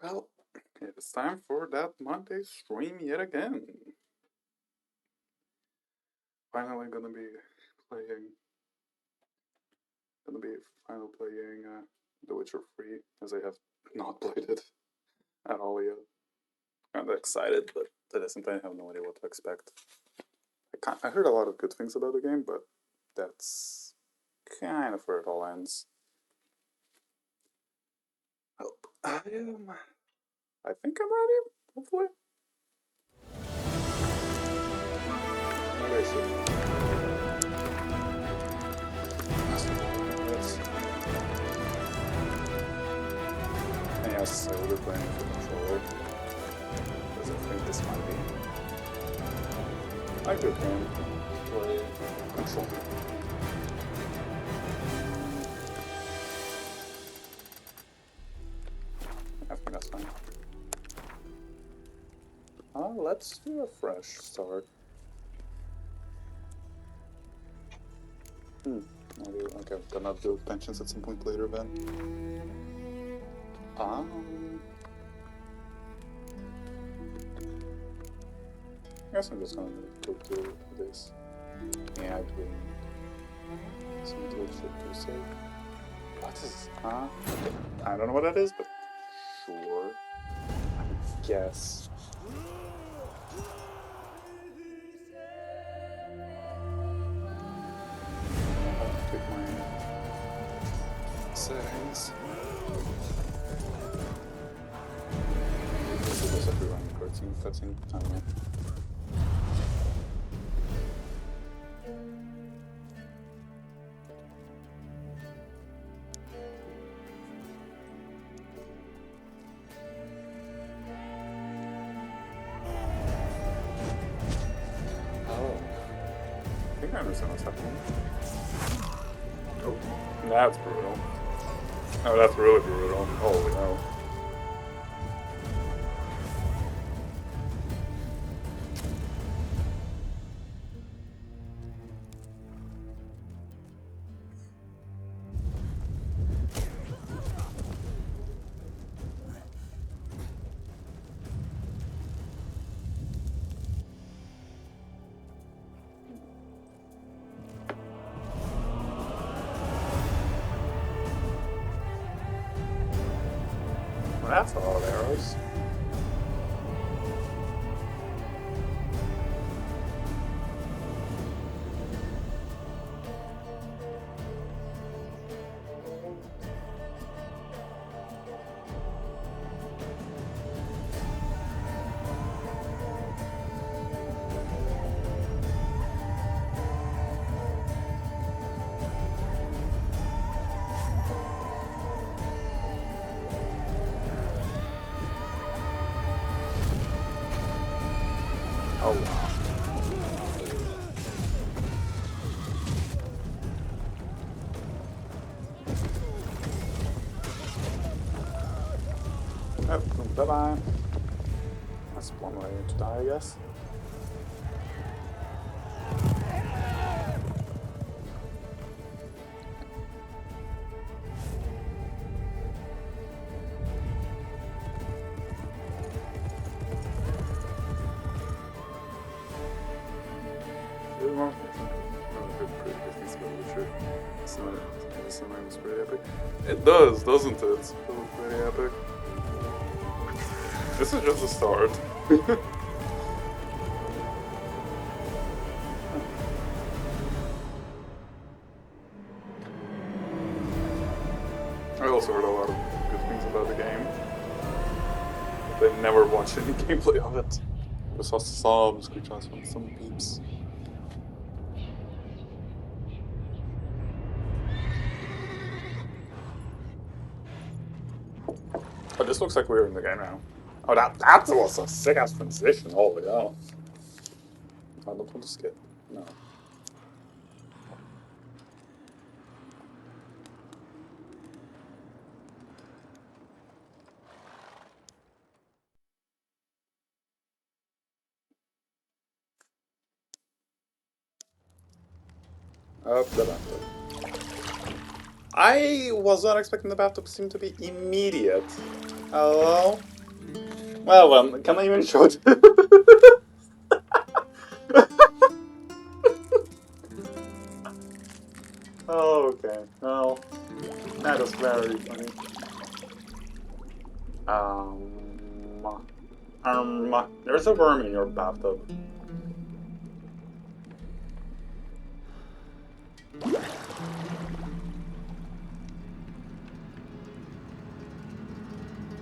Well, it is time for that Monday stream yet again. Finally playing, gonna be finally playing The Witcher 3, as I have not played it at all yet. I'm excited, but at the same time I have no idea what to expect. I heard a lot of good things about the game, but that's kind of where it all ends. Oh, I think I'm ready, hopefully. Maybe I should. And yes, I will be playing with the controller, because I think this might be a good game to play controller. I think that's fine. Let's do a fresh start. Maybe, okay, I'm gonna do pensions at some point later then. I guess I'm just gonna go to this. Yeah, I believe. Some to should say. What is, okay. I don't know what that is, but sure. I guess. I'll pick my settings. This is like rerunning cutscene. I don't know. I think I understand what's happening. Oh, that's brutal. Oh, that's really brutal. Holy hell. Well, that's a lot of arrows. Oh wow. Oh, bye-bye. That's one way to die, I guess. It does, doesn't it? It's pretty epic. This is just the start. I also heard a lot of good things about the game. But I never watched any gameplay of it. I saw some screenshots from some peeps. Oh, this looks like we're in the game now. Oh, that was a sick ass transition. Holy hell. I don't want to skip. No. The bathtub. I was not expecting the bathtub to seem to be immediate. Hello? Well, can I even show it? Oh, okay. Well, that is very funny. There's a worm in your bathtub.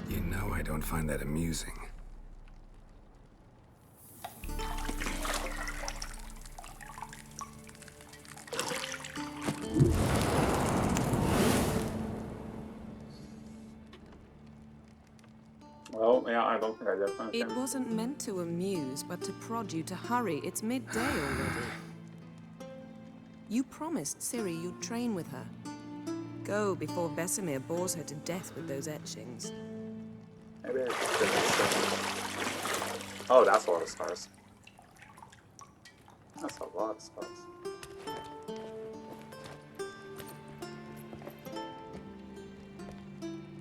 You know I don't find that amusing. Well, yeah, I don't think I did. Okay. It wasn't meant to amuse, but to prod you to hurry. It's midday already. You promised Ciri you'd train with her. Go before Vesemir bores her to death with those etchings. Maybe I should get this. Oh, that's a lot of stars. That's a lot of stars.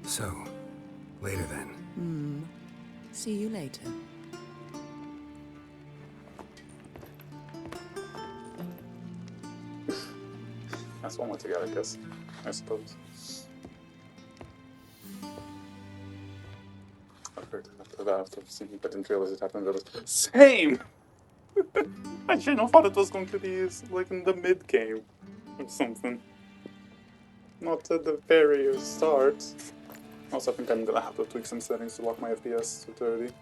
So, later then. See you later. That's one way to get a kiss, I suppose. I heard after seeing it, I didn't realize it happened. Same! I shouldn't have thought it was going to be like in the mid game or something. Not at the very start. Also, I think I'm gonna have to tweak some settings to lock my FPS to 30.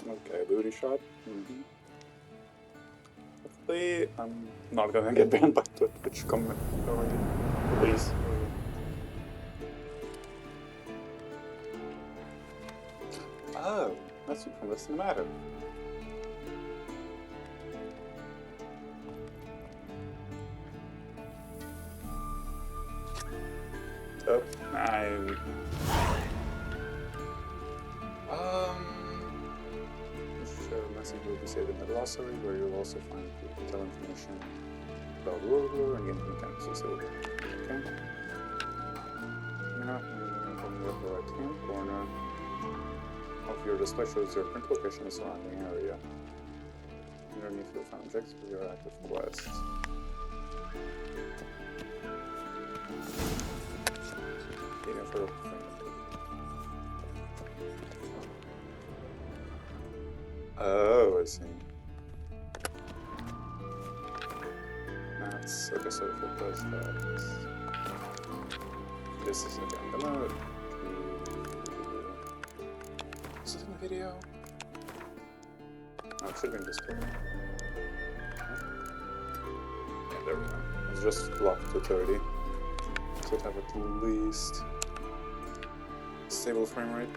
Okay, booty shot. Hopefully, I'm not gonna get banned by Twitch comment already. Please. Oh, that's from the cinematic. Oh, this message will be saved in the glossary, where you'll also find detailed information about the world and game mechanics associated with it. Okay. Now, from the upper right-hand corner of your display shows your current location and surrounding area. Underneath you'll find objects for your active quest. Oh, I see. That's okay. So if it does that, this is again. I'm gonna. Is it in the video? Oh, it should be in Discord. Yeah, there we go. It's just locked to 30. So it have at least stable frame rate.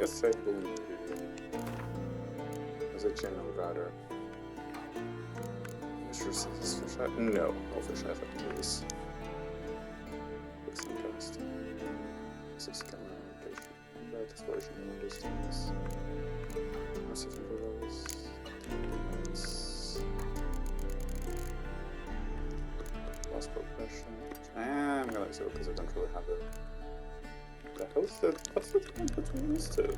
Stable in the video. As a general router. Sure says this fish eye. No, no fish eye effect, please. Fix and text. 6 camera location. Combat exploration and distance. Massive intervals. Lost progression. I'm gonna use it because I don't really have it. What's the difference between these two?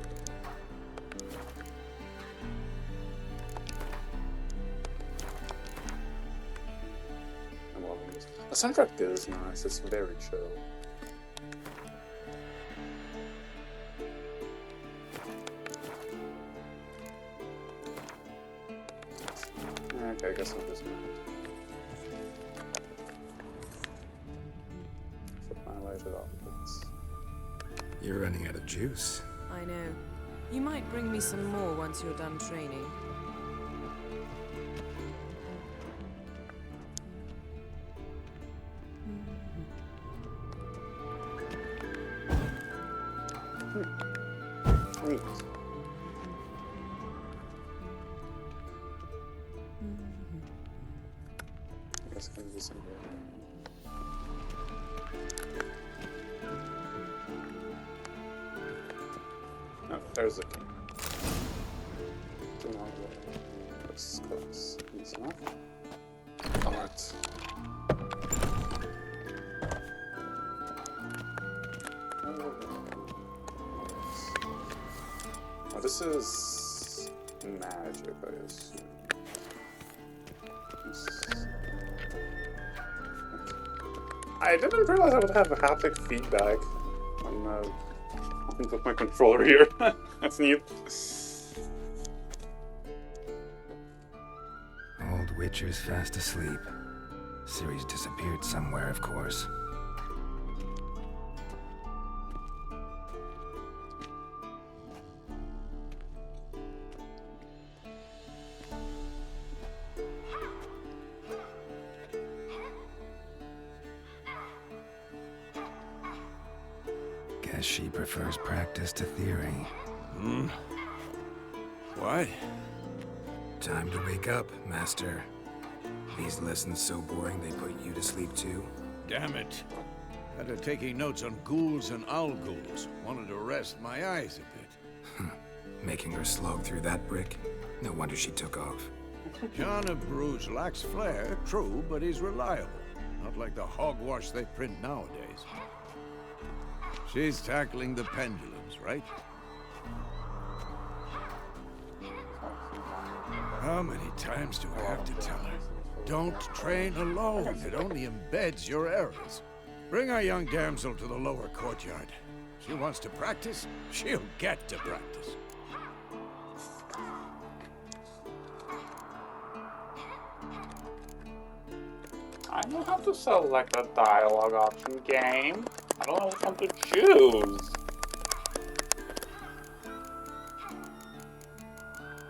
I'm loving this. The soundtrack is nice, it's very chill. Okay, I guess I'm just gonna finalize it off with this. You're running out of juice. I know. You might bring me some more once you're done training. Neat. I guess I can do some here. Oh, there's the key. So now this is easy enough. Alright. Oh, this is magic, I assume. I didn't realize I would have haptic feedback on my controller here. That's neat. Old Witcher's fast asleep. Ciri's disappeared somewhere, of course. Guess she prefers practice to theory. Why? Time to wake up, Master. These lessons so boring they put you to sleep too? Damn it. After taking notes on ghouls and owl ghouls, wanted to rest my eyes a bit. Making her slog through that brick? No wonder she took off. John of Bruges lacks flair, true, but he's reliable. Not like the hogwash they print nowadays. She's tackling the pendulums, right? How many times do I have to tell her? Don't train alone. It only embeds your errors. Bring our young damsel to the lower courtyard. She wants to practice, she'll get to practice. I know how to select a dialogue option game. I don't know which one to choose.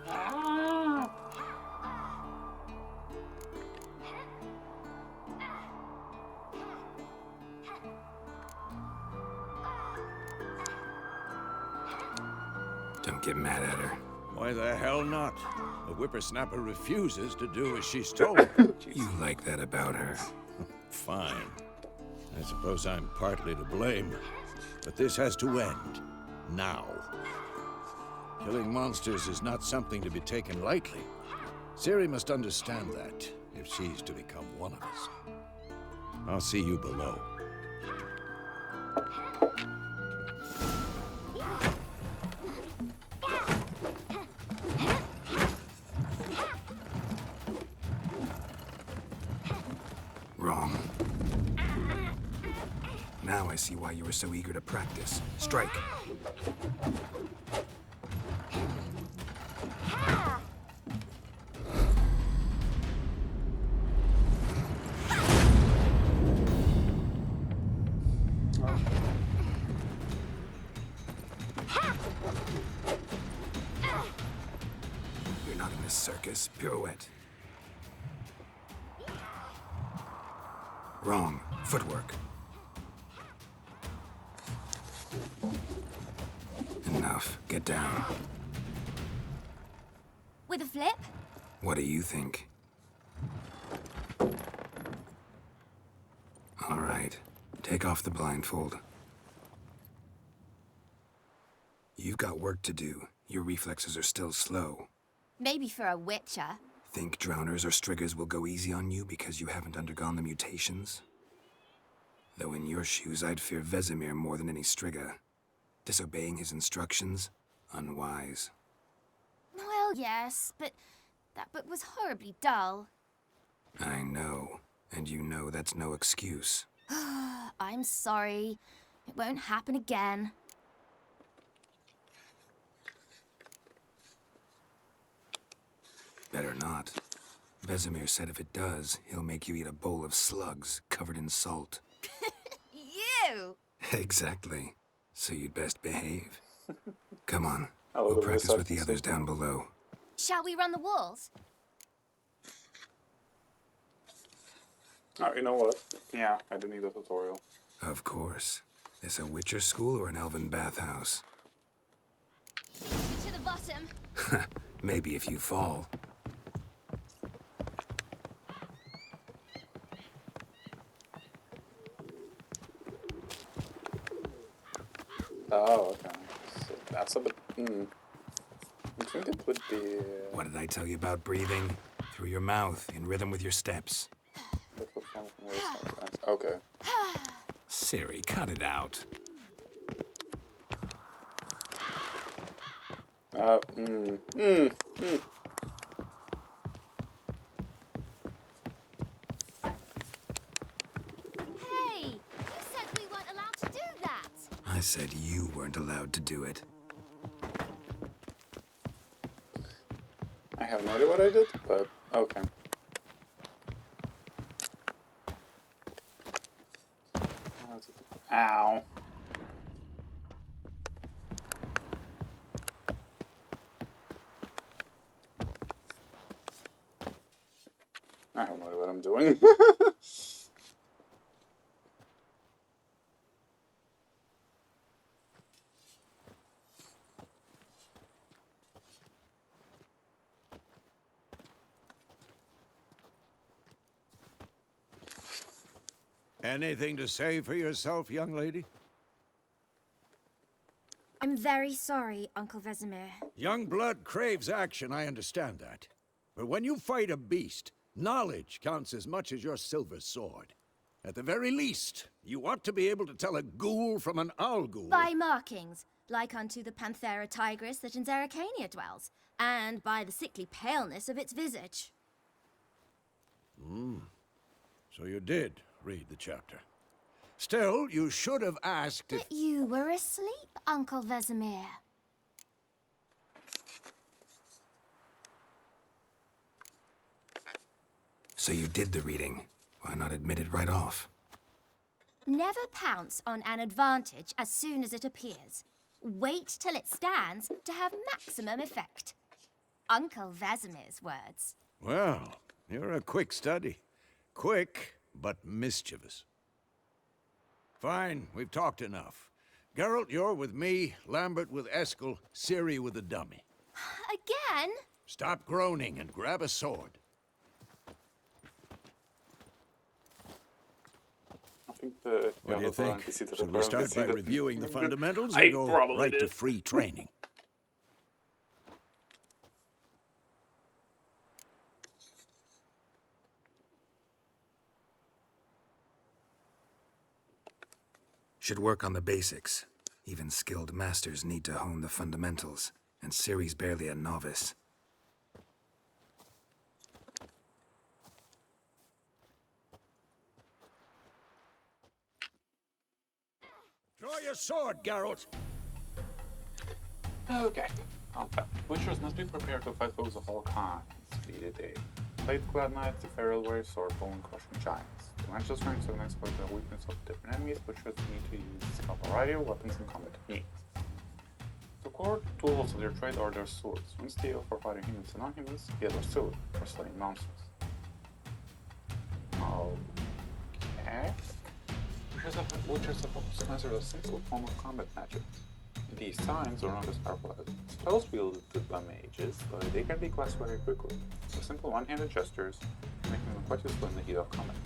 Ah. Don't get mad at her. Why the hell not? The whippersnapper refuses to do as she's told. You like that about her. Fine. I suppose I'm partly to blame. But this has to end. Now. Killing monsters is not something to be taken lightly. Ciri must understand that, if she's to become one of us. I'll see you below. Wrong. Now I see why you were so eager to practice. Strike. You're not in this circus. Pirouette. Wrong. Footwork. Enough. Get down. With a flip? What do you think? All right. Take off the blindfold. You've got work to do. Your reflexes are still slow. Maybe for a witcher. Think drowners or striggers will go easy on you because you haven't undergone the mutations? Though in your shoes, I'd fear Vesemir more than any strigger. Disobeying his instructions? Unwise. Well, yes, but that book was horribly dull. I know. And you know that's no excuse. I'm sorry. It won't happen again. Better not. Vesemir said if it does, he'll make you eat a bowl of slugs covered in salt. You! Exactly. So you'd best behave. Come on. Oh, We'll the practice with the reception others system. down below. Shall we run the walls? Oh, you know what? Yeah, I do need a tutorial. Of course. This a Witcher school or an elven bathhouse? bottom. Maybe if you fall. Oh, okay. So that's a bit. I think it would be. What did I tell you about breathing? Through your mouth, in rhythm with your steps. Okay. Siri, cut it out. Hey, you said we weren't allowed to do that. I said you weren't allowed to do it. I have no idea what I did, but okay. Ow. I have no idea what I'm doing. Anything to say for yourself, young lady? I'm very sorry, Uncle Vesemir. Young blood craves action, I understand that. But when you fight a beast, knowledge counts as much as your silver sword. At the very least, you ought to be able to tell a ghoul from an owl ghoul. By markings, like unto the Panthera tigris that in Zeracania dwells, and by the sickly paleness of its visage. So you did read the chapter. Still, you should have asked if... But you were asleep, Uncle Vesemir. So you did the reading. Why not admit it right off? Never pounce on an advantage as soon as it appears. Wait till it stands to have maximum effect. Uncle Vesemir's words. Well, you're a quick study. Quick, but mischievous. Fine, we've talked enough. Geralt, you're with me, Lambert with Eskel, Ciri with the dummy. Again? Stop groaning and grab a sword. I think the. What do you think? Should we start by reviewing the fundamentals I or go probably right to did. free training? Should work on the basics. Even skilled masters need to hone the fundamentals, and Ciri's barely a novice. Draw your sword, Geralt. Okay. Witchers must be prepared to fight foes of all kinds. Be it a plate-clad knights, the feral waves, or bone-crushing giants. To match the strengths and exploit the weakness of different enemies, Witchers need to use a variety of weapons and combat techniques. The core tools of their trade are their swords, one steel for fighting humans and non-humans, the other sword for slaying monsters. Okay. Witchers have also mastered a single form of combat magic. These signs are not as powerful as spells wielded by mages, but they can be classed very quickly. With simple one-handed gestures, making them quite useful in the heat of combat.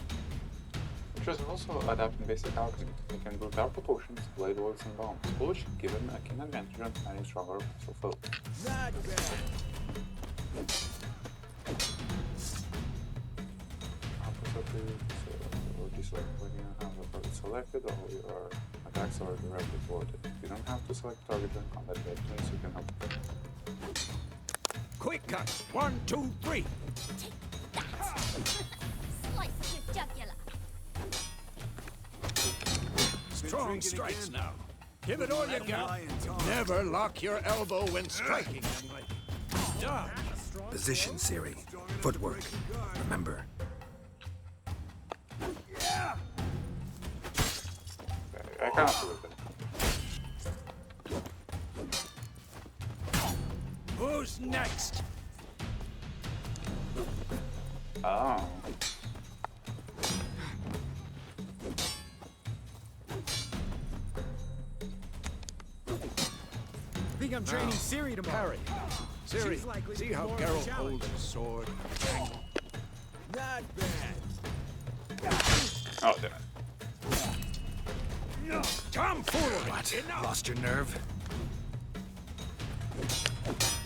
Witchers are also adept in basic alchemy. They can brew powerful potions, blade oils, and bombs, which give them a keen advantage on fighting stronger potential foes. Deselect when you have a target selected, all your attacks are directly toward it. You don't have to select target in combat techniques, you can help. Quick cut. 1, 2, 3. Slice his jugular. Strong strikes now. Give it all you got. Never lock your elbow when striking, young lady. Stop. Position, Ciri. Footwork. Remember. I can't do it. Who's next? Oh. Think I'm training Ciri tomorrow. Harry, Ciri, She's likely to see be how more of a Geralt challenge. holds his sword? Not bad. Oh, damn it. Tomfoolery! What? Enough! Lost your nerve?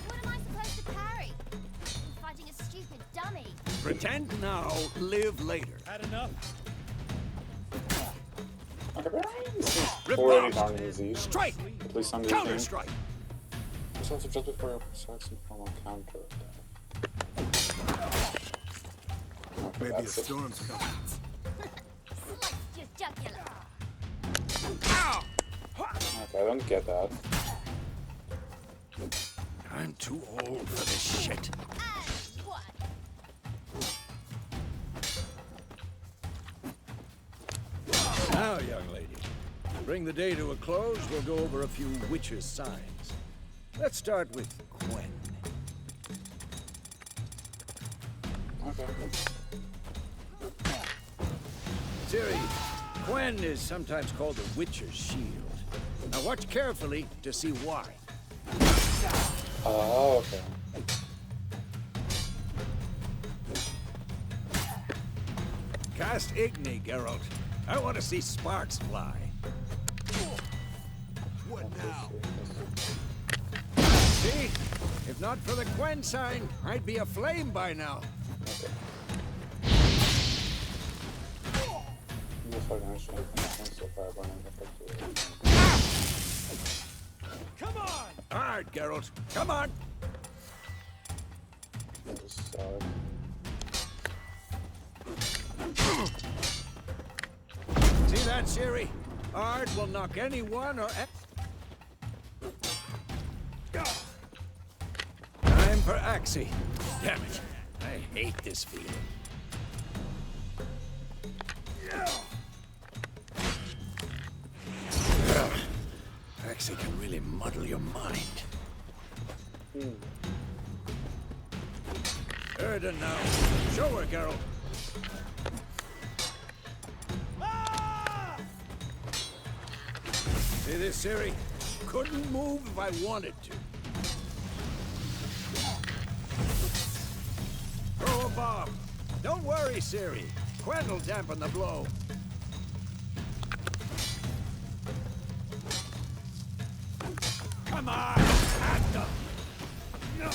What am I supposed to parry? I'm fighting a stupid dummy. Pretend now, live later. Had enough? Okay, but it's Rip already round. darn easy. Strike! At least on this Counter game. strike! Besides, just before your precise and formal counter. Okay, Maybe a that's it. storm's coming. Slice your jugular. Okay, I don't get that. I'm too old for this shit. And what? Now, young lady, to bring the day to a close, we'll go over a few witches' signs. Let's start with Gwen. Okay. Ciri, Gwen is sometimes called the Witcher's Shield. Now watch carefully to see why. Oh, okay. Cast Igni, Geralt. I want to see sparks fly. What now? See? If not for the Gwen sign, I'd be aflame by now. If I can actually so far burning effectively. Come on! Hard, Geralt. Come on! This side. See that, Ciri? Hard will knock anyone or... Time for Axie. Damn it. I hate this feeling. Axie can really muddle your mind. Erden now. Show her, Geralt. See this, Ciri? Couldn't move if I wanted to. Throw a bomb. Don't worry, Ciri. Gwen will dampen the blow. Come on! At them! No!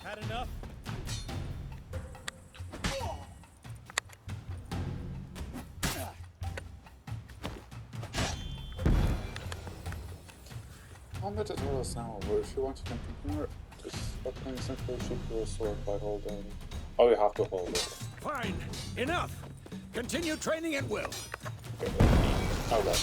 Had enough? I'll bet it will sound, but if you want to continue, just fucking simply shoot your sword by holding. Oh, you have to hold it. Fine. Enough. Continue training at will. Okay.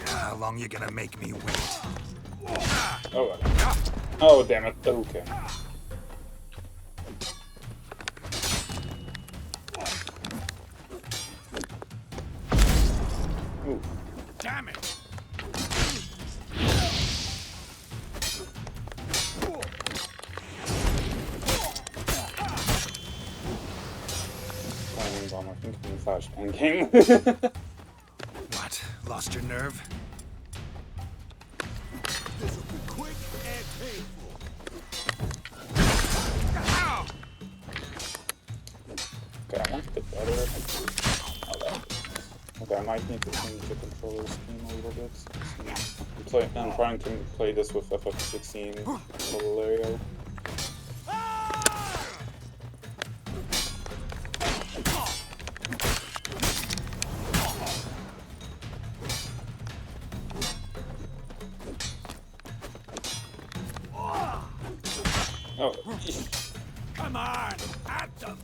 How long you gonna make me wait? Oh, oh, damn it. Okay. Ooh. Damn it. Playing bomb, I think in flashbang game. What? Lost your nerve? This will be quick and painful. Okay, I want to get better. Okay, I might need to change the controller scheme a little bit. I'm trying to play this with FF16 Valerio. Oh, Come on. At them.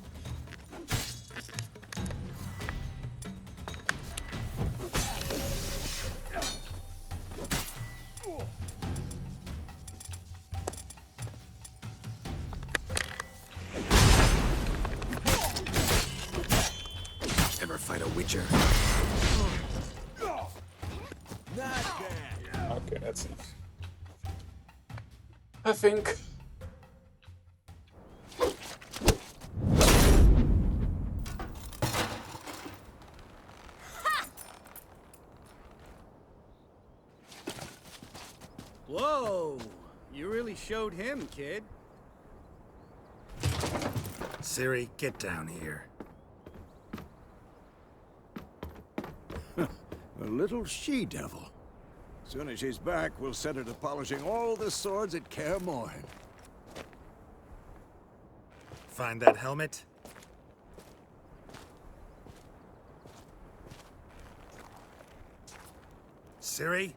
Witcher. Not bad. Okay, that's enough. I think. Whoa! You really showed him, kid. Ciri, get down here. A little she-devil. Soon as she's back, we'll set her to polishing all the swords at Kaer Morhen. Find that helmet? Ciri?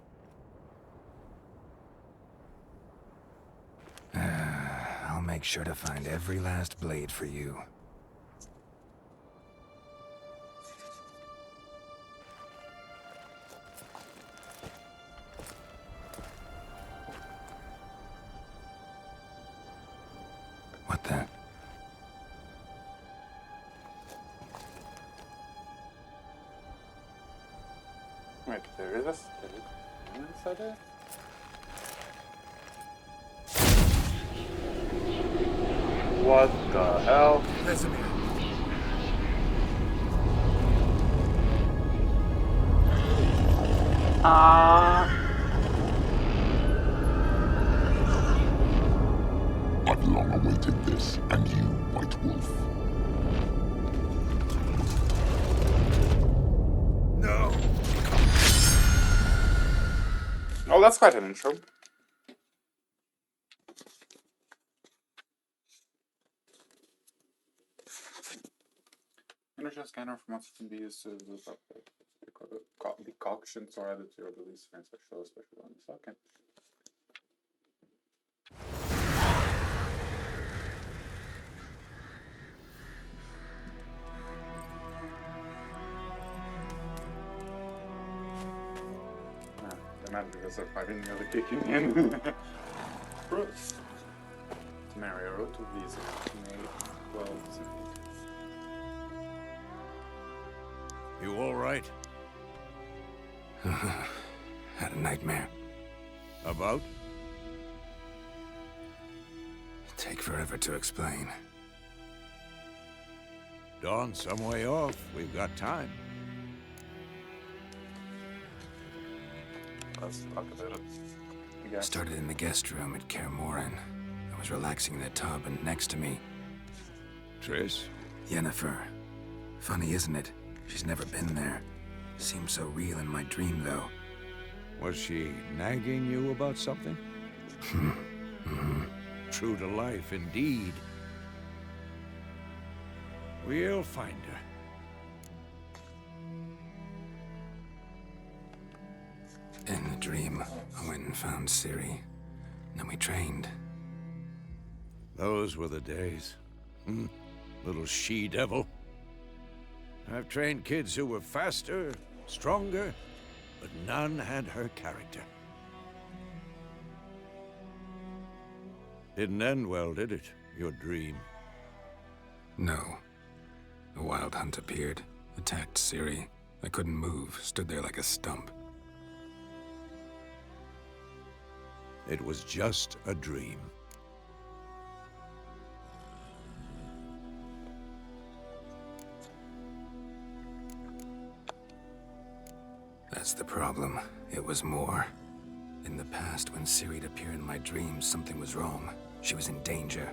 I'll make sure to find every last blade for you. What the? Wait, there is a stake inside it? What the hell? Vesemir. I've long awaited this, and you, White Wolf. No! Oh, that's quite an intro. Energy scanner for monsters can be used to decoctions or added to your release for special, especially on the second. The magic is surviving nearly kicking in. Bruce. Mario wrote to visit May 12th. You all right? Had a nightmare. About? Take forever to explain. Dawn's some way off. We've got time. Let's talk about it. Again. Started in the guest room at Kaer Morhen. I was relaxing in the tub, and next to me, Triss? Yennefer. Funny, isn't it? She's never been there. Seems so real in my dream, though. Was she nagging you about something? True to life, indeed. We'll find her. In the dream, I went and found Ciri. Then we trained. Those were the days. Little she-devil. I've trained kids who were faster, stronger, but none had her character. Didn't end well, did it? Your dream? No. A wild hunt appeared, attacked Ciri. I couldn't move, stood there like a stump. It was just a dream. That's the problem. It was more. In the past, when Ciri'd appear in my dreams, something was wrong. She was in danger.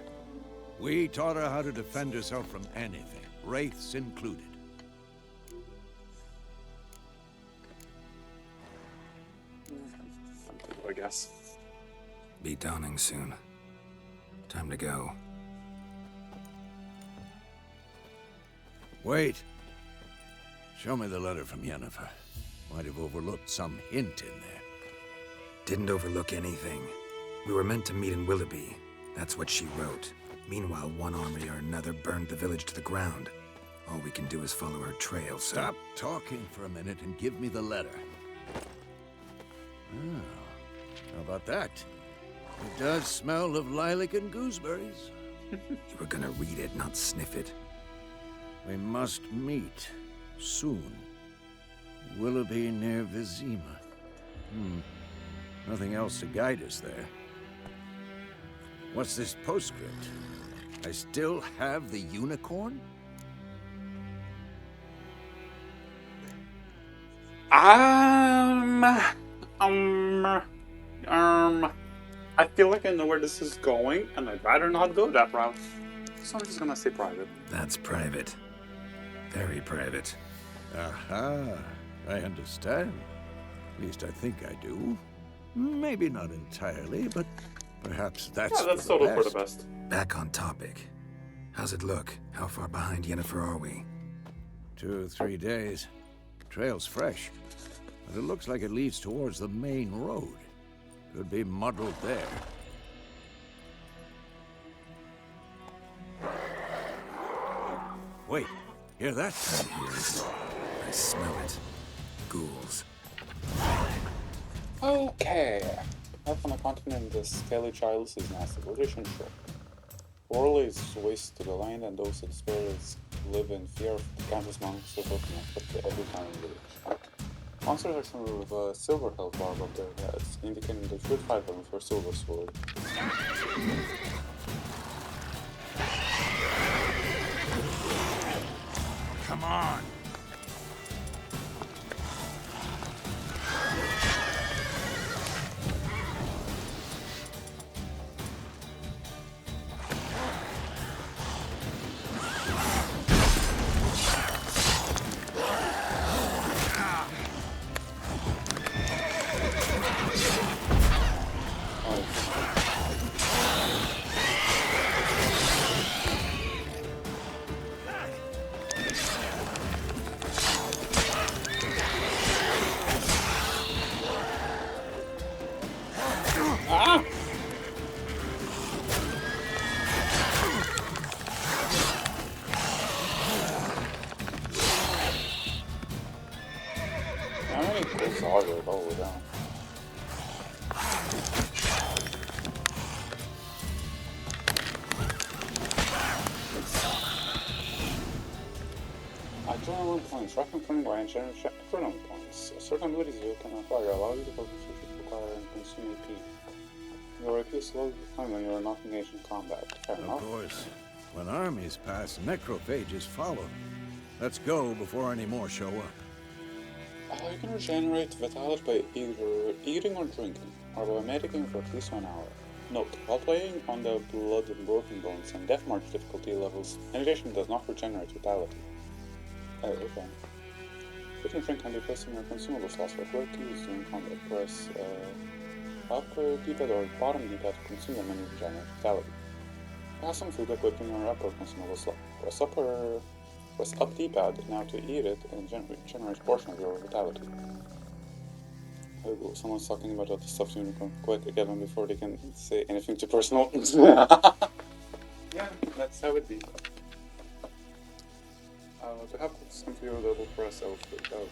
We taught her how to defend herself from anything, wraiths included. I guess. Be dawning soon. Time to go. Wait. Show me the letter from Yennefer. Might have overlooked some hint in there. Didn't overlook anything. We were meant to meet in Willoughby. That's what she wrote. Meanwhile, one army or another burned the village to the ground. All we can do is follow her trail, so... Stop talking for a minute and give me the letter. Oh, how about that? It does smell of lilac and gooseberries. You were gonna read it, not sniff it. We must meet. soon. Willoughby near Vizima. Nothing else to guide us there. What's this postscript? I still have the unicorn? I feel like I know where this is going, and I'd rather not go that route. So I'm just gonna say private. That's private. Very private. Aha, I understand. At least I think I do. Maybe not entirely, but perhaps that's Yeah, that's for the total for the best. best. Back on topic. How's it look? How far behind Yennefer are we? 2 or 3 days. Trail's fresh, but it looks like it leads towards the main road. Could be muddled there. Wait, hear that? I hear it. I smell it. Ghouls. Okay. Life on the continent, the scaly child is massive. Civilization short. World is waste to the land, and those in spirits live in fear of the countless monks that will connect to every town and village. Monsters are some with a silver health bar above their heads, indicating they should fight them for silver sword. Come on! All the way down. Adrenaline points. Right confirming range and adrenaline points. Certain abilities you can acquire allow you to focus if you acquire and consume AP. Your AP slowly decline when you are not engaged in combat. Fair enough. Of course. When armies pass, necrophages follow. Let's go before any more show up. You can regenerate vitality by either eating or drinking, or by meditating for at least 1 hour. Note, while playing on the Blood and Broken Bones and Death March difficulty levels, meditation does not regenerate vitality. Okay. Food and drink can be placed in your consumable slots for quick use during combat. Press up D-pad or bottom D-pad to consume them and regenerate vitality. Have some food equipped in your upper consumable slot. Press up D-pad now to eat it and generate a portion of your vitality. Oh, someone's talking about the stuffed unicorn. Quit again before they can say anything too personal. Yeah, that's how it be. To have this computer double press L. Okay.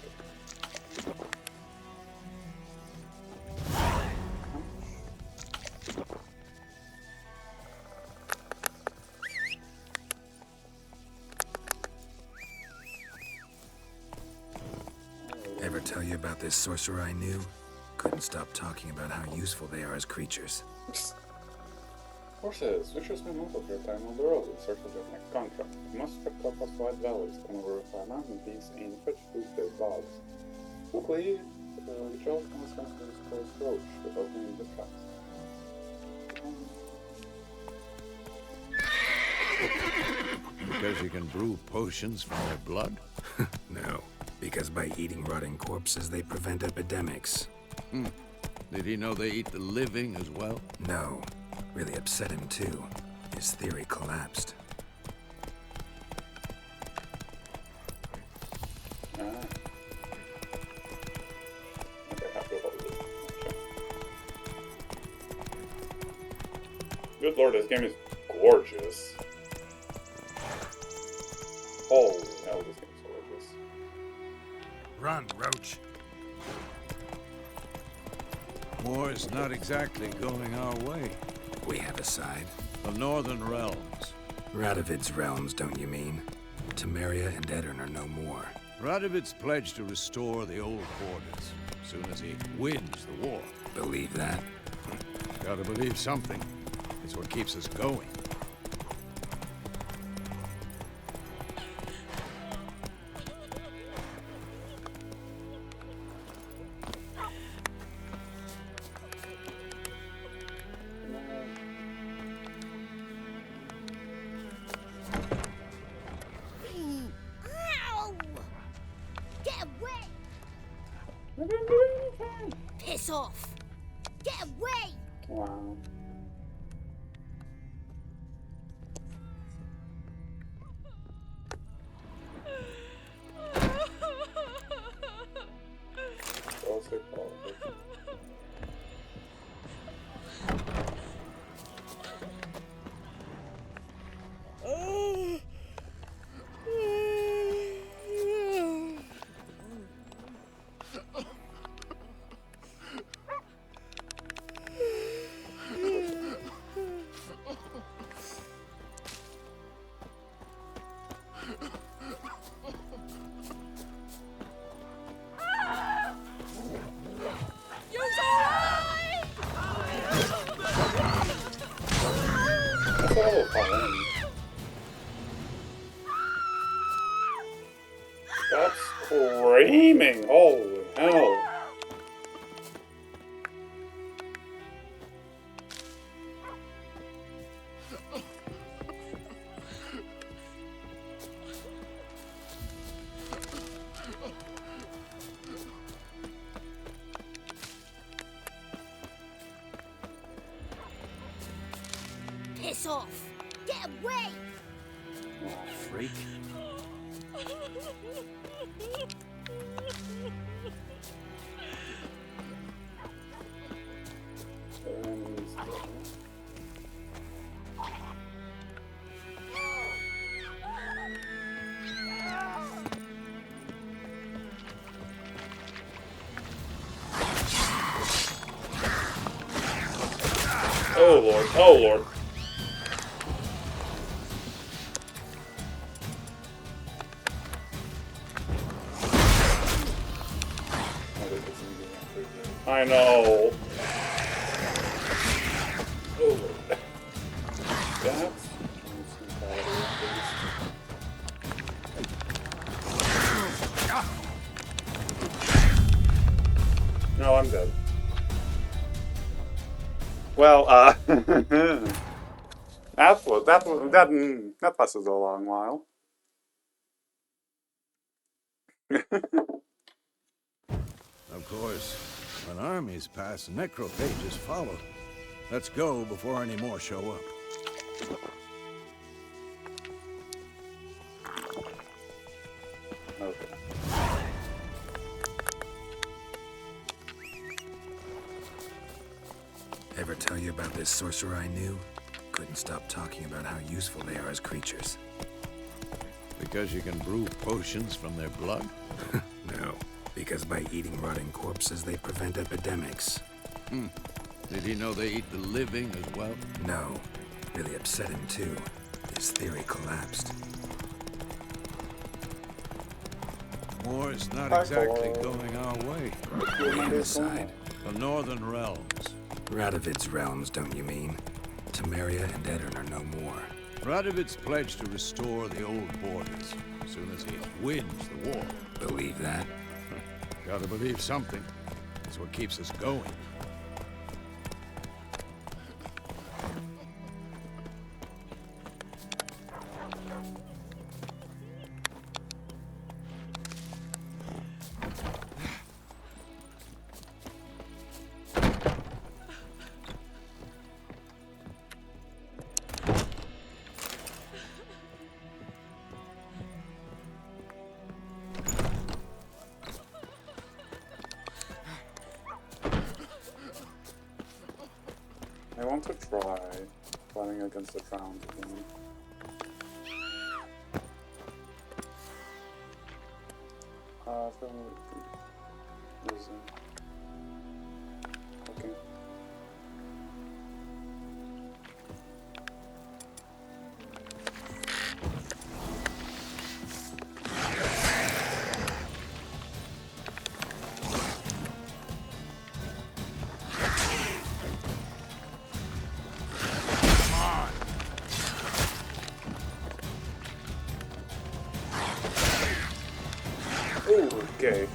Ever tell you about this sorcerer I knew? Couldn't stop talking about how useful they are as creatures. Horses, witchers spend most of your time on the road in search of their next contract. You must trek across wide valleys, come over mountain peaks, and fetch food to bogs. Quickly, the trail comes to this close roach without any distracts. Because you can brew potions from their blood? No, because by eating rotting corpses, they prevent epidemics. Did he know they eat the living as well? No. Really upset him, too. His theory collapsed. Okay, happy about it. Good lord, this game is gorgeous. Holy hell, this game is gorgeous. Run, Roach. War's not exactly going our way. We have a side. The Northern Realms. Radovid's realms, don't you mean? Temeria and Edirn are no more. Radovid's pledged to restore the old borders as soon as he wins the war. Believe that? Gotta believe something. It's what keeps us going. Ow! Get away! Piss off! Get away! Wow. Also politics. That's a little fun. Stop screaming! Holy hell! Piss off! Get away! Freak. Oh lord, oh lord. I know. Oh lord. That's no, I'm dead. Well, that passes a long while. Of course, when armies pass, necropages follow. Let's go before any more show up. Okay. Ever tell you about this sorcerer I knew? Couldn't stop talking about how useful they are as creatures. Because you can brew potions from their blood? No, because by eating rotting corpses, they prevent epidemics. Did he know they eat the living as well? No, really upset him too. His theory collapsed. War's not Hi, exactly Paul. going our way. Lay aside. The Northern Realms. Radovid's realms, don't you mean? Temeria and Edirn are no more. Radovid's pledged to restore the old borders as soon as he wins the war. Believe that? Gotta believe something. It's what keeps us going. I want to try fighting against the drowned again. From okay. Oh, okay.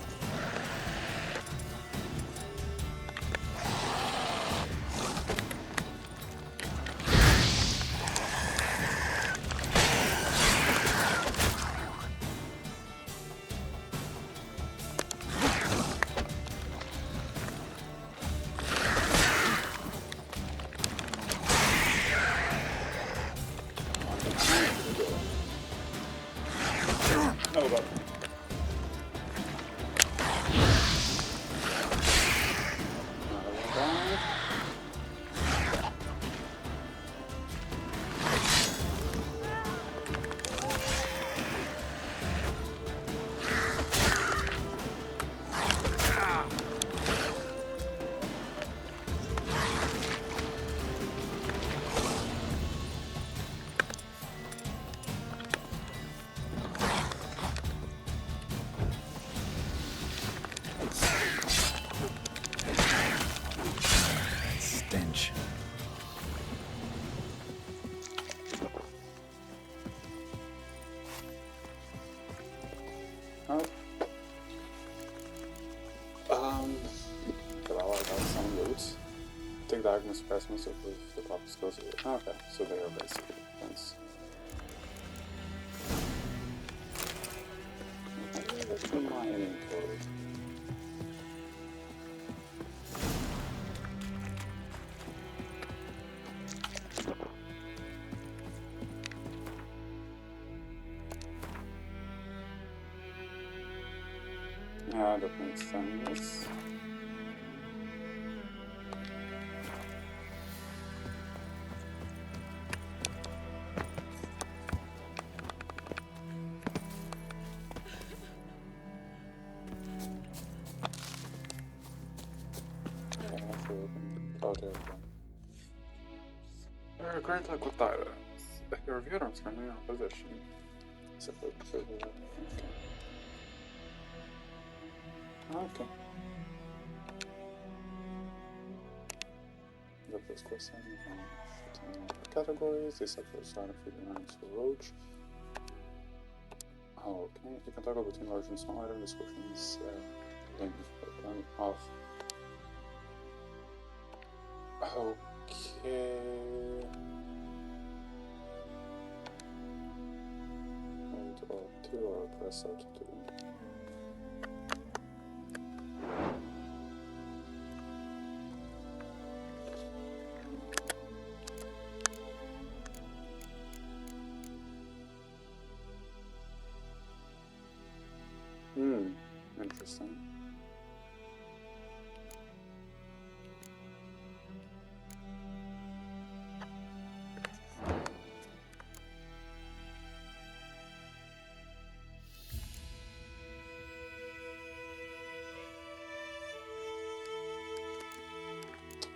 Oh, God. Another one down. Stench. Oh. But I got some loot. Take the arguments press most of the purpose goes with it. Okay, so they are basically defense. What's in my inventory? Yeah, that makes sense. Currently good items. Your veterans currently in position. Separate okay. Okay. The first question categories. This is the sign of for roach. Oh, okay. You can toggle between large and small item descriptions. Link off. Okay. Hold R2 or press R2. Interesting.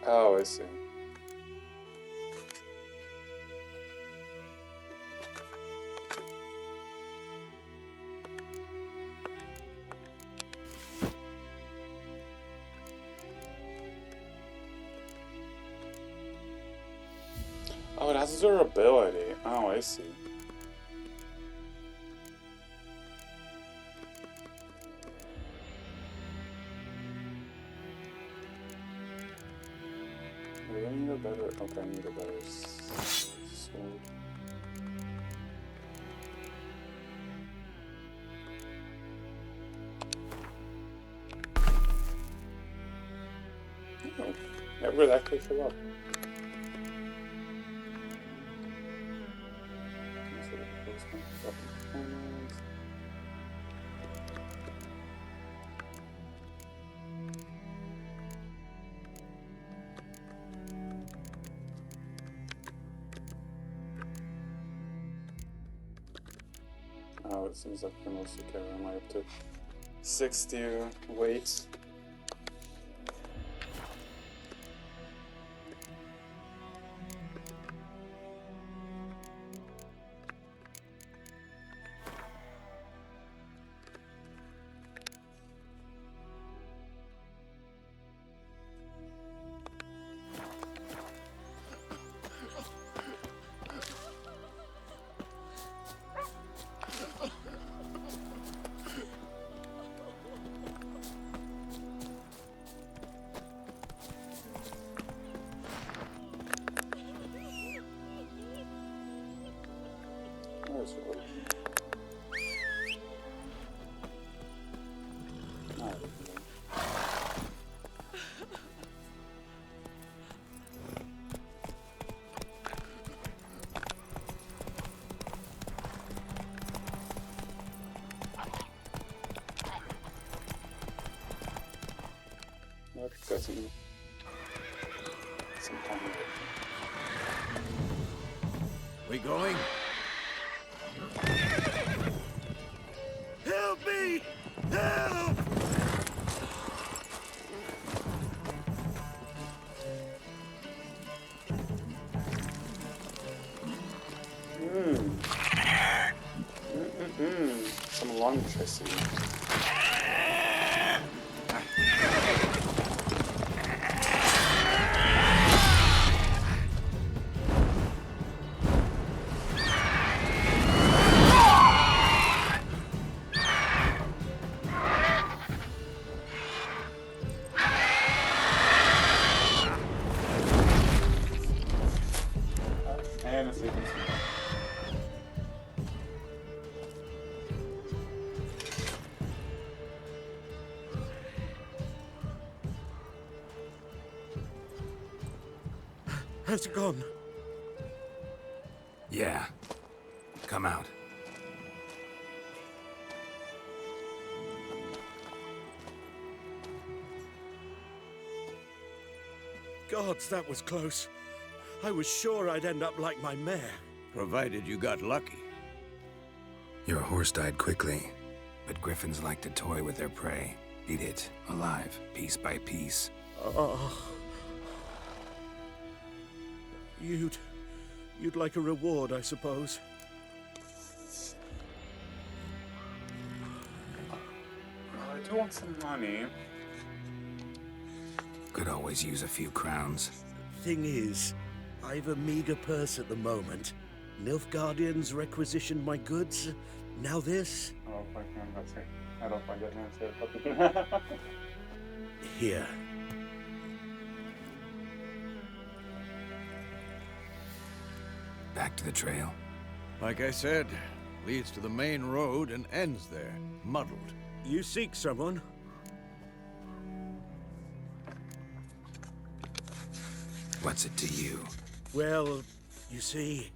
Oh, I see. Oh, it has durability. Oh, I see. Do I need a better? Okay, I need a better sword. Oh, yeah, we're actually show up. Oh, it seems like I can also carry my up to 60 weight. got some time left. We going? Help me! Help! Some lunch, I see. And a sequence. Has it gone? Yeah. Come out. Gods, that was close. I was sure I'd end up like my mare. Provided you got lucky. Your horse died quickly, but griffins like to toy with their prey. Eat it alive, piece by piece. Oh. You'd like a reward, I suppose. I do want some money. Could always use a few crowns. Thing is, I've a meager purse at the moment. Nilfgaardians requisitioned my goods. Now this. Oh, fuck, that's it. I don't like that man. Here. Back to the trail. Like I said, leads to the main road and ends there, muddled. You seek someone? What's it to you? Well, you see,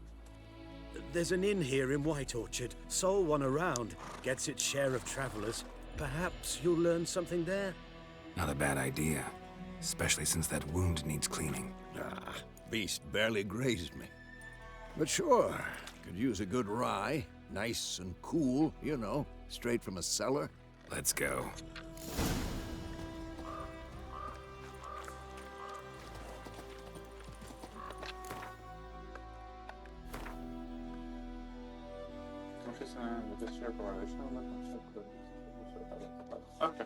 there's an inn here in White Orchard. Sole one around. Gets its share of travelers. Perhaps you'll learn something there? Not a bad idea. Especially since that wound needs cleaning. Ah, beast barely grazed me. But sure, could use a good rye. Nice and cool, you know, straight from a cellar. Let's go. Okay.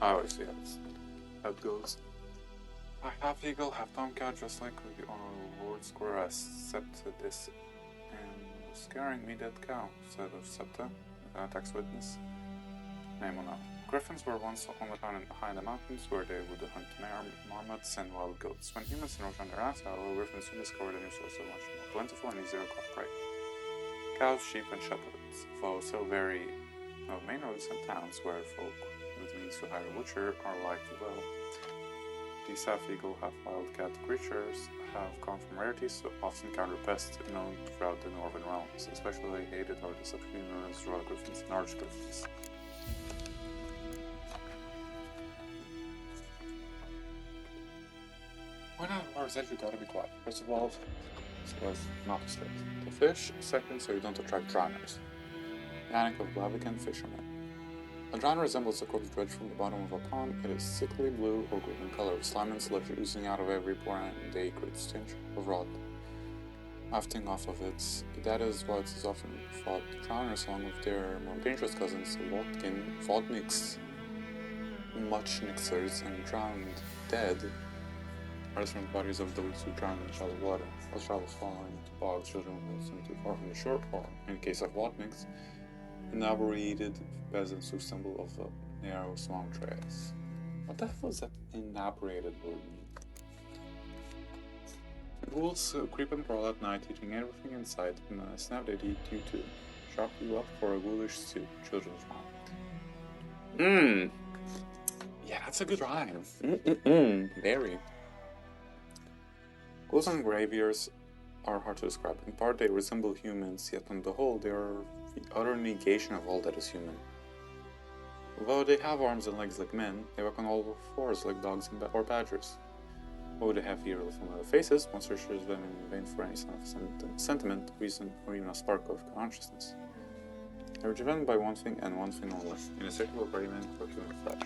I always see how it goes. I have eagle, have tomcat, just like the Lord Square accepted this and was scaring me dead cow, said of Septa, tax witness. Name on Griffins were once only found high in the mountains where they would hunt marmots and wild goats. When humans encroached on their lands, however, griffins soon discovered a new source of much more plentiful and easier to crop prey. Cows, sheep, and shepherds, though still very main roads and towns where folk with means to hire a butcher are liked well. These half-eagle, half-wildcat creatures have come from rarities, so often counter pests known throughout the northern realms. Especially hated are the subhuman royal griffins and arch griffins. When out of ours, you gotta be quiet. First of all, so as not to slip. The fish, second, so you don't attract drowners. Panic of Blaviken fishermen. A drowner resembles a corpse dredged from the bottom of a pond. It is sickly blue or green in color, with slime and sludge oozing out of every pore, and a great stench of rot wafting off of it. That is why it is often thought drowners, along with their more dangerous cousins, Vodniks, Muchnixers, and drowned dead, are different bodies of those who drown in shallow water. As travels falling into bogs, children will swim too far from the shore, or, in the case of Vodniks, inebriated peasants who stumble off the narrow swamp trails. What the hell is that inebriated word mean? Ghouls creep and crawl at night, eating everything in sight, and a snap they eat you too. Chop you up for a ghoulish stew. Children's rhyme. Yeah, that's a good rhyme. Very. Ghouls and are hard to describe. In part, they resemble humans, yet on the whole, they are the utter negation of all that is human. Although they have arms and legs like men, they walk on all fours like dogs or badgers. Although they have eerily familiar faces, one searches them in vain for any sign of sentiment, reason, or even a spark of consciousness. They are driven by one thing and one thing only, in a circle of argument for human flesh.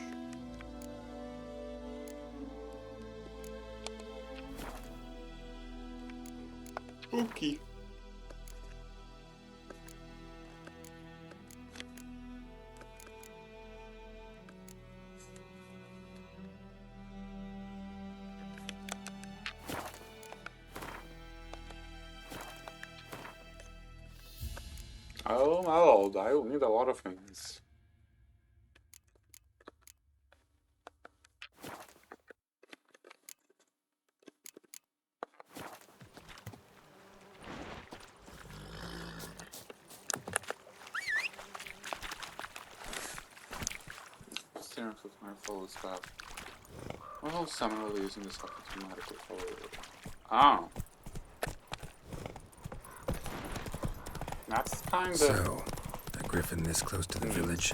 Spooky. Oh my lord, I will need a lot of things. Steering with my follow staff. Well, summarily using this automatically follow it. Oh. That's kinda... So, a griffin this close to the village?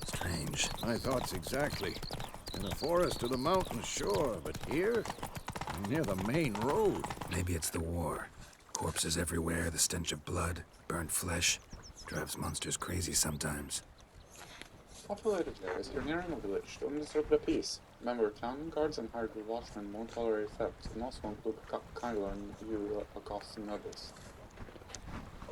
Strange. My thoughts exactly. In the forest or the mountains, sure, but here? Near the main road. Maybe it's the war. Corpses everywhere, the stench of blood, burnt flesh. Drives monsters crazy sometimes. Populated areas, you're nearing a village. Don't disturb the peace. Remember, town guards and hired watchmen won't tolerate theft, and also include kindly on you accosting others.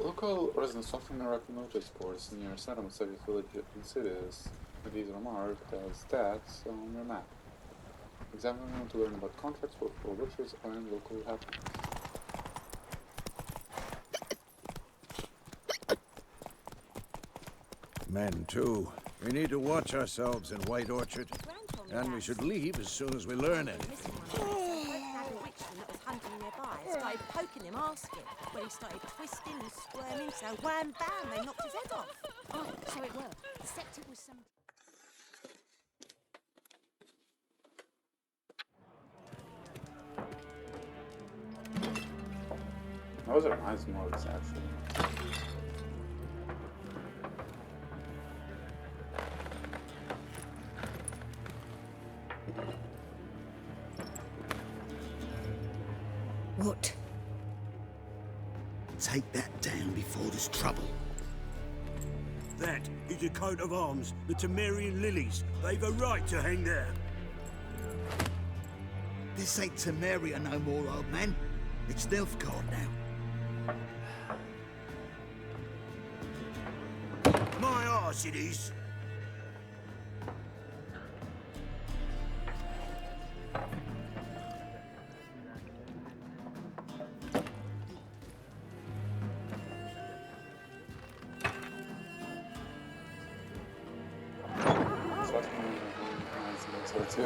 Local residents often erect notice boards near settlements of village and cities. These are marked as stats on your map. Examine them to learn about contracts for witches and local happenings. Men, too. We need to watch ourselves in White Orchard. And we should leave as soon as we learn anything. Started poking him, asking. When he started twisting and squirming, so wham bam, they knocked his head off. Oh, so it worked. Except it was some... Those are nice modes, actually. What? Take that down before there's trouble. That is a coat of arms, the Temerian lilies. They've a right to hang there. This ain't Temeria no more, old man. It's Nilfgaard now. My arse it is. What?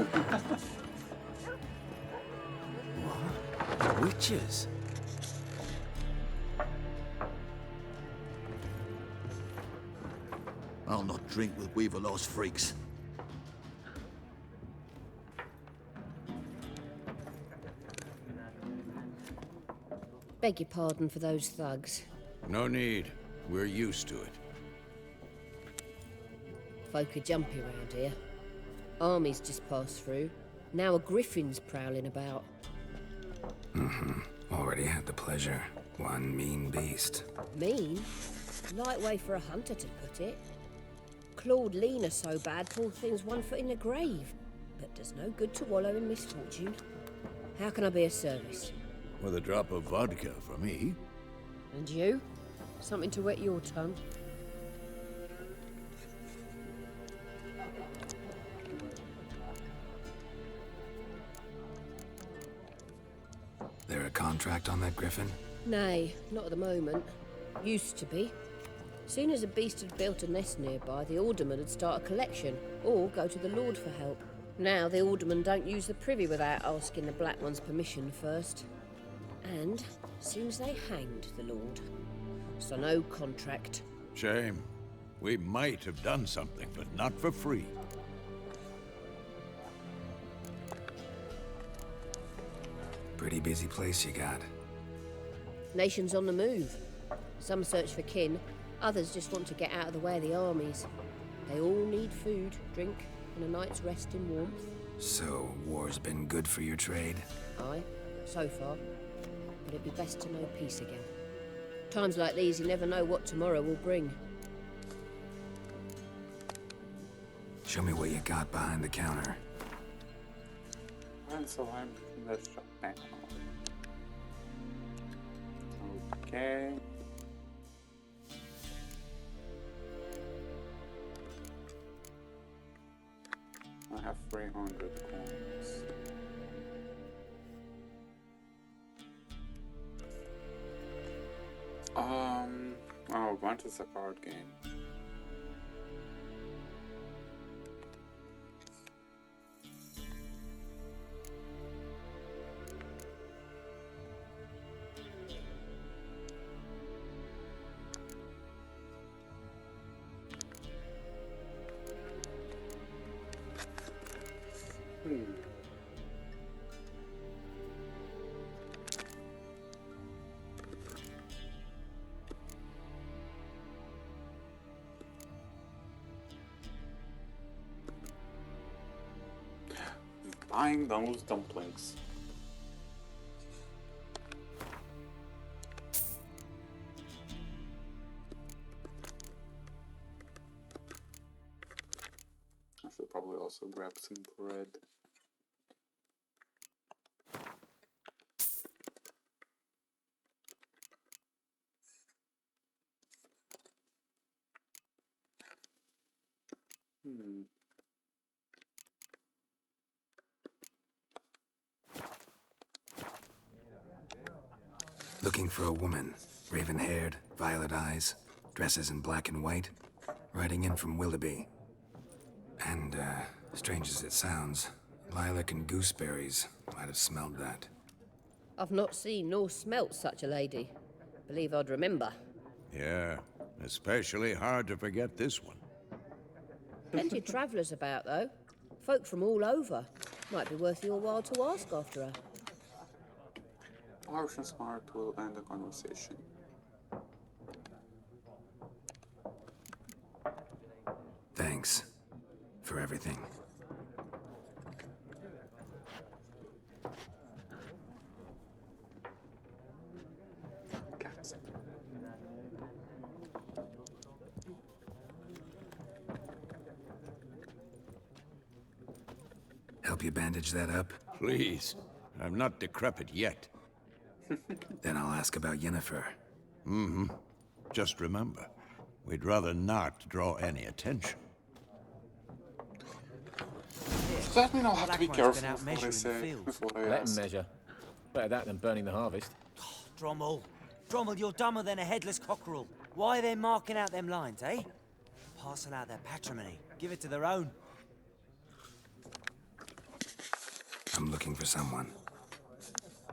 Witches? I'll not drink with Weaverlaw's freaks. Beg your pardon for those thugs. No need. We're used to it. Folk are jumpy round here. Armies just passed through. Now a griffin's prowling about. Already had the pleasure. One mean beast. Mean? Light way for a hunter to put it. Clawed Lena so bad, poor thing's 1 foot in the grave. But does no good to wallow in misfortune. How can I be of service? With a drop of vodka for me. And you? Something to wet your tongue? There a contract on that griffin? Nay, not at the moment. Used to be. Soon as a beast had built a nest nearby, the alderman would start a collection, or go to the Lord for help. Now the aldermen don't use the privy without asking the Black One's permission first. And seems they hanged the Lord. So no contract. Shame. We might have done something, but not for free. Pretty busy place you got. Nations on the move. Some search for kin, others just want to get out of the way of the armies. They all need food, drink, and a night's rest in warmth. So, war's been good for your trade? Aye, so far. But it'd be best to know peace again. Times like these, you never know what tomorrow will bring. Show me what you got behind the counter. And so I'm in the shop now. Okay. I have 300 coins. Oh, Grunt is a card game. Buying those dumplings. I should probably also grab some bread. Looking for a woman. Raven-haired, violet eyes, dresses in black and white. Riding in from Willoughby. And, strange as it sounds, lilac and gooseberries might have smelled that. I've not seen nor smelt such a lady. Believe I'd remember. Yeah, especially hard to forget this one. Plenty of travellers about, though. Folk from all over. Might be worth your while to ask after her. Harsh and smart will end the conversation. Thanks for everything. Help you bandage that up? Please, I'm not decrepit yet. Then I'll ask about Yennefer. Mm-hmm. Just remember, we'd rather not draw any attention. Does that mean I'll have to be careful with what I say, with what I Let ask? him measure. Better that than burning the harvest. Drommel. Drommel, you're dumber than a headless cockerel. Why are they marking out them lines, eh? Parcel out their patrimony. Give it to their own. I'm looking for someone.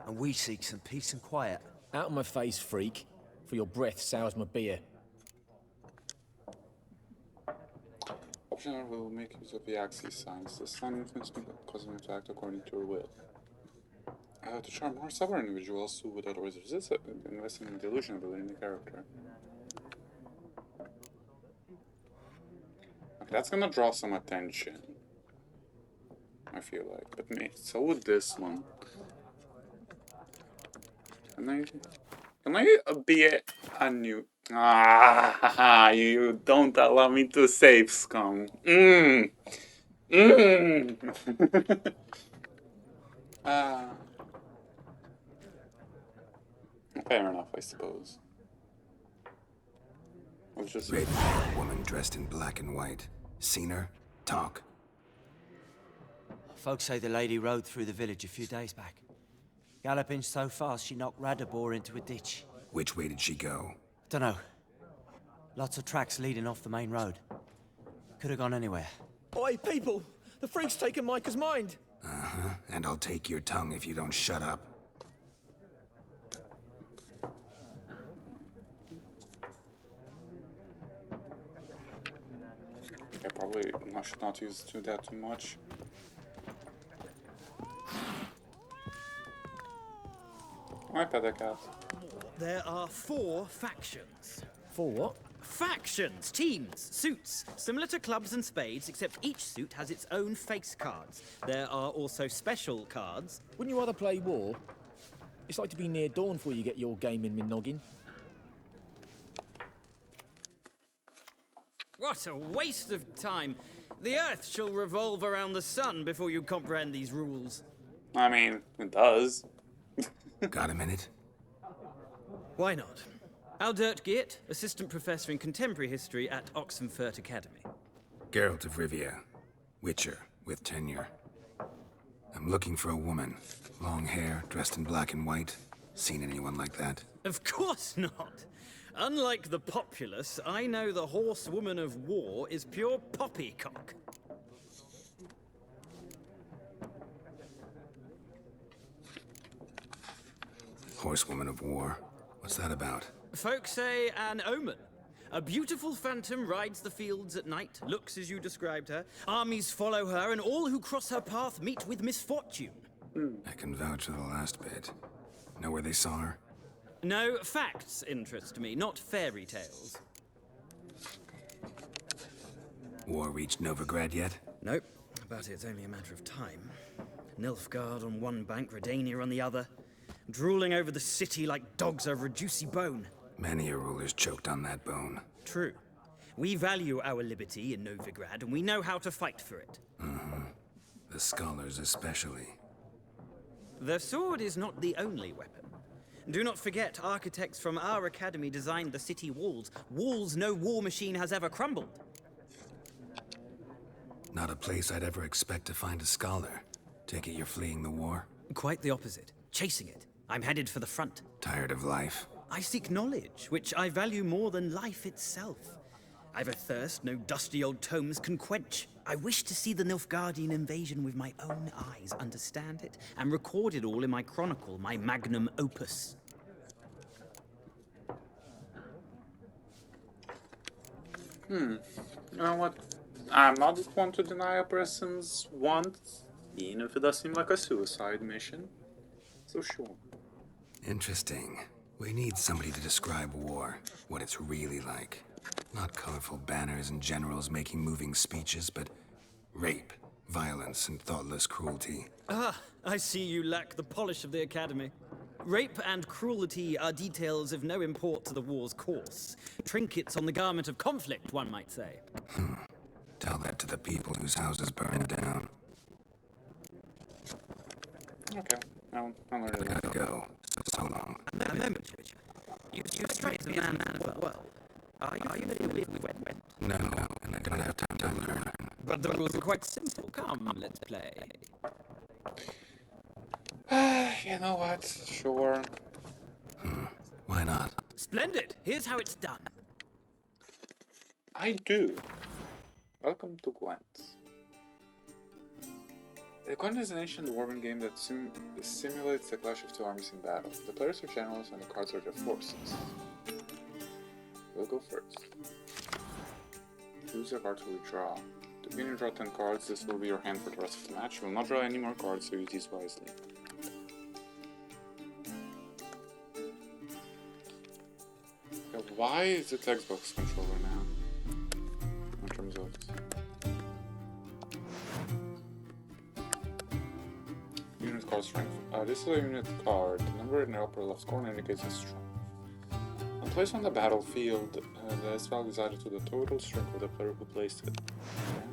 And we seek some peace and quiet. Out of my face, freak. For your breath sours my beer. Optional will make use of the axis signs. The sign influences me causing them to act according to your will. To charm more stubborn individuals who would otherwise resist it, invest in delusion ability in the character. Okay, that's gonna draw some attention. I feel like, but so would this one. Can I be a new? Ah, you don't allow me to save, scum. Fair enough, I suppose. I'll just Raven-haired woman dressed in black and white. Seen her? Talk. Folks say the lady rode through the village a few days back. Galloping so fast she knocked Radabor into a ditch. Which way did she go? Dunno. Lots of tracks leading off the main road. Could have gone anywhere. Oi, people! The freak's taken Micah's mind! Uh-huh. And I'll take your tongue if you don't shut up. I probably should not do that too much. I pet a cat. There are 4 factions. 4 what? Factions, teams, suits, similar to clubs and spades, except each suit has its own face cards. There are also special cards. Wouldn't you rather play war? It's like to be near dawn before you get your game in my noggin. What a waste of time. The Earth shall revolve around the sun before you comprehend these rules. I mean, it does. Got a minute? Why not? Aldert Geert, Assistant Professor in Contemporary History at Oxenfurt Academy. Geralt of Rivia. Witcher, with tenure. I'm looking for a woman. Long hair, dressed in black and white. Seen anyone like that? Of course not. Unlike the populace, I know the horsewoman of war is pure poppycock. Horsewoman of war. What's that about? Folk say an omen. A beautiful phantom rides the fields at night, looks as you described her. Armies follow her, and all who cross her path meet with misfortune. I can vouch for the last bit. Know where they saw her? No, facts interest me, not fairy tales. War reached Novigrad yet? Nope, but it's only a matter of time. Nilfgaard on one bank, Redania on the other. Drooling over the city like dogs over a juicy bone. Many a ruler's choked on that bone. True. We value our liberty in Novigrad, and we know how to fight for it. The scholars especially. The sword is not the only weapon. Do not forget, architects from our academy designed the city walls. Walls no war machine has ever crumbled. Not a place I'd ever expect to find a scholar. Take it you're fleeing the war? Quite the opposite. Chasing it. I'm headed for the front. Tired of life? I seek knowledge, which I value more than life itself. I've a thirst no dusty old tomes can quench. I wish to see the Nilfgaardian invasion with my own eyes, understand it, and record it all in my chronicle, my magnum opus. You know what? I'm not one to deny a person's wants, even if it does seem like a suicide mission. So sure. Interesting. We need somebody to describe war, what it's really like. Not colorful banners and generals making moving speeches, but rape, violence, and thoughtless cruelty. Ah, I see you lack the polish of the Academy. Rape and cruelty are details of no import to the war's course. Trinkets on the garment of conflict, one might say. Tell that to the people whose houses burned down. Okay, I'll learn I gotta go. So long. A moment, Richard. You strike the man well. Are you familiar with Wet? No, and I don't have time to learn. But the rules are quite simple. Come, let's play. You know what? Sure. Why not? Splendid. Here's how it's done. I do. Welcome to Gwent. Gwent is an ancient dwarven game that simulates the clash of two armies in battle. The players are generals and the cards are their forces. We'll go first. Choose a card to withdraw. To begin you draw 10 cards, this will be your hand for the rest of the match. You will not draw any more cards, so use these wisely. Okay, why is it Xbox controller now? In terms of... Unit card strength. This is a unit card. The number in the upper left corner indicates its strength. When placed on the battlefield, this value is added to the total strength of the player who placed it. Okay.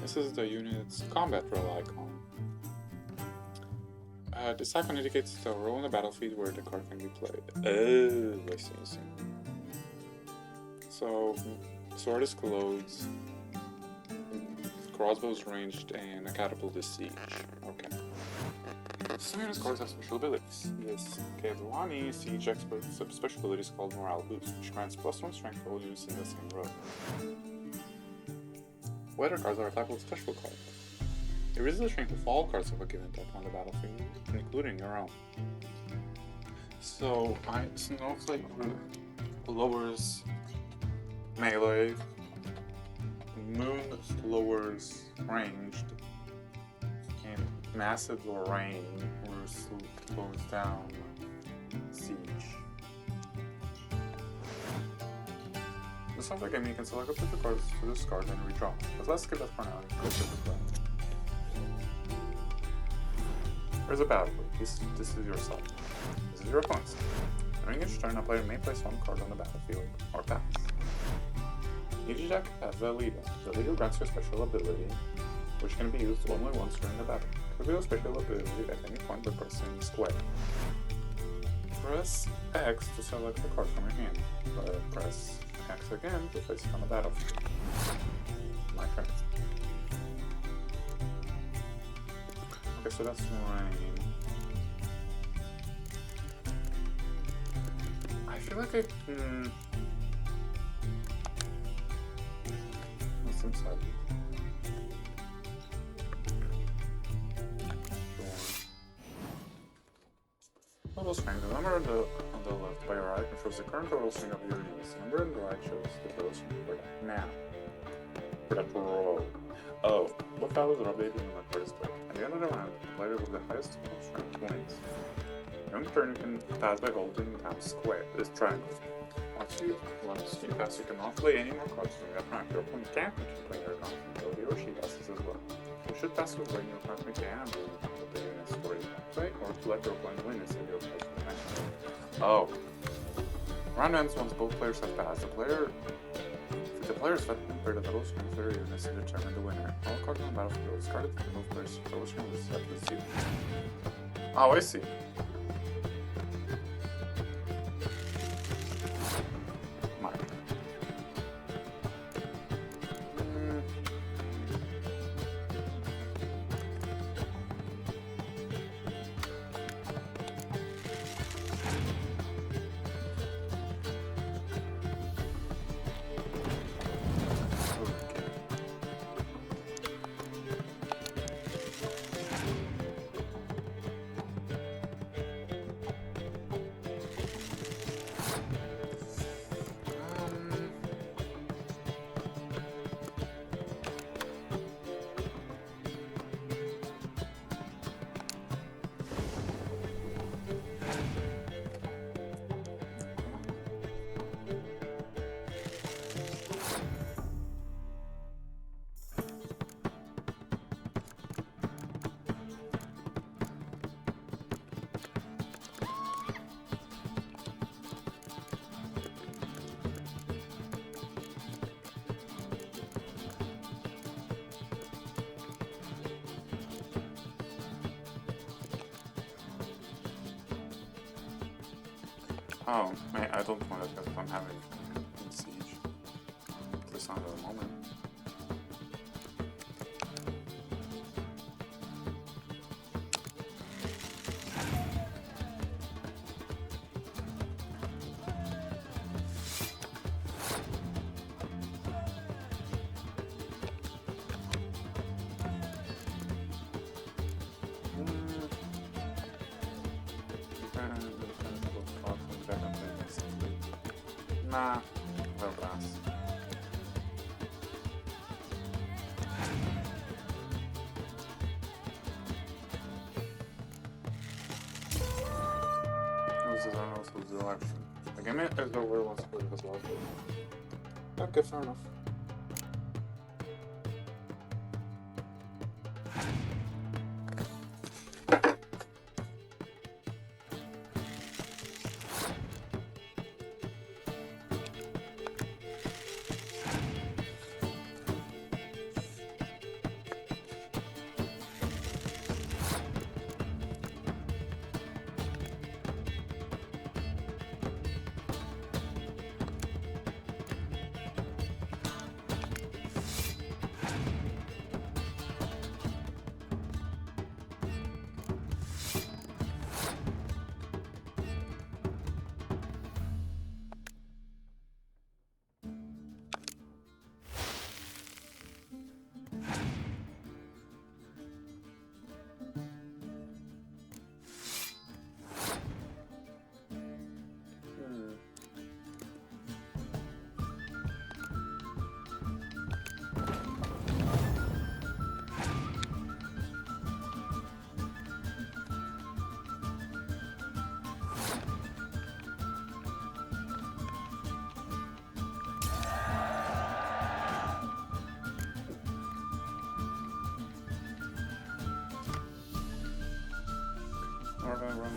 This is the unit's combat roll icon. This icon indicates the row on the battlefield where the card can be played. Oh, I see. So, sword is closed, crossbows ranged, and a catapult is siege. Okay. Some units cards have special abilities. This Keduani siege expert special ability is called Morale Boost, which grants +1 strength to all units in the same row. Weather cards are a type of special card. It raises the strength of all cards of a given type on the battlefield, including your own. So, Snowflake lowers melee, Moon lowers ranged, and massive rain slows down siege. This sounds like a game you can select up to the cards to discard and redraw. But let's skip that for now and go to the plan. There's a battlefield. This is your side. This is your opponent's side. During each turn, a player may place one card on the battlefield or pass. Each deck has a leader. The leader grants you a special ability, which can be used only once during the battle. Reveal a special ability at any point by pressing square. Press X to select the card from your hand. Press X again to place it on the battlefield. My turn. Okay, so that's rain. I feel like I What's inside? Total strength. The number on the left by your right controls the current total strength of your units. The number on the right shows the total strength for that. Now, for that roll. Oh, what values are updated in the first play? At the end of the round, the player with the highest total strength wins. During the turn, you can pass by holding down square. This triangle. Once you pass, you cannot play any more cards during that round. Your opponent can't continue playing your cards until he or she passes as well. You should pass with playing your cards can the units for you play, or to let your opponent win instead of your opponent's match. Oh. Round ends once both players have passed. If the players that compare the total strength of their units to determine the winner. All cards on the battlefield are discarded for both players' total strength is set to 0. Oh, I see. Oh, man, I don't want that because I'm having siege. At least not at the moment. Nah, no pass. This is our most of the election. The game is the world wants to play as well. Okay, fair enough.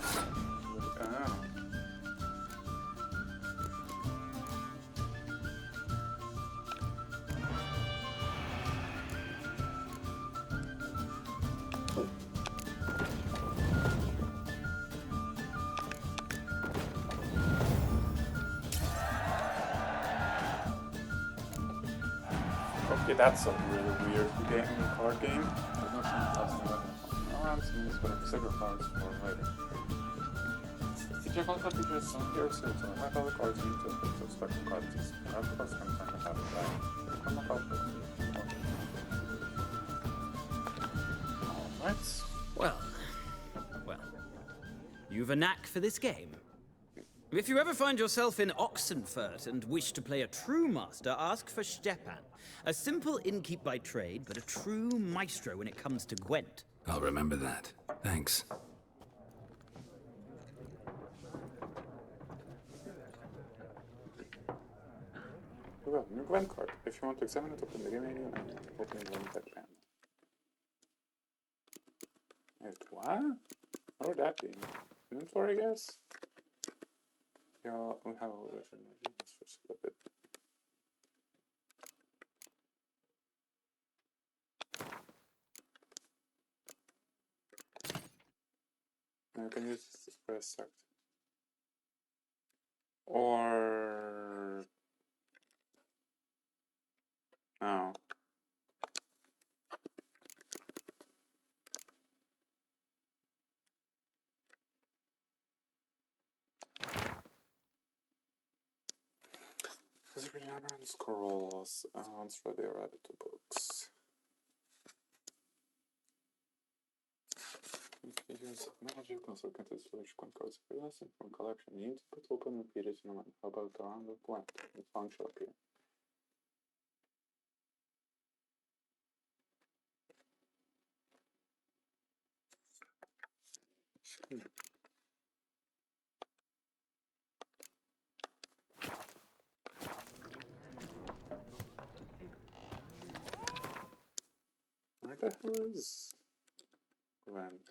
Oh. Okay, that's a really weird game, card game. There's no sense of minutes for several cards for later. Feature card features some here, so it's a high value cards you need to fix the spectrum cards. Card cards can find the habit Alright. Well. You've a knack for this game. If you ever find yourself in Oxenfurt and wish to play a true master, ask for Stepan. A simple innkeep by trade, but a true maestro when it comes to Gwent. I'll remember that. Thanks. Well, new Gwent card. If you want to examine it, open the game menu and open the tech panel. What? What would that be? Inventory, I guess? Yeah, we have a version. Let's just flip it. Now you can use this press sect. Or... Oh. Physical hammer and scrolls. Let's try the rabbit to books. Use magic also contains solution cards for lesson from collection. You need to put open and repeat it in a minute. How about around the Gwent? The function up here. Where the hell is Gwent?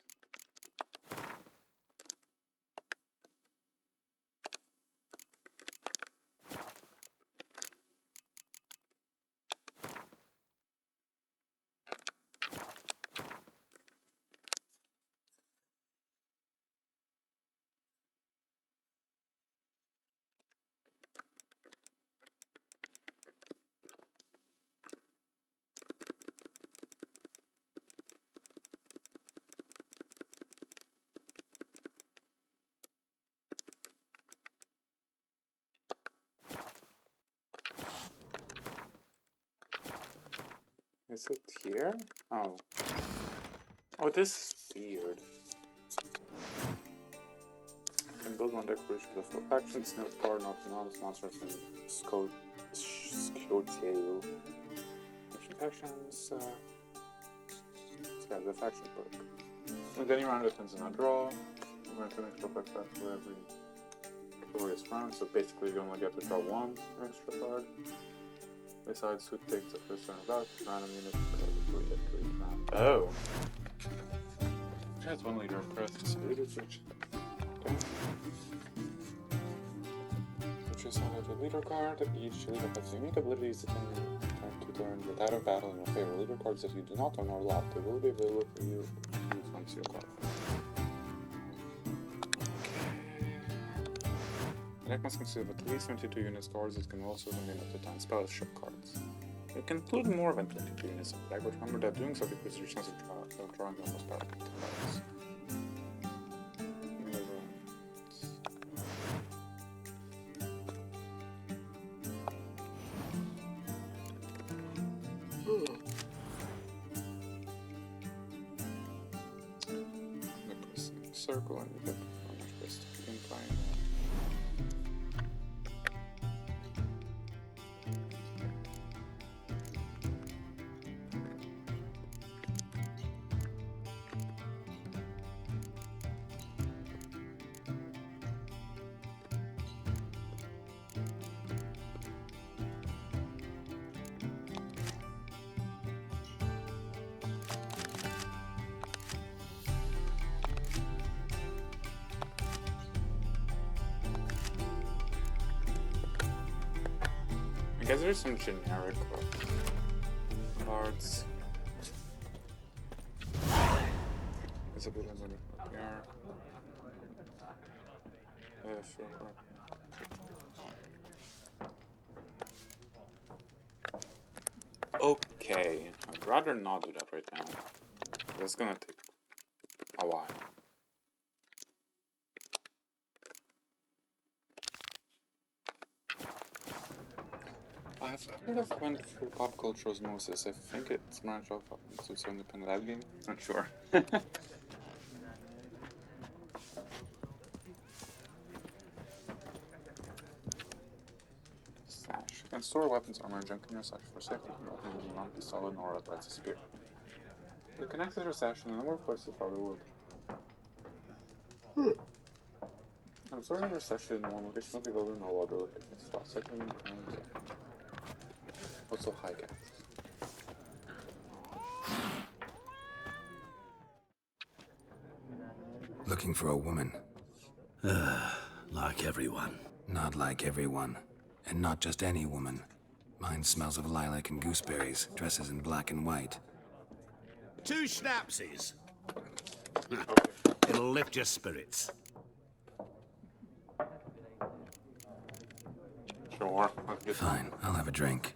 Is it here? Oh. Oh, this is weird. You can build one deck for each of the 4 factions, no card, not anonymous monsters, and Scotiail. Factions, yeah, the faction book. With any round it turns in a draw. We're going to make stuff like that for every glorious round, so basically you only get to draw 1 extra card. Besides, who takes the first turn about random unit for every round. Oh! That's 1 leader of presence. Leader switch. Which is a leader card. Each leader has unique abilities that can turn to turn without a battle in your favor. Leader cards that you do not own or lock. They will be available for you to use once you acquire. The deck must consist of at least 22 units cards. It can also contain up to 10 spellship cards. It can include more than 22 units in the deck, but remember that doing so decreases your chance of drawing almost powerful spells. Circle and you get how much best you can find. I guess there's some generic cards. It's a bit of a PR. Yeah, sure. Okay, I'd rather not do that right now. That's gonna take a while. I've heard of went through pop culture osmosis. I think it's branched off into some independent ad game. Not sure. Sash. You can store weapons, armor, and junk in your sash for safety. You will not be stolen or otherwise disappear. You can access your sash in a number of places probably would. I'm storing your sash in one location, not be available in all other locations. Fast second and also high gas. Looking for a woman. Like everyone. Not like everyone. And not just any woman. Mine smells of lilac and gooseberries, dresses in black and white. 2 schnapsies. It'll lift your spirits. Sure. Fine, I'll have a drink.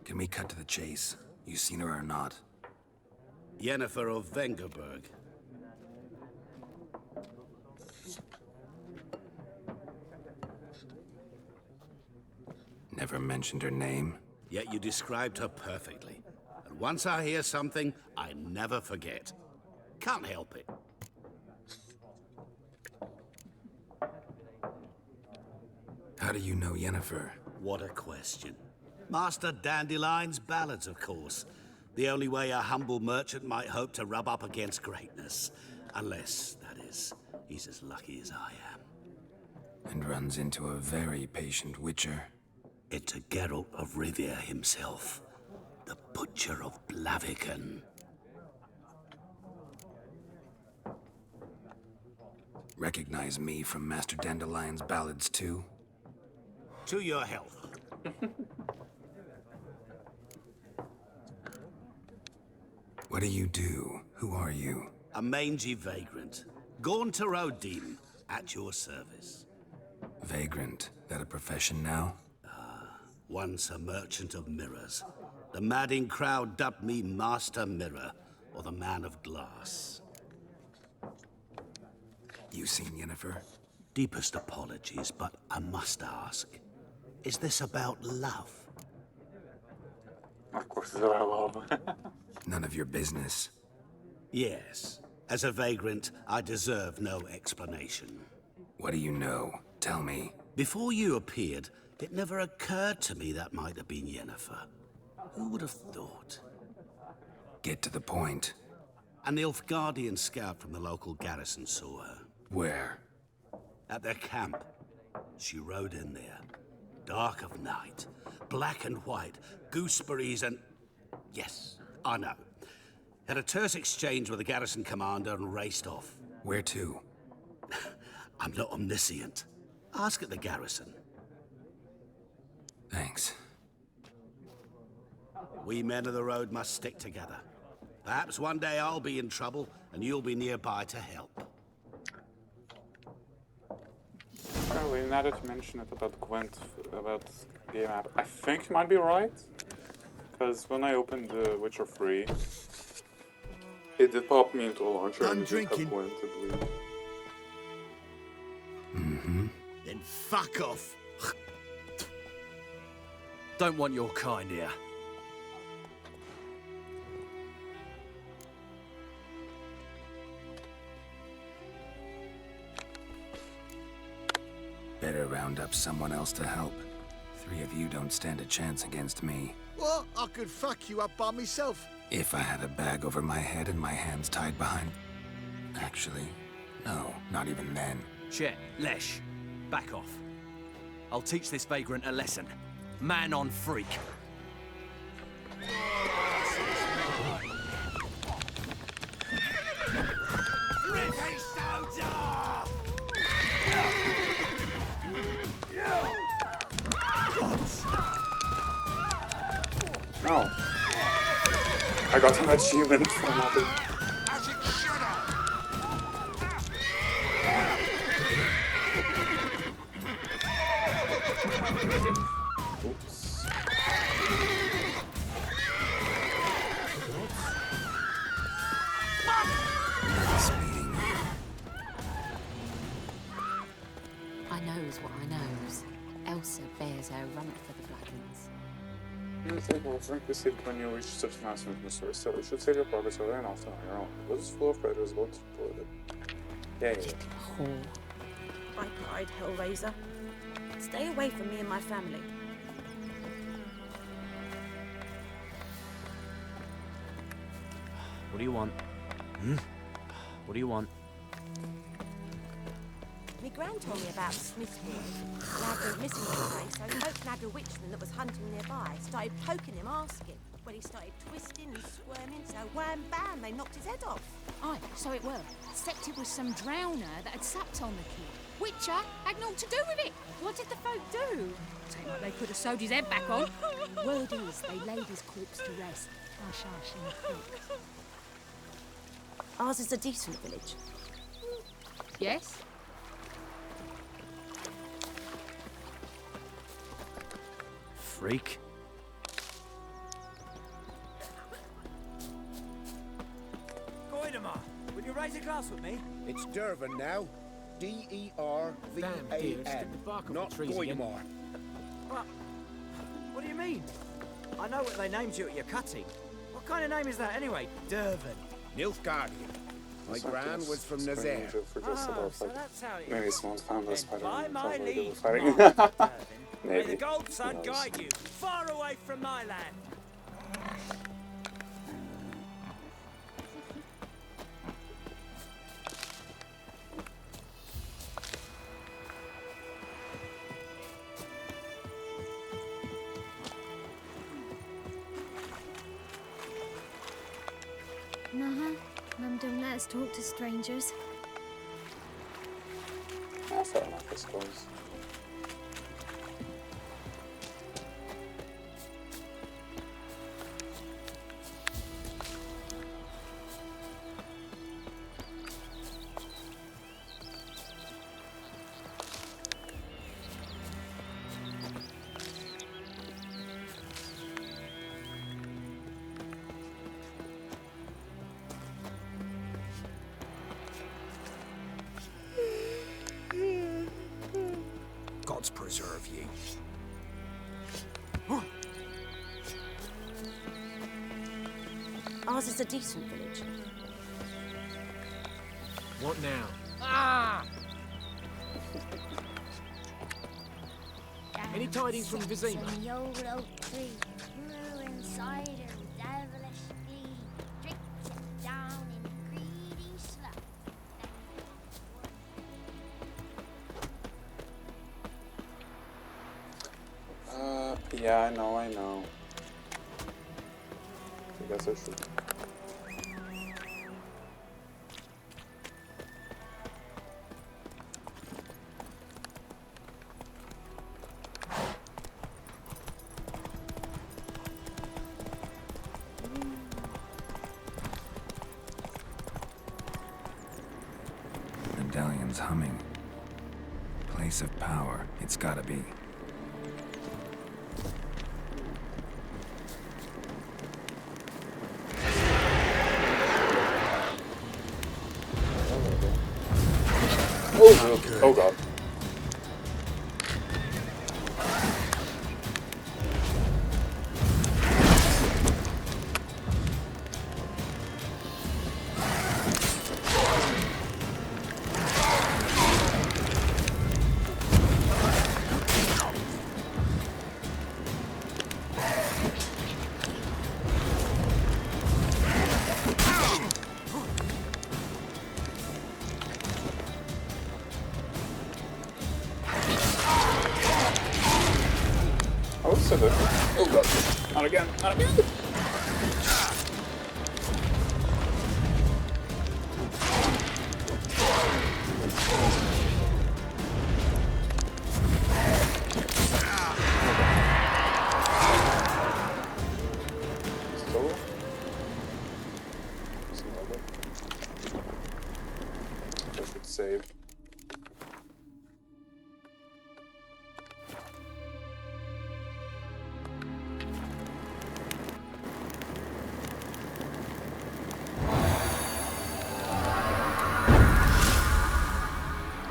Can we cut to the chase? You seen her or not? Yennefer of Vengerberg. Never mentioned her name. Yet you described her perfectly. And once I hear something, I never forget. Can't help it. How do you know Yennefer? What a question. Master Dandelion's ballads, of course. The only way a humble merchant might hope to rub up against greatness. Unless, that is, he's as lucky as I am. And runs into a very patient witcher. Into Geralt of Rivia himself. The Butcher of Blaviken. Recognize me from Master Dandelion's ballads too? To your health. What do you do? Who are you? A mangy vagrant. Gone to Odin, at your service. Vagrant? That a profession now? Once a merchant of mirrors. The madding crowd dubbed me Master Mirror, or the Man of Glass. You seen Yennefer? Deepest apologies, but I must ask. Is this about love? Of course it's about love. None of your business. Yes. As a vagrant, I deserve no explanation. What do you know? Tell me. Before you appeared, it never occurred to me that might have been Yennefer. Who would have thought? Get to the point. An Nilfgaardian scout from the local garrison saw her. Where? At their camp. She rode in there. Dark of night. Black and white. Gooseberries and... Yes, I know. Had a terse exchange with the garrison commander and raced off. Where to? I'm not omniscient. Ask at the garrison. Thanks. We men of the road must stick together. Perhaps one day I'll be in trouble, and you'll be nearby to help. Probably now that you mention it about Gwent, about game app, I think you might be right. Because when I opened the Witcher 3, it did pop me into a launcher and it did have Gwent, I believe. Mm-hmm. Then fuck off. Don't want your kind here. Better round up someone else to help. 3 of you don't stand a chance against me. What? I could fuck you up by myself. If I had a bag over my head and my hands tied behind... Actually, no, not even then. Shit, Lesh, back off. I'll teach this vagrant a lesson. Man on freak. I got an achievement for nothing. Oops. This meeting. I knows what I knows. Elsa bears her rump for the Blackens. You think will drink received when you reach such an announcement from the source, so you should save your progress over and often on your own. This is full of predators, well exploited. Yeah. I cried, Hellraiser. Stay away from me and my family. What do you want? What do you want? Me gran told me about Smith's boy. Lad went missing one day, so Oak Nagger Witchman that was hunting nearby started poking him, asking. When he started twisting and squirming, so wham bam, they knocked his head off. Aye, so it were. Except it was some drowner that had supped on the kid. Witcher had naught to do with it. What did the folk do? Seemed like they could have sewed his head back on. Word is, they laid his corpse to rest. Hush, hush, in the creek. Ours is a decent village. Yes? Freak. Goidemar, will you raise a glass with me? It's Dervan now. Damn, dear, stick the bark off not the trees again. Goidemar. What do you mean? I know what they named you at your cutting. What kind of name is that anyway? Dervan. Nilfgaardian. My gran was from Nazaire. So that's how it Maybe is. someone found this spider By and my thought they were leave, fighting. May Maybe. the gold sun Who knows? guide you far away from my land. Mum don't let us talk to strangers. Yeah, fair enough, I suppose. Gods preserve ye. Ours is a decent village. What now? Ah! Any tidings from Vizima? Some the old oak tree grew inside a devilish flea, dripped it down in greedy slough. Yeah, I know. I guess I should. Medallion's humming. Place of power, it's gotta be. Oh god. Oh god. Not again. Not again. save.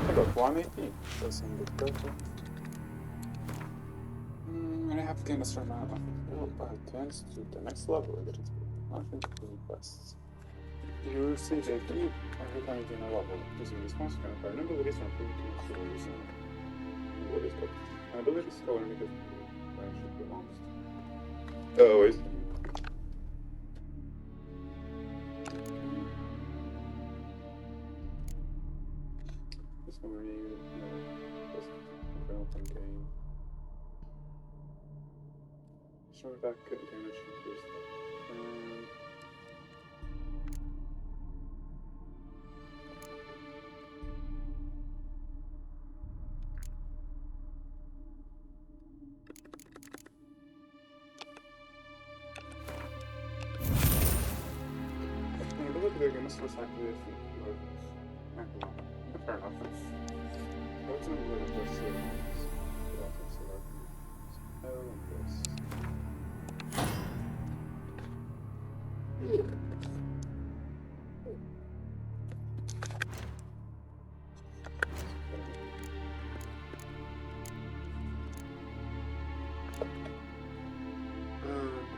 Hello, 118. Doesn't look better. And I have gained a certain amount of advance to the next level. I get nothing to quests. You receive a key every time you gain a level. Using this monster can acquire new abilities from previous stories and abilities, but an ability is stolen because I should be honest. Oh, I see. This one really, just open game. Show back damage increased. Ability must first activate fair enough. What's an ability plus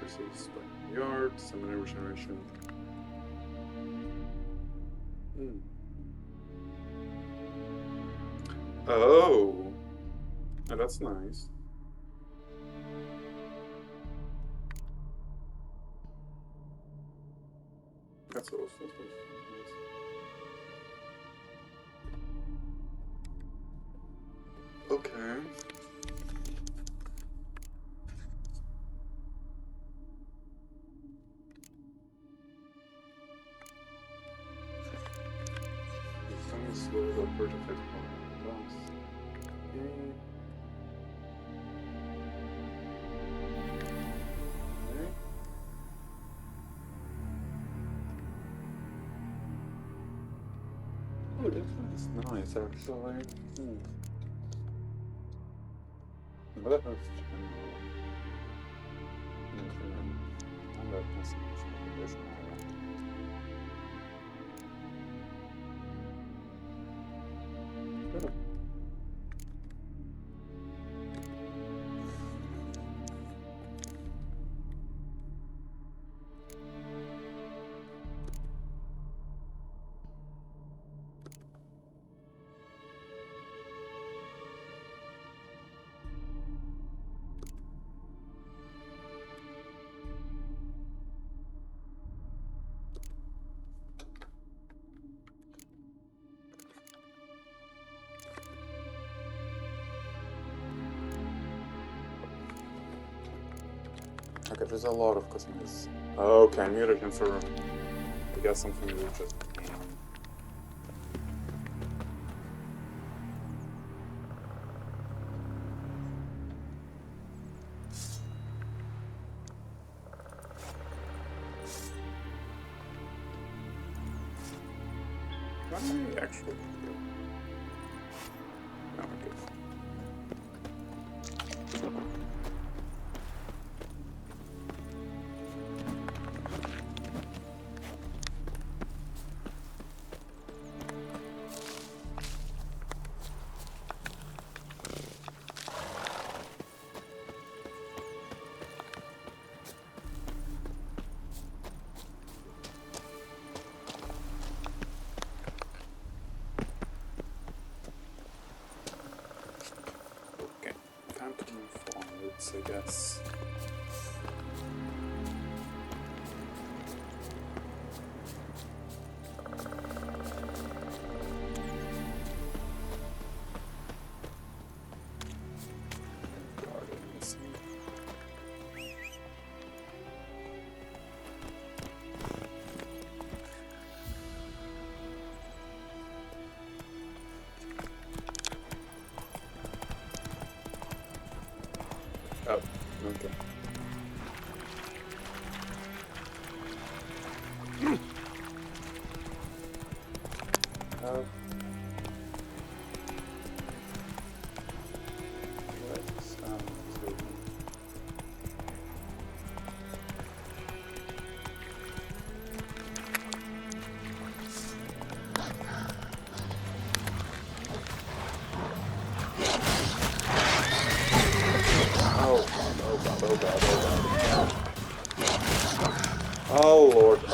increases by yard, stamina regeneration. Oh, that's nice. That's also nice. Okay. Slow upward effect on boss. Okay. Oh, this one is nice actually. But that was general. I'm not messing with this now. Okay, there's a lot of cosmetics. Okay, I muted him for, I guess, something we just actually. No, okay. Time to move forwards, I guess. Oh, okay.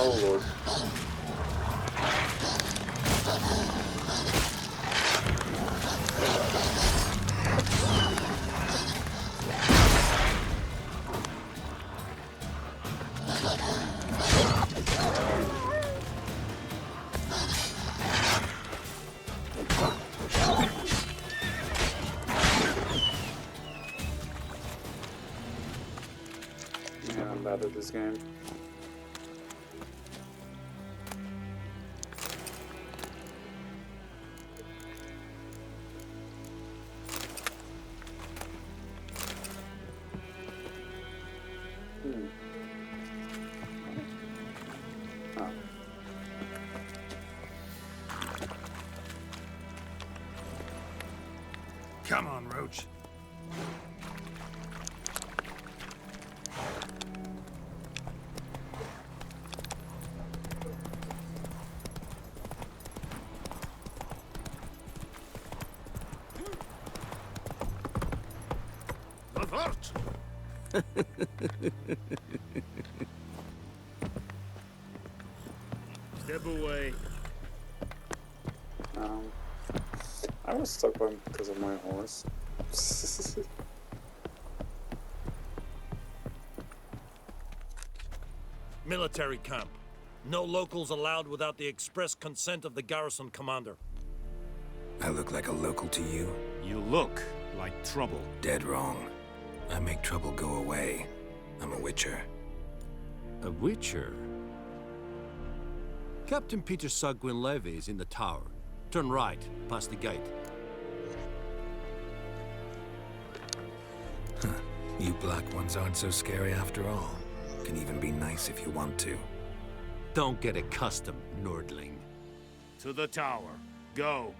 Oh lord. Yeah, I'm bad at this game. Oh. Come on, Roach. Step away. I was stuck on because of my horse. Military camp. No locals allowed without the express consent of the garrison commander. I look like a local to you? You look like trouble. Dead wrong. I make trouble go away. I'm a witcher. A witcher? Captain Peter Sagwin Levy is in the tower. Turn right, past the gate. Huh. You black ones aren't so scary after all. Can even be nice if you want to. Don't get accustomed, Nordling. To the tower. Go.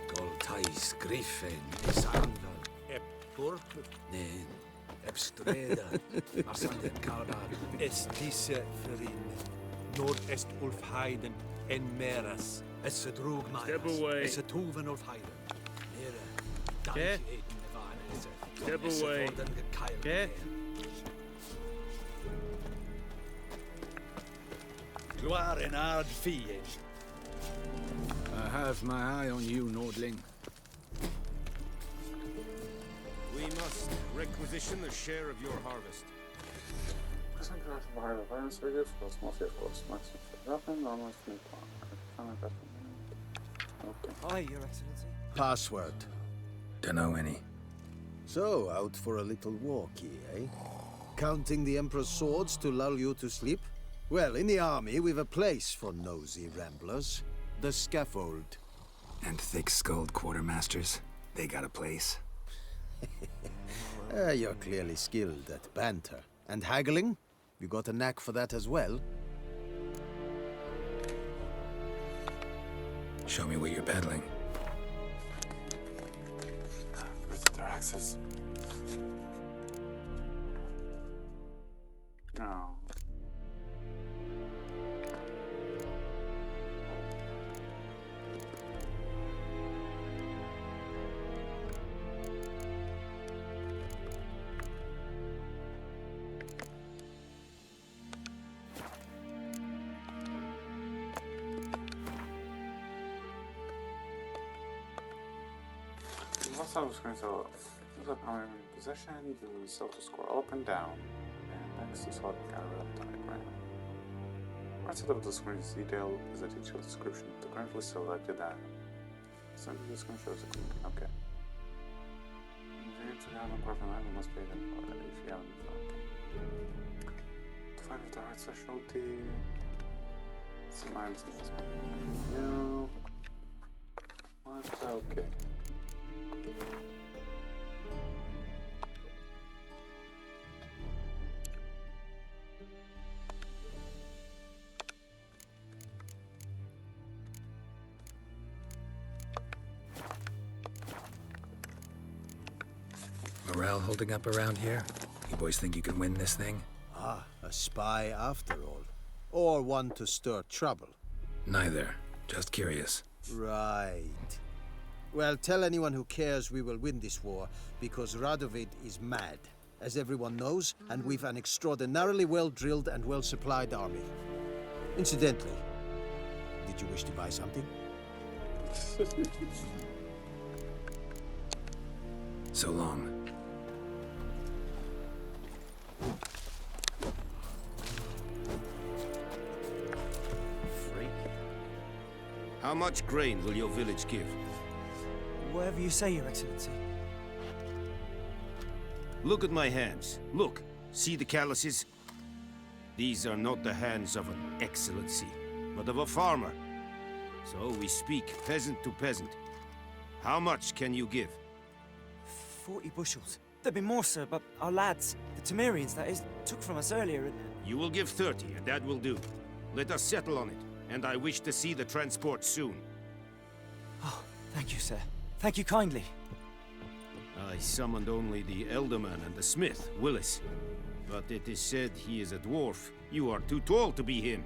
Goltais Griffin is Anvan. Epurp. Nen. Ebstreda. Marsanden Kalbar. Estise Ferin. Nord-est Ulfheiden en Meras. Es drug Step away. Es tuven Ulfheiden. Nere. Okay. Step away. Okay. Gloire en ard fien. I have my eye on you, Nordling. We must requisition a share of your harvest. Hi, Your Excellency. Password. Dunno any. So, out for a little walkie, eh? Counting the Emperor's swords to lull you to sleep? Well, in the army, we've a place for nosy ramblers. The scaffold. And thick-skulled quartermasters. They got a place. You're clearly skilled at banter. And haggling? You got a knack for that as well? Show me what you're peddling. Their access. No. Last I was going to tell you, power in possession, you sell to score up and down. And next is what diagram. Right side of the screen is detailed is a detailed description of the currently selected item. Center of the screen shows the click. Okay. If you have a profile item, must be identified if you haven't found. To find if the right specialty. Some items new. What? Okay. Morale holding up around here? You boys think you can win this thing? Ah, a spy after all. Or one to stir trouble. Neither. Just curious. Right. Well, tell anyone who cares we will win this war, because Radovid is mad. as everyone knows, and we've an extraordinarily well-drilled and well-supplied army. Incidentally, did you wish to buy something? So long. Freak. How much grain will your village give? Whatever you say, Your Excellency. Look at my hands. Look. See the calluses? These are not the hands of an excellency, but of a farmer. So we speak peasant to peasant. How much can you give? 40 bushels. There'd be more, sir, but our lads, the Temerians, that is, took from us earlier and... You will give 30, and that will do. Let us settle on it, and I wish to see the transport soon. Oh, thank you, sir. Thank you kindly. I summoned only the Elderman and the smith, Willis. But it is said he is a dwarf. You are too tall to be him.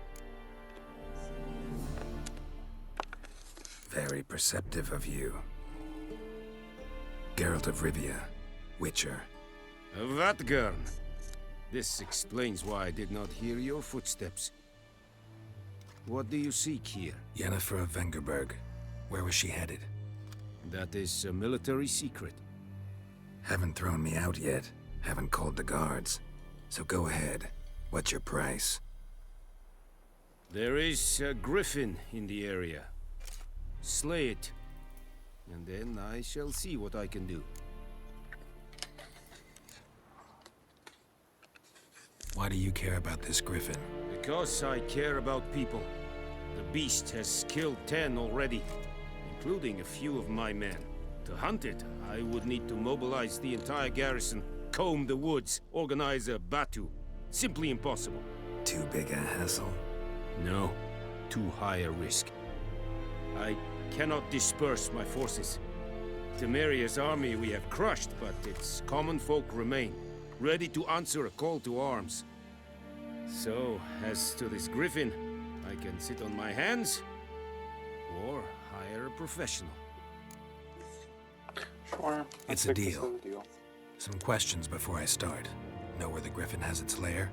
Very perceptive of you. Geralt of Rivia, Witcher. Vatgern! This explains why I did not hear your footsteps. What do you seek here? Yennefer of Vengerberg. Where was she headed? That is a military secret. Haven't thrown me out yet. Haven't called the guards. So go ahead. What's your price? There is a griffin in the area. Slay it. And then I shall see what I can do. Why do you care about this griffin? Because I care about people. The beast has killed 10 already, including a few of my men. To hunt it, I would need to mobilize the entire garrison, comb the woods, organize a batu. Simply impossible. Too big a hassle? No, too high a risk. I cannot disperse my forces. Temeria's army we have crushed, but its common folk remain, ready to answer a call to arms. So, as to this griffin, I can sit on my hands, or hire a professional. Sure. It's a deal. Some questions before I start. Know where the griffin has its lair?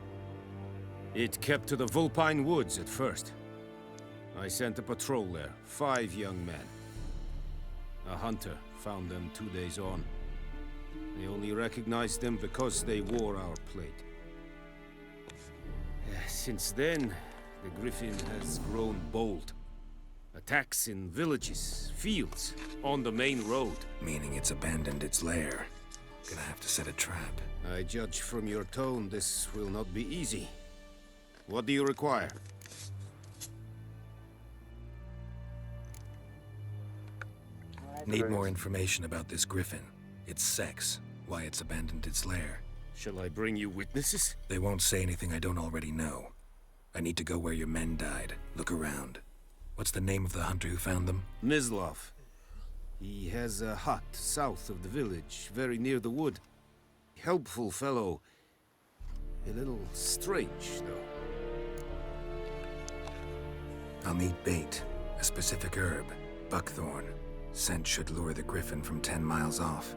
It kept to the Vulpine Woods at first. I sent a patrol there, 5 young men. A hunter found them 2 days on. They only recognized them because they wore our plate. Since then, the griffin has grown bold. Attacks in villages, fields, on the main road. Meaning it's abandoned its lair. Gonna have to set a trap. I judge from your tone this will not be easy. What do you require? Need more information about this griffin. Its sex, why it's abandoned its lair. Shall I bring you witnesses? They won't say anything I don't already know. I need to go where your men died. Look around. What's the name of the hunter who found them? Mislav. He has a hut south of the village, very near the wood. Helpful fellow. A little strange, though. I'll need bait. A specific herb. Buckthorn. Scent should lure the griffin from 10 miles off.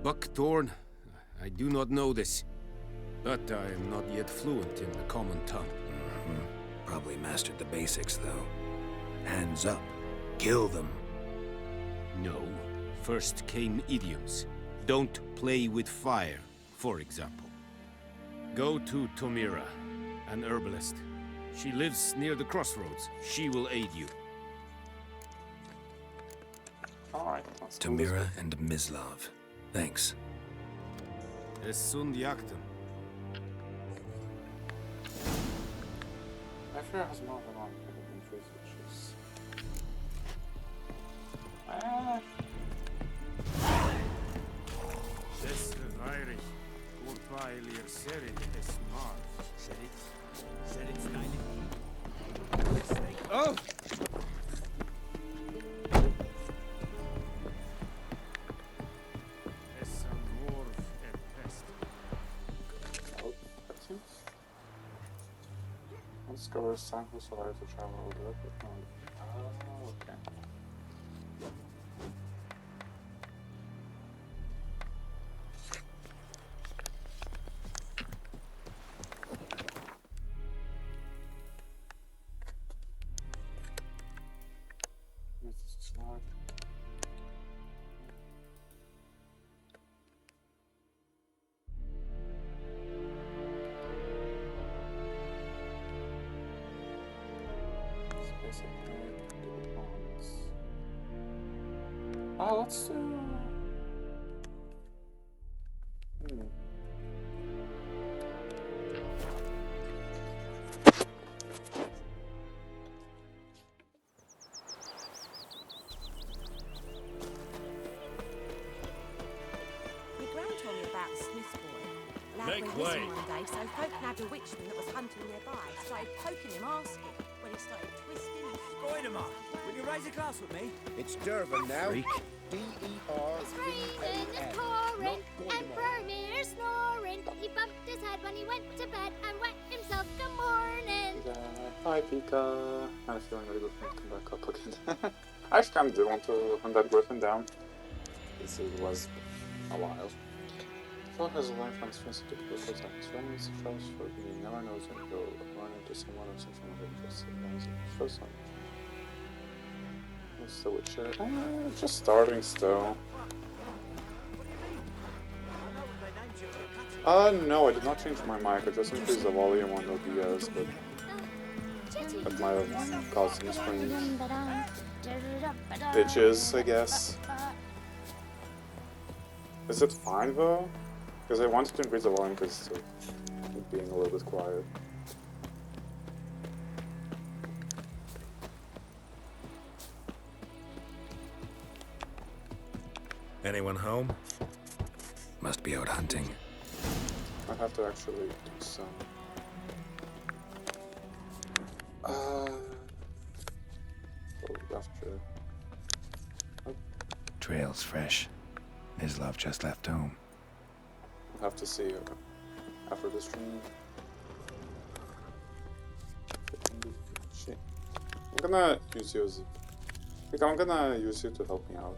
Buckthorn? I do not know this. But I am not yet fluent in the common tongue. Probably mastered the basics, though. Hands up. Kill them. No. First came idioms. Don't play with fire, for example. Go to Tomira, an herbalist. She lives near the crossroads. She will aid you. Alright. Tomira and Mislav. Thanks. Es sunt jagten. I fear has more than one countries, which is... Des Weirig, Urpailir Serin es Mar. Serit Oh! Discover sign who's allowed to travel over the technology. Oh, okay. Oh, let's do. My gran told me about the Smith's boy. Lad Make went way. missing one day, so folk nabbed a witchman that was hunting nearby. Started poking him, asking. When he started twisting and Goidemar, will you raise a glass with me? It's Durban now. Freak. D-E-R-V-A-N. It's pouring and Vermeer snoring. He bumped his head when he went to bed and wet himself. Good morning. Hi, Pika. I have a feeling that it will come back up again. I actually kind of did want to hunt that griffin down. This was a while. Phil has a line from his to people because I'm friends, first for me. Never knows when he'll run into someone or something of interest. First one. What's the Witcher? Just starting still. No, I did not change my mic. I just increased the volume on OBS, but that might have caused some strange pitches, I guess. Is it fine though? Because I wanted to increase the volume because of being a little bit quiet. Anyone home? Must be out hunting. I have to actually do some. After. Trail's fresh. His love just left home. I'll have to see after the stream. Shit. I'm gonna use you as. I'm gonna use you to help me out.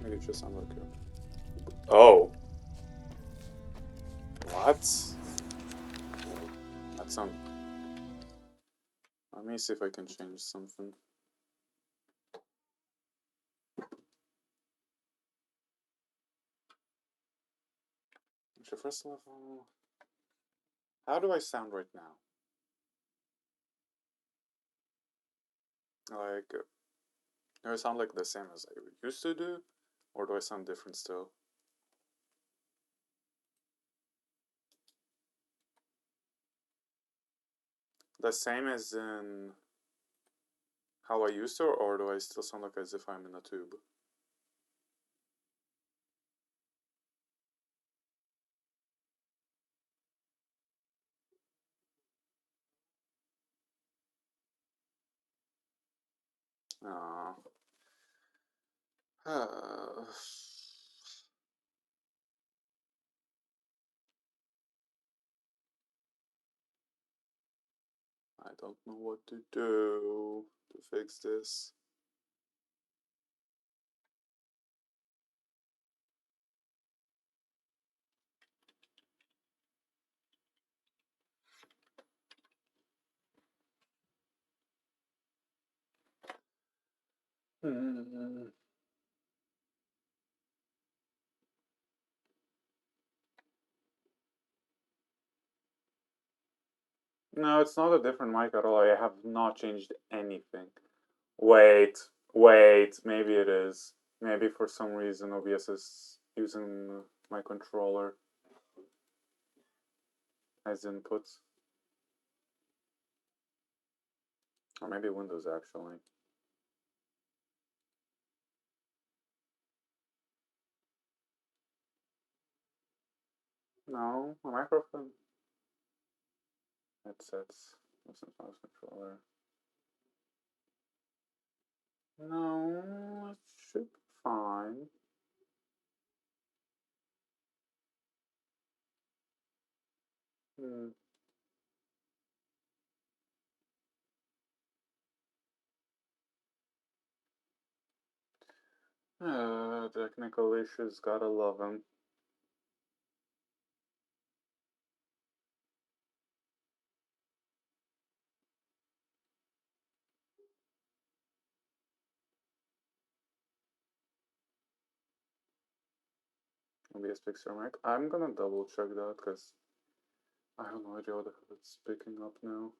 Maybe just sound like you. Oh. What? That sound. Let me see if I can change something. Actually, first level. How do I sound right now? Like, do I sound like the same as I used to do? Or do I sound different still? The same as in how I used to, or do I still sound like as if I'm in a tube? Oh. I don't know what to do to fix this. No, it's not a different mic at all. I have not changed anything. Wait, maybe it is. Maybe for some reason OBS is using my controller as input. Or maybe Windows actually. No, a microphone. Headsets. Listen mouse controller. No, it should be fine. Technical issues, gotta love them. OBS picture mic. I'm gonna double check that because I have no idea what the hell it's picking up now.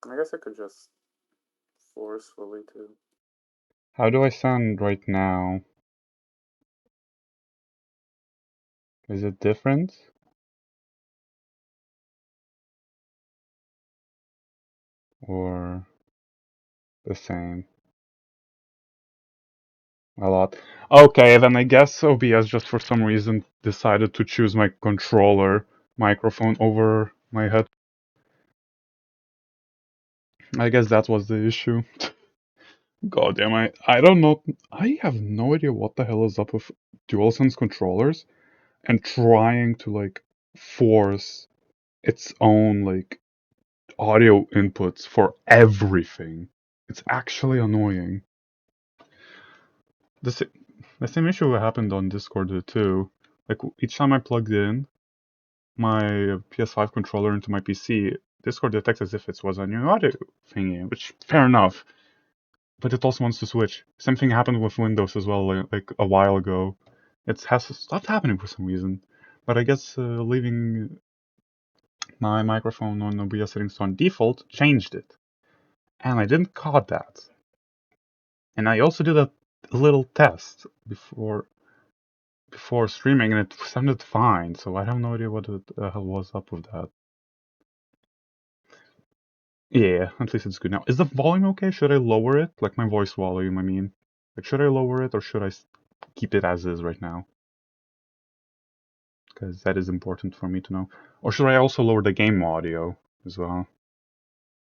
I guess I could just forcefully too. How do I sound right now? Is it different? Or the same? A lot. Okay, then I guess OBS just for some reason decided to choose my controller microphone over my head. I guess that was the issue. God damn, I don't know. I have no idea what the hell is up with DualSense controllers and trying to like force its own like audio inputs for everything. It's actually annoying. The same issue happened on Discord too. Like each time I plugged in my PS5 controller into my PC, Discord detects as if it was a new audio thingy, which fair enough. But it also wants to switch. Same thing happened with Windows as well, like a while ago. It has stopped happening for some reason. But I guess leaving my microphone on OBS settings on default changed it. And I didn't caught that. And I also did a little test before streaming, and it sounded fine. So I have no idea what the hell was up with that. Yeah, at least it's good now. Is the volume okay? Should I lower it? Like my voice volume, I mean. Like, should I lower it or should I keep it as is right now? Because that is important for me to know. Or should I also lower the game audio as well?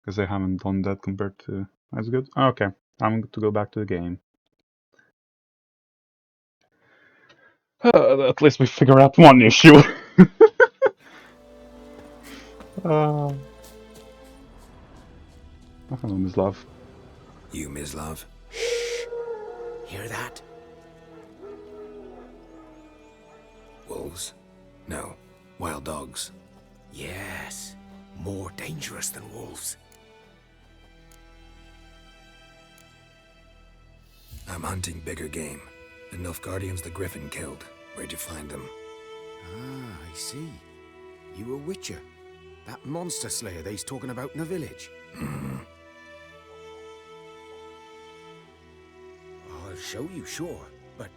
Because I haven't done that compared to... That's good? Okay, I'm going to go back to the game. At least we figure out one issue. Hello, Mislav. You, Mislav? Hear that? Wolves? No. Wild dogs. Yes. More dangerous than wolves. I'm hunting bigger game. The Nilfgaardians the Griffin killed. Where'd you find them? Ah, I see. You a witcher. That monster slayer they's talking about in the village. I'll show you, sure. But,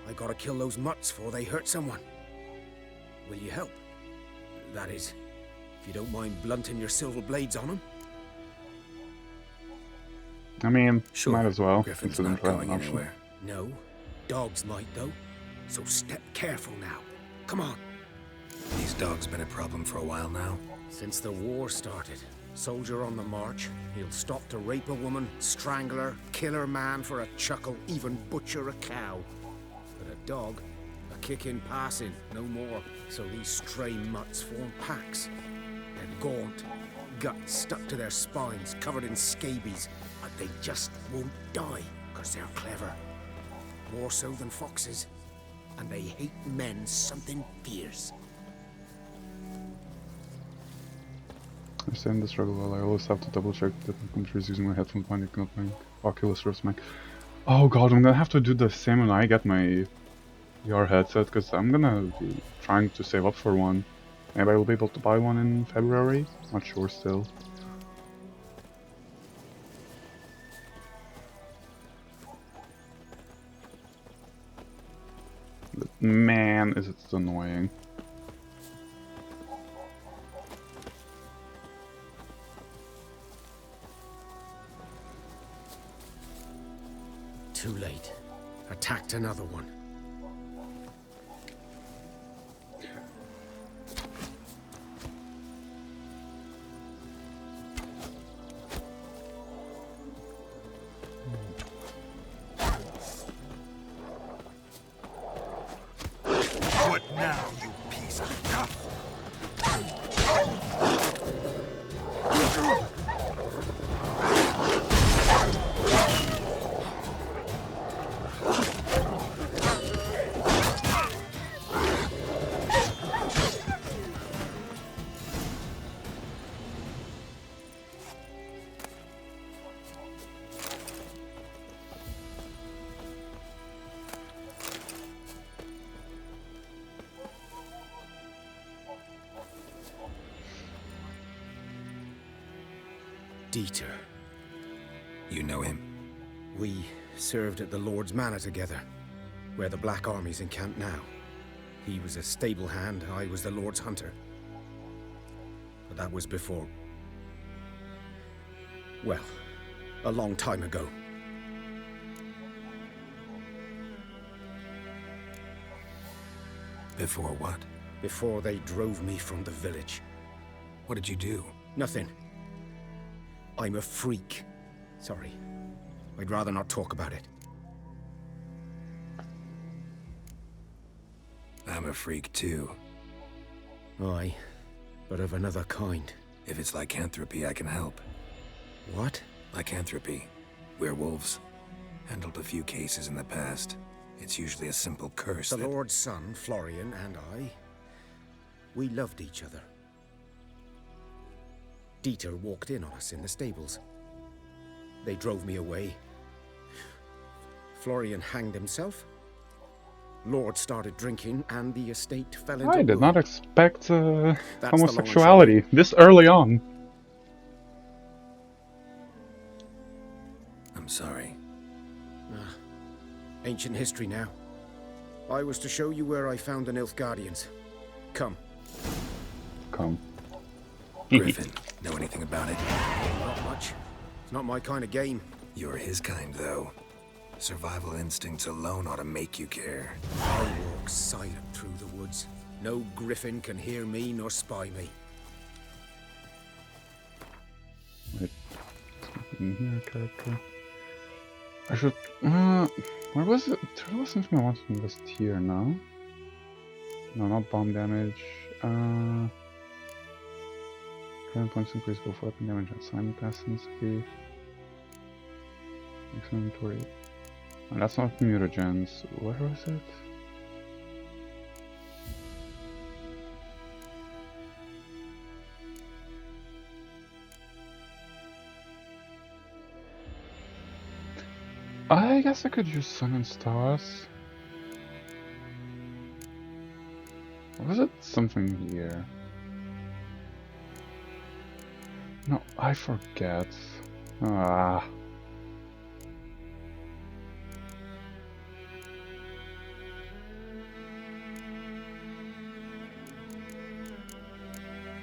I gotta kill those mutts before they hurt someone. Will you help? That is, if you don't mind blunting your silver blades on them. I mean, sure. Might as well. Griffin's not going anywhere. No. Dogs might, though. So step careful now. Come on. These dogs been a problem for a while now? Since the war started. Soldier on the march. He'll stop to rape a woman, strangle her, kill her man for a chuckle, even butcher a cow. But a dog, a kick in passing, no more. So these stray mutts form packs. They're gaunt, guts stuck to their spines, covered in scabies. But they just won't die, because they're clever. More so than foxes. And they hate men something fierce. I understand the struggle while I always have to double check that my computer is using my headphones when I cannot my Oculus Rift mic. Oh god, I'm gonna have to do the same when I get my VR headset, because I'm gonna be trying to save up for one. Maybe I will be able to buy one in February? Not sure still. But man, is it annoying. Too late. Attacked another one. What now, you piece of guff? Dieter. You know him? We served at the Lord's Manor together, where the Black Army's encamped now. He was a stable hand, I was the Lord's hunter. But that was before... well, a long time ago. Before what? Before they drove me from the village. What did you do? Nothing. I'm a freak. Sorry. I'd rather not talk about it. I'm a freak too. Aye, but of another kind. If it's lycanthropy, I can help. What? Lycanthropy. Werewolves. Handled a few cases in the past. It's usually a simple curse. The Lord's son, Florian, and I, we loved each other. Dieter walked in on us in the stables. They drove me away. Florian hanged himself. Lord started drinking, and the estate fell into I did not expect the homosexuality this early on. I'm sorry. Ancient history now. I was to show you where I found the Nilfgaardians. Come. Come. Griffin, know anything about it? Not much. It's not my kind of game. You're his kind, though. Survival instincts alone ought to make you care. I walk silent through the woods. No griffin can hear me nor spy me. Wait. Something in here, character. I should... where was it? There was something I wanted to invest here, no? No, not bomb damage. Current points increase both weapon damage and simultaneously. Excellent inventory. Oh, that's not mutagens. Where was it? I guess I could use Sun and Stars. Or was it something here? No, I forget. Ah.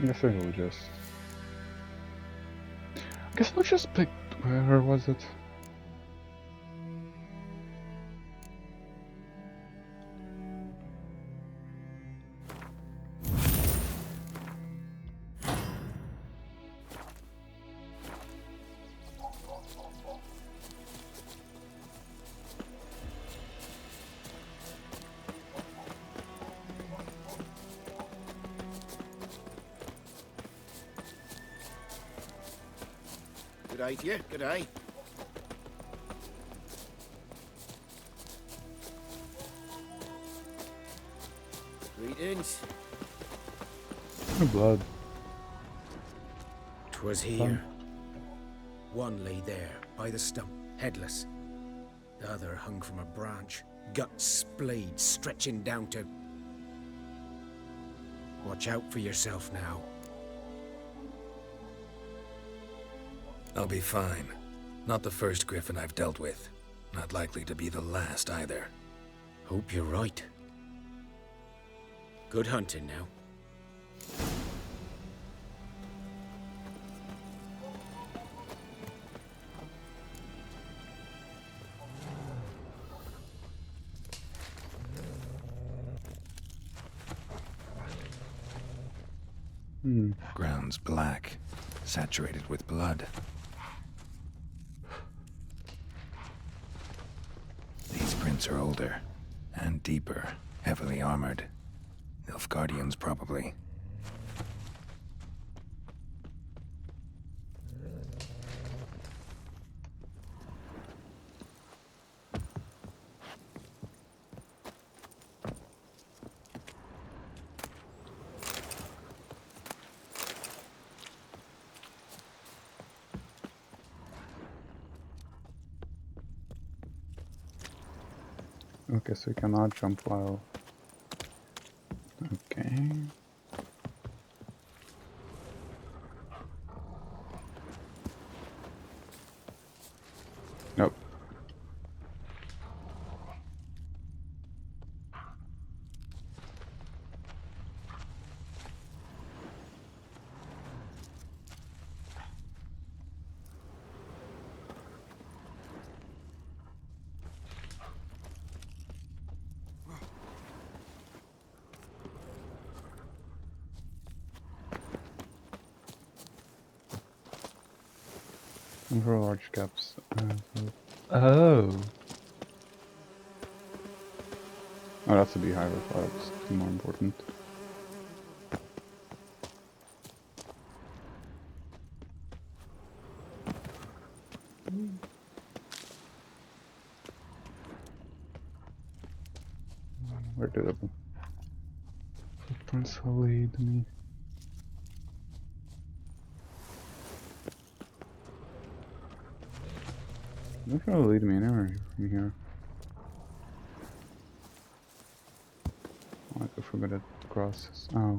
I guess I will just... I guess I'll just pick... Where was it? Good day to you. Good day. Greetings. No blood. 'Twas here. One lay there, by the stump, headless. The other hung from a branch, guts splayed, stretching down to... Watch out for yourself now. I'll be fine. Not the first griffin I've dealt with. Not likely to be the last either. Hope you're right. Good hunting now. Ground's black, saturated with blood. These prints are older and deeper, heavily armored. Nilfgaardians, probably. Okay, so you cannot jump while... Okay. For large caps. Oh. Oh, that's a beehive. I thought it was more important. Where did the footprints lead me? They're trying to lead me anywhere from here. Oh, I forgot it crosses. Oh.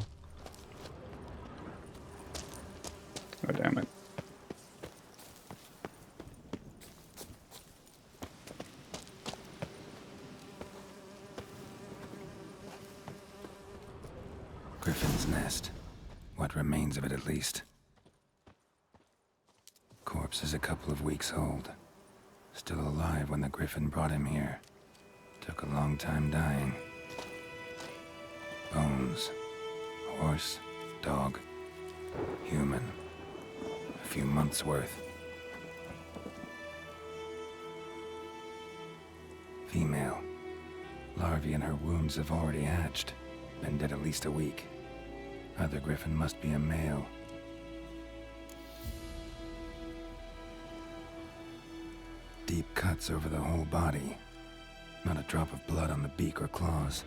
Oh, damn it. Griffin's nest. What remains of it, at least. Corpse is a couple of weeks old. Still alive when the Griffin brought him here. Took a long time dying. Bones. Horse. Dog. Human. A few months' worth. Female. Larvae in her wounds have already hatched. Been dead at least a week. Other Griffin must be a male. Deep cuts over the whole body. Not a drop of blood on the beak or claws.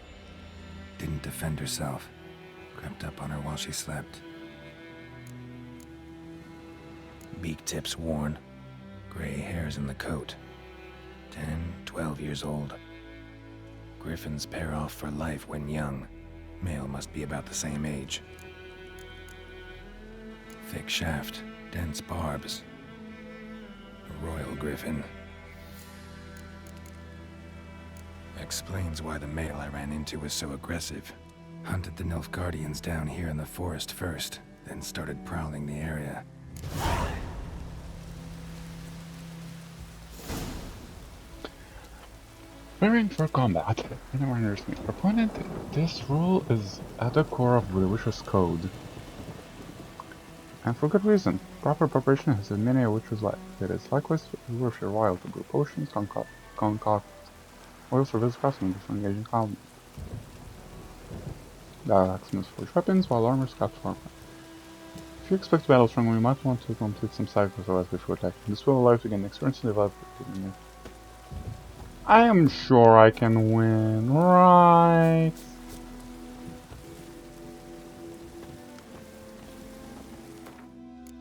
Didn't defend herself. Crept up on her while she slept. Beak tips worn. Gray hairs in the coat. 10, 12 years old. Griffins pair off for life when young. Male must be about the same age. Thick shaft, dense barbs. A royal griffin. Explains why the male I ran into was so aggressive. Hunted the Nilfgaardians down here in the forest first, then started prowling the area. Preparing for combat. Anyone understands me. Opponent, this rule is at the core of the Witcher's code. And for good reason. Proper preparation has in many a Witcher's life. It is likewise worth your while to brew potions, concoct oil for this craftsmen before engaging combat. Blacksmiths forge weapons, while armor scraps for armor. If you expect to battle strongly, you might want to complete some side quests before attacking. This will allow you to gain experience and develop your. I am sure I can win, right?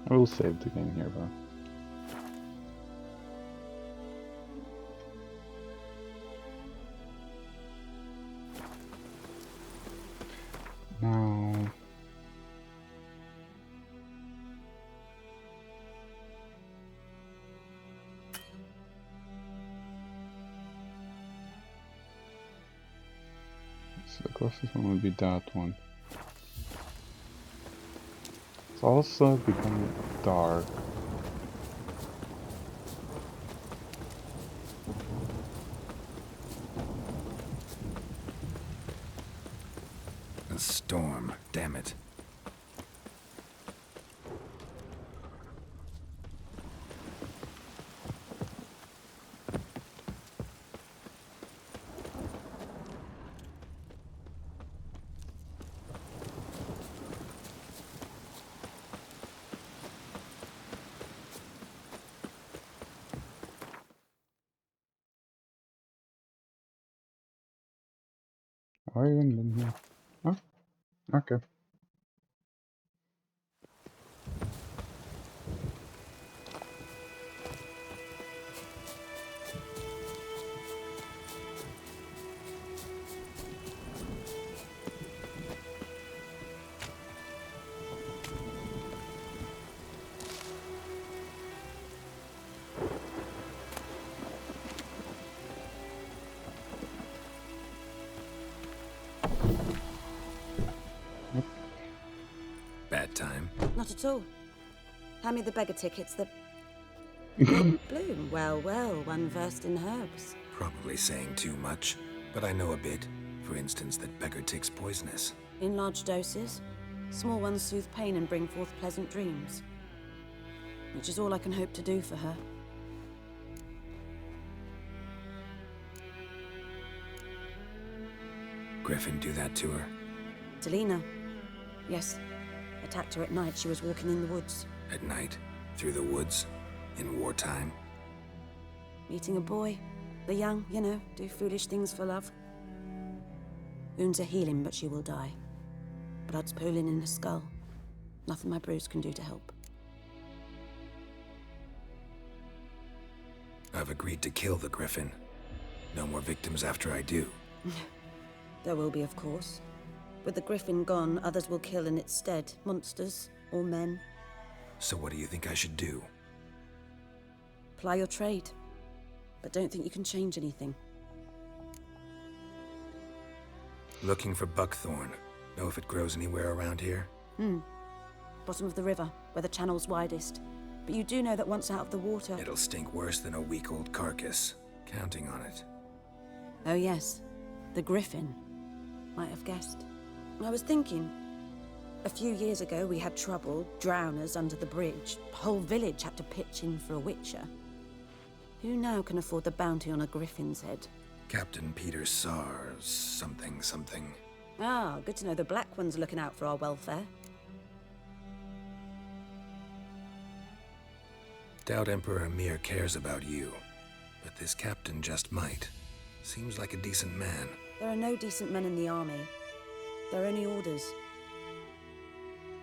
I will save the game here, though. Now... So the closest one would be that one. It's also becoming dark. A storm, damn it. Have I even been here? Oh, okay. Bad time. Not at all. Hand me the beggar tickets. The bloom. Well, well, one versed in herbs. Probably saying too much, but I know a bit. For instance, that beggar tick's poisonous. In large doses. Small ones soothe pain and bring forth pleasant dreams. which is all I can hope to do for her. Griffin do that to her? Delina. Yes. Attacked her at night. She was walking in the woods. At night? Through the woods? In wartime? Meeting a boy. The young, you know, do foolish things for love. Wounds are healing, but she will die. Blood's pooling in her skull. Nothing my bruise can do to help. I've agreed to kill the Griffin. No more victims after I do. There will be, of course. With the Griffin gone, others will kill in its stead. Monsters or men. So what do you think I should do? Ply your trade. But don't think you can change anything. Looking for buckthorn. Know if it grows anywhere around here? Bottom of the river, where the channel's widest. But you do know that once out of the water... It'll stink worse than a week-old carcass. Counting on it. Oh yes, the Griffin. Might have guessed. I was thinking, a few years ago we had trouble, drowners under the bridge. The whole village had to pitch in for a witcher. Who now can afford the bounty on a Griffin's head? Captain Peter Sars, something. Ah, good to know the Black One's looking out for our welfare. Doubt Emperor Emir cares about you, but this captain just might. Seems like a decent man. There are no decent men in the army. They're only orders.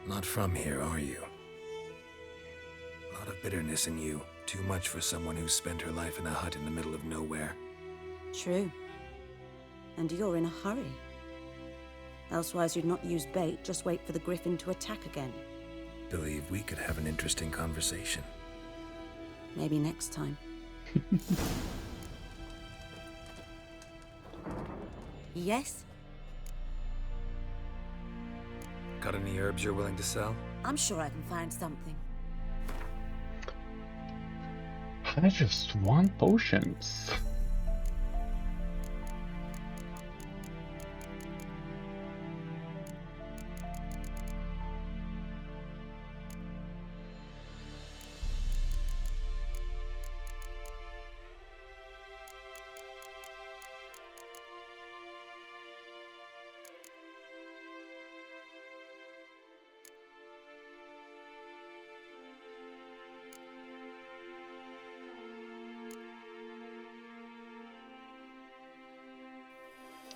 Not from here, are you? A lot of bitterness in you. Too much for someone who spent her life in a hut in the middle of nowhere. True. And you're in a hurry. Elsewise you'd not use bait, just wait for the Griffin to attack again. Believe we could have an interesting conversation. Maybe next time. Yes? Got any herbs you're willing to sell? I'm sure I can find something. I just want potions.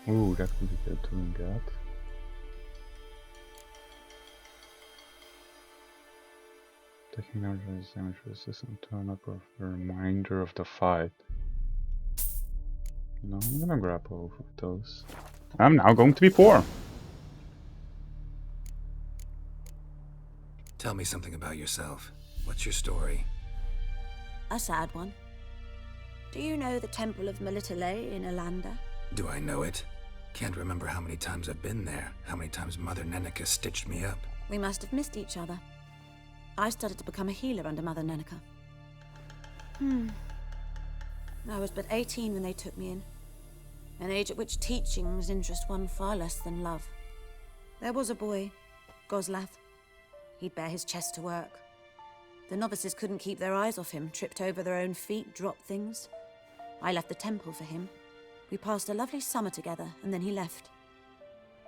Ooh, that would be good doing that. Taking out damage resistant turn up of the remainder of the fight. No, I'm gonna grab both of those. I'm now going to be poor. Tell me something about yourself. What's your story? A sad one. Do you know the Temple of Melitele in Alanda? Do I know it? Can't remember how many times I've been there, how many times Mother Neneka stitched me up. We must have missed each other. I started to become a healer under Mother Neneka. I was but 18 when they took me in. An age at which teachings interest one far less than love. There was a boy, Goslath. He'd bare his chest to work. The novices couldn't keep their eyes off him, tripped over their own feet, dropped things. I left the temple for him. We passed a lovely summer together, and then he left.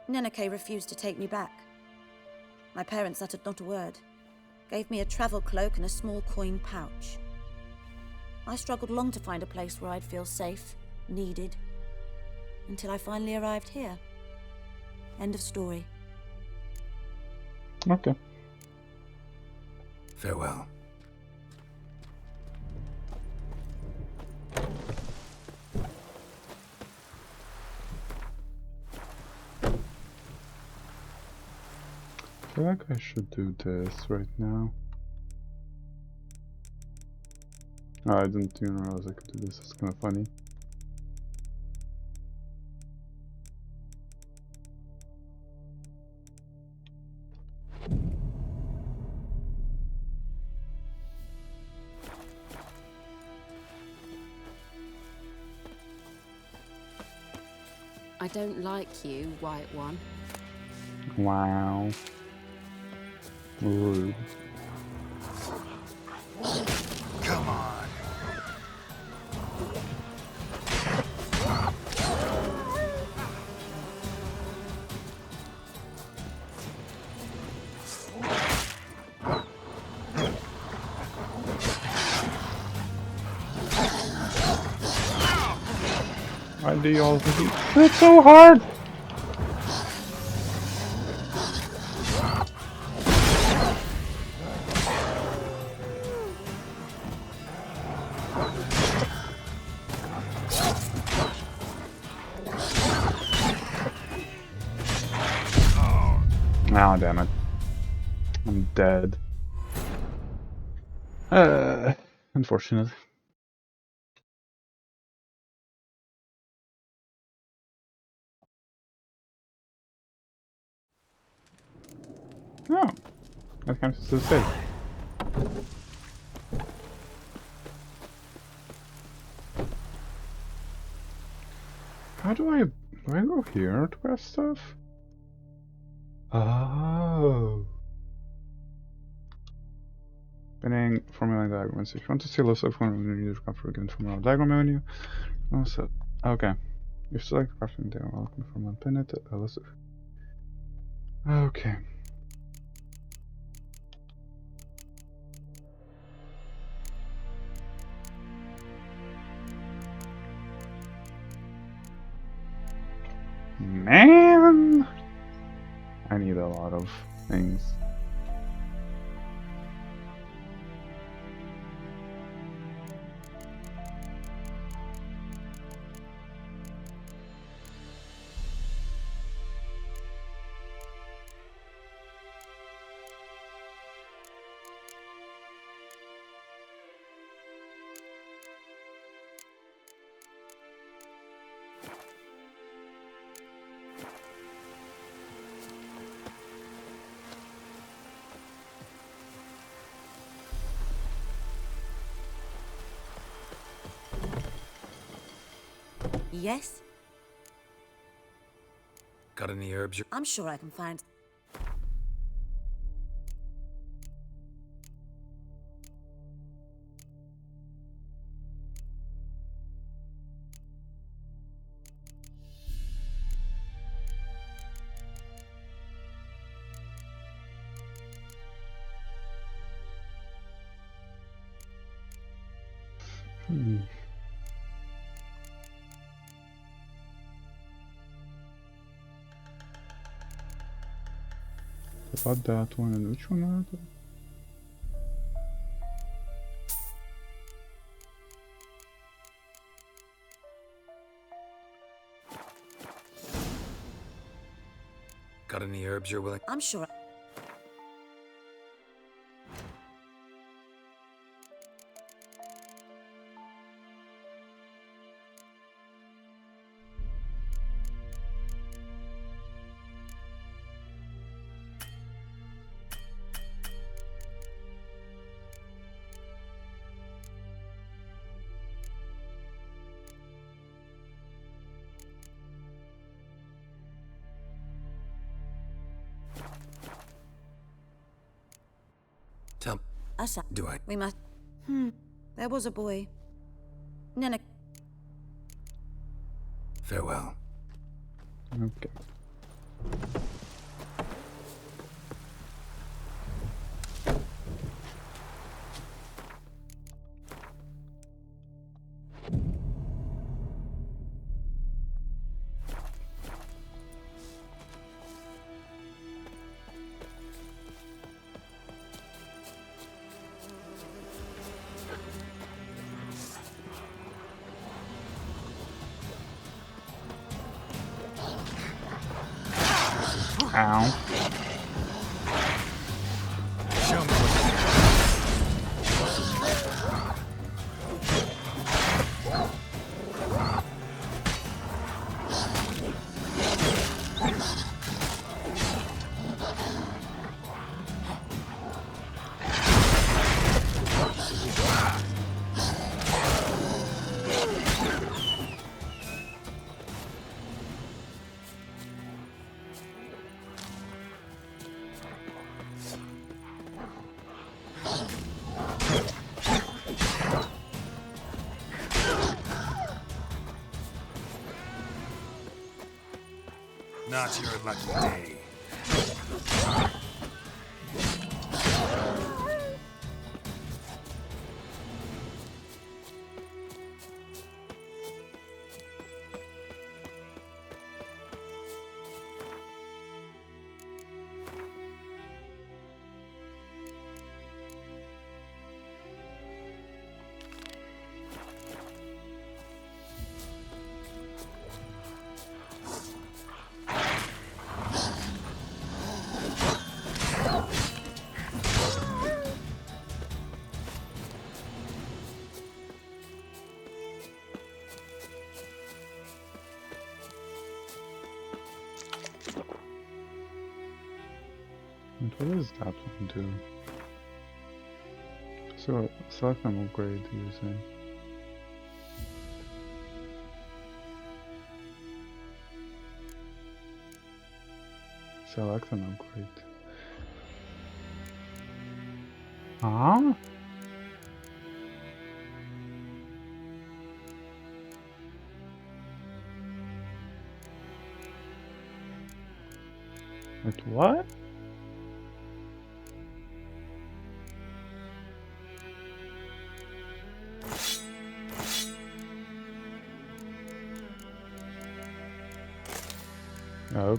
Neneke refused to take me back. My parents uttered not a word. Gave me a travel cloak and a small coin pouch. I struggled long to find a place where I'd feel safe, needed, until I finally arrived here. End of story. Okay. Farewell. I feel like I should do this right now. Oh, I didn't even realize I could do this. It's kind of funny. I don't like you, White One. Wow. Rude. Why do you all think it's so hard? Oh, damn it. I'm dead. Unfortunate. Oh, that counts as a save. How do I go here to press stuff? Oh. Pinning formula diagrams. If you want to see a list of formula, you just come for a given formula diagram menu. Also, okay. You select the crafting table, welcome from one pin it, a list of. Okay. Man! I need a lot of things. Yes? Got any herbs? I'm sure I can find... About that one, and which one are they? Got any herbs you're willing? I'm sure... Tell me. Do I? We must... There was a boy. Nana... Farewell. Okay. Ow. Show me Not your lucky day. what does that one do? So, select an upgrade using. Select an upgrade. Huh? Wait, what? Oh.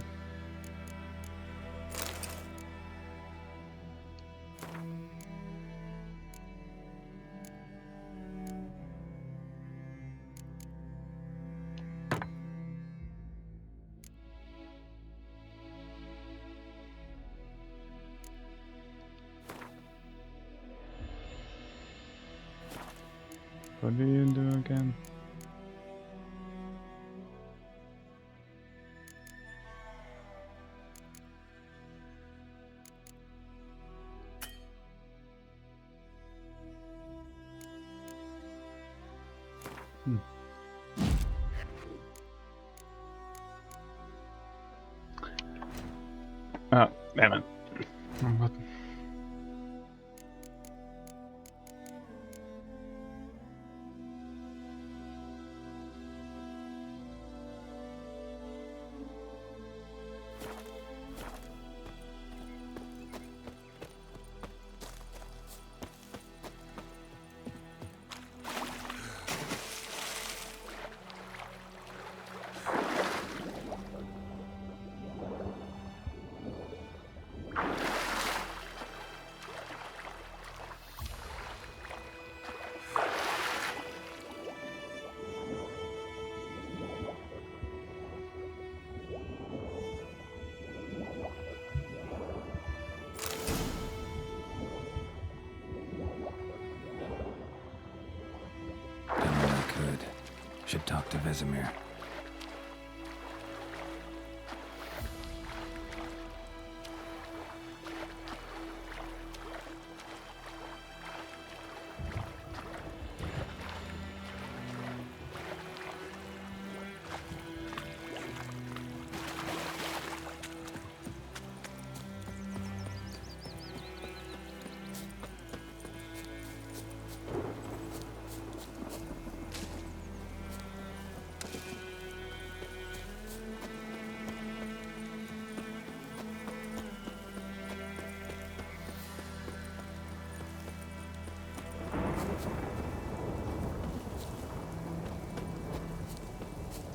What do you do again? Oh, damn it. Wrong button. Should talk to Vesemir.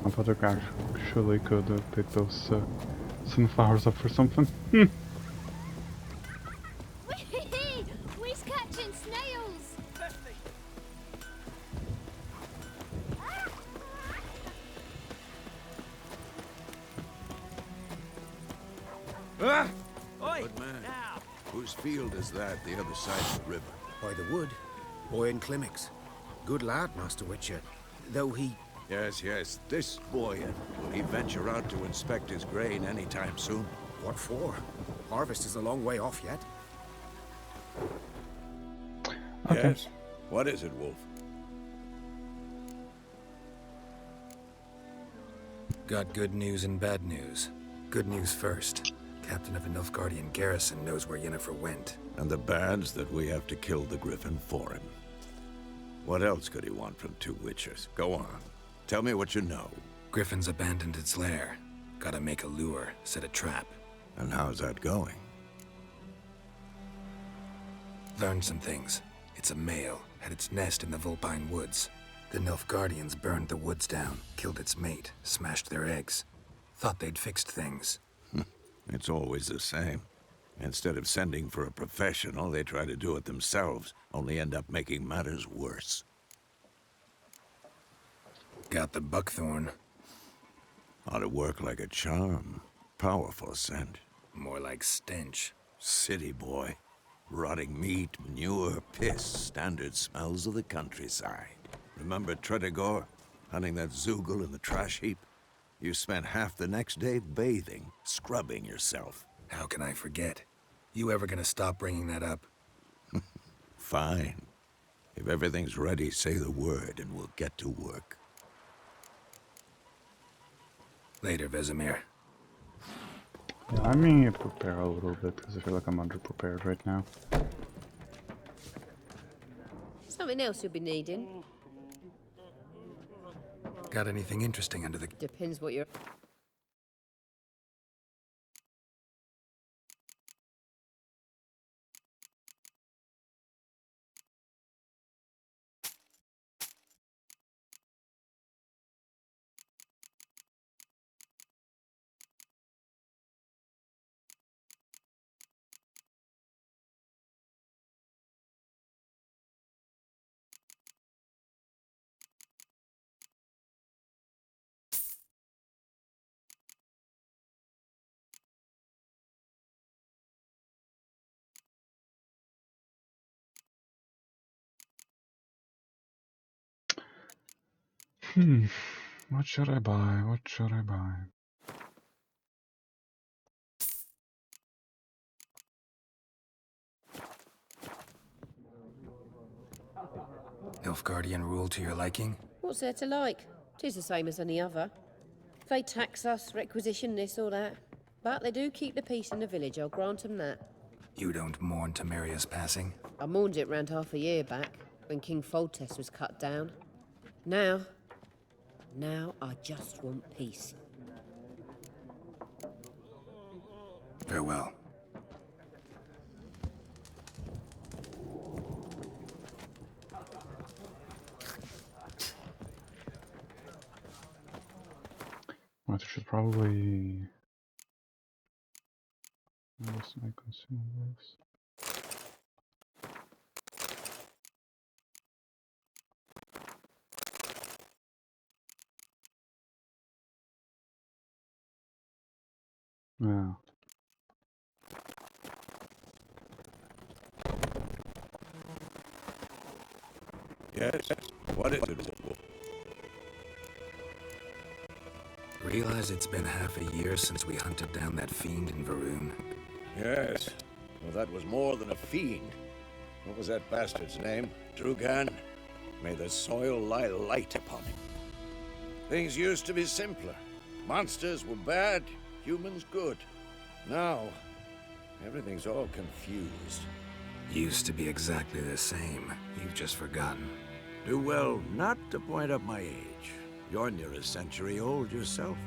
I thought I actually could pick those sunflowers up for something. We's catching snails! Ah! Good man. Whose field is that, the other side of the river? By the wood. Boy Clemmix. Good lad, Master Witcher. Though he... Yes, yes, this Boyan. Will he venture out to inspect his grain anytime soon? What for? Harvest is a long way off yet. Okay. Yes. What is it, Wolf? Got good news and bad news. Good news first. Captain of a Nilfgaardian garrison knows where Yennefer went. And the bad's that we have to kill the Griffin for him. What else could he want from two Witchers? Go on. Tell me what you know. Griffin's abandoned its lair. Gotta make a lure, set a trap. And how's that going? Learned some things. It's a male, had its nest in the Vulpine Woods. The Nilfgaardians burned the woods down, killed its mate, smashed their eggs. Thought they'd fixed things. It's always the same. Instead of sending for a professional, they try to do it themselves, only end up making matters worse. Got the buckthorn. Ought to work like a charm. Powerful scent. More like stench. City boy. Rotting meat, manure, piss, standard smells of the countryside. Remember Tredegor? Hunting that Zoogle in the trash heap? You spent half the next day bathing, scrubbing yourself. How can I forget? You ever gonna stop bringing that up? Fine. If everything's ready, say the word and we'll get to work. Later, Vesemir. Yeah, let me prepare a little bit because I feel like I'm underprepared right now. Something else you'll be needing. Got anything interesting under the... Depends what you're... What should I buy? What should I buy? Nilfgaardian rule to your liking? What's there to like? 'Tis the same as any other. They tax us, requisition this or that. But they do keep the peace in the village, I'll grant 'em that. You don't mourn Temeria's passing? I mourned it round half a year back, when King Foltest was cut down. Now I just want peace. Farewell. I should probably list my consumables. Yeah. Yes? What is it? Realize it's been half a year since we hunted down that fiend in Varun. Yes. Well, that was more than a fiend. What was that bastard's name? Drugan? May the soil lie light upon him. Things used to be simpler. Monsters were bad, humans good. Now, everything's all confused. Used to be exactly the same. You've just forgotten. Do well not to point up my age. You're near a century old yourself.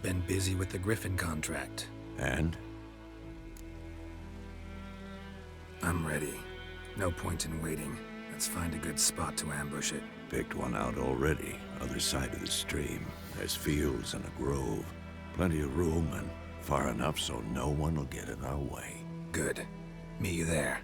Been busy with the Griffin contract. And? I'm ready. No point in waiting. Let's find a good spot to ambush it. Picked one out already. Other side of the stream. There's fields and a grove. Plenty of room and far enough so no one will get in our way. Good. Meet you there.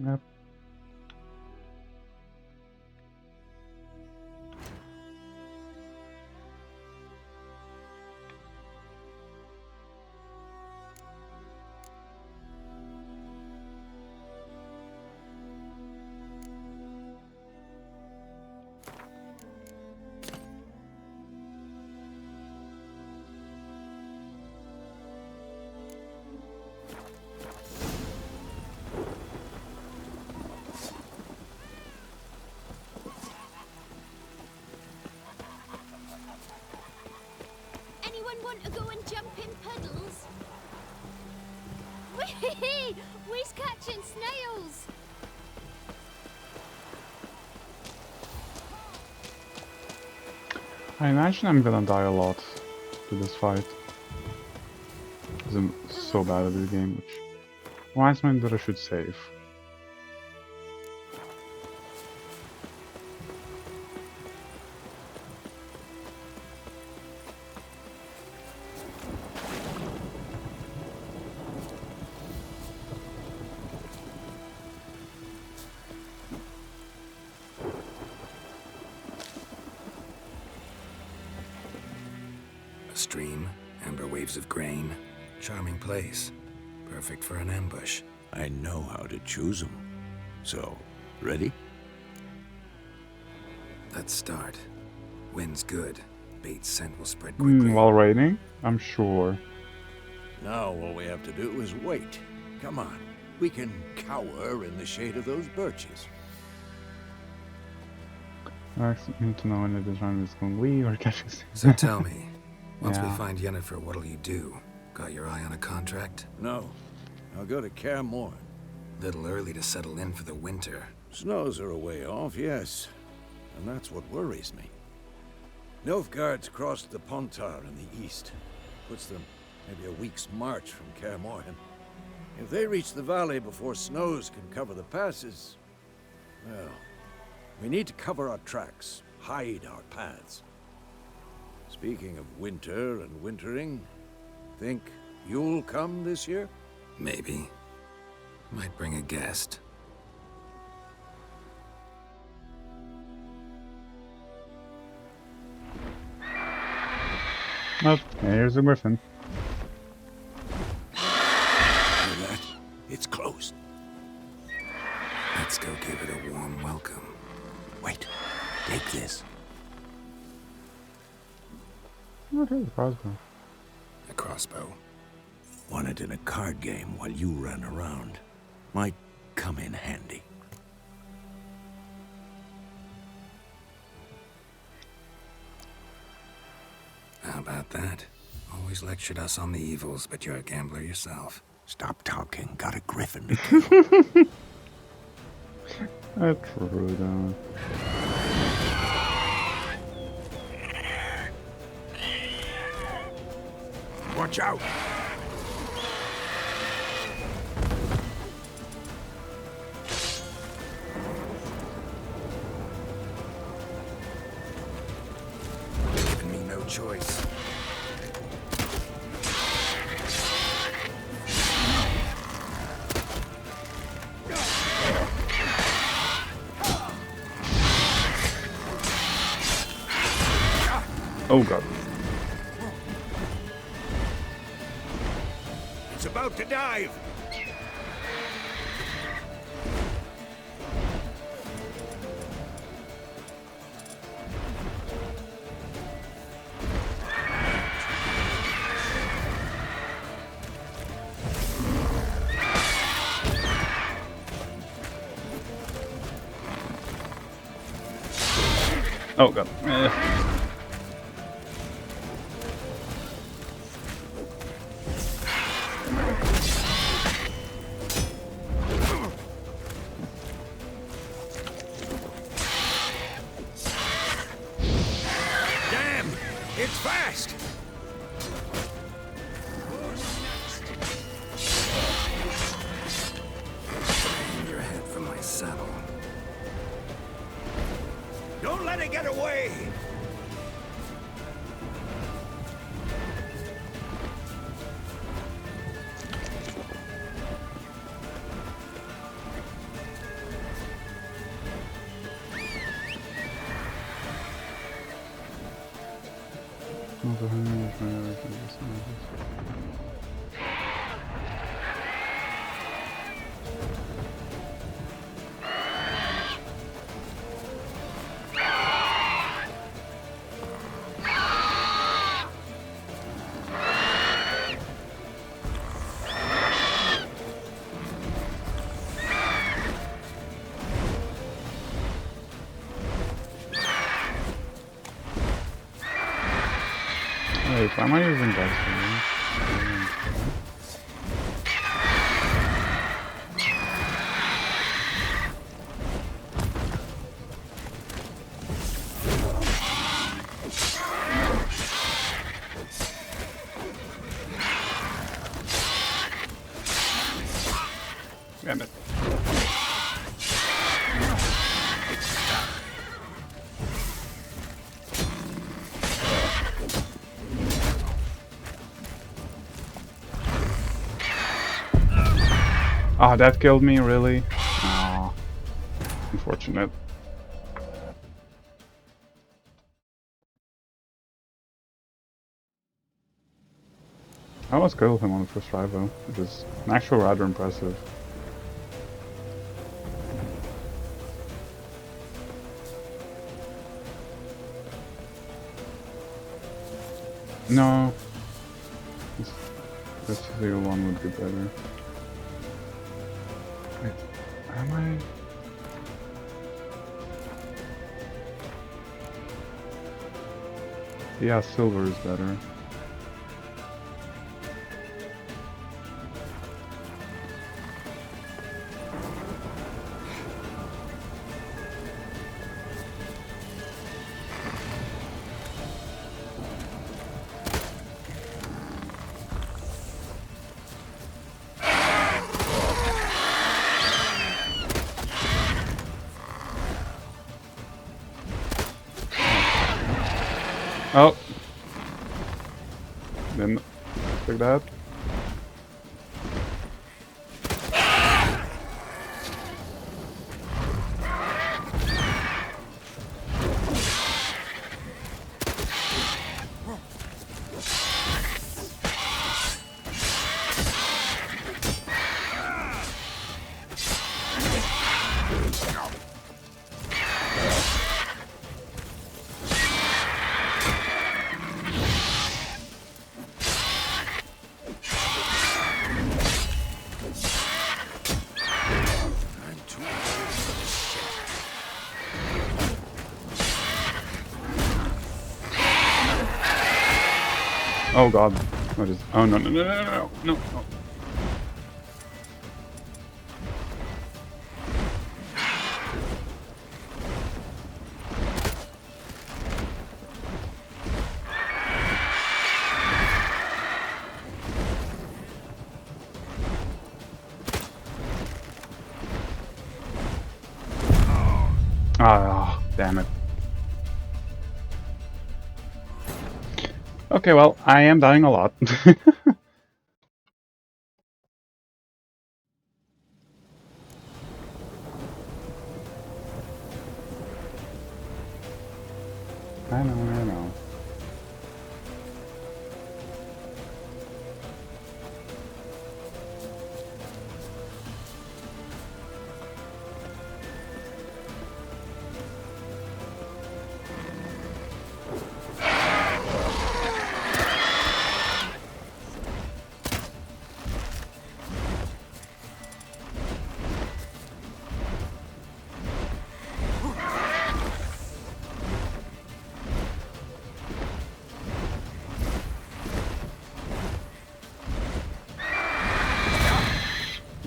Yep. Anyone want to go and jump in puddles? Whee! We's catching snails! I imagine I'm gonna die a lot to this fight. Because I'm so bad at this game, which reminds me that I should save. stream, amber waves of grain. Charming place. Perfect for an ambush. I know how to choose them. So, ready? Let's start. Wind's good. Bait's scent will spread quickly. While raiding? I'm sure. Now all we have to do is wait. Come on. We can cower in the shade of those birches. I need to know when the design is going to leave or catch us. So tell me, once we Yeah. find Yennefer, what'll you do? Got your eye on a contract? No. I'll go to Kaer Morhen. Little early to settle in for the winter. Snows are a way off, yes. And that's what worries me. Nilfgaard's crossed the Pontar in the east. Puts them maybe a week's march from Kaer Morhen. If they reach the valley before snows can cover the passes, well, we need to cover our tracks, hide our paths. Speaking of winter and wintering, think you'll come this year? Maybe. Might bring a guest. Oh, here's a griffin. Hear that? It's closed. Let's go give it a warm welcome. Wait, take this. What is a crossbow? A crossbow. Won it in a card game while you ran around. Might come in handy. How about that? Always lectured us on the evils, but you're a gambler yourself. Stop talking. Got a griffin to kill. That's true, though. Watch out! Giving me no choice. Oh god. It's about to dive! Oh god. Damn! It's fast! Aim your head from my saddle. Don't let it get away! Wait, why am I using dice for this? Damn it. Ah, that killed me, really? Ah, unfortunate. I almost killed him on the first try though, which is actually rather impressive. No. This legal one would be better. Wait, am I? Yeah, silver is better. Oh! Didn't expect that. Oh god. What is... Oh no no no no no no no. Ah, damn it. Okay, well, I am dying a lot. I know.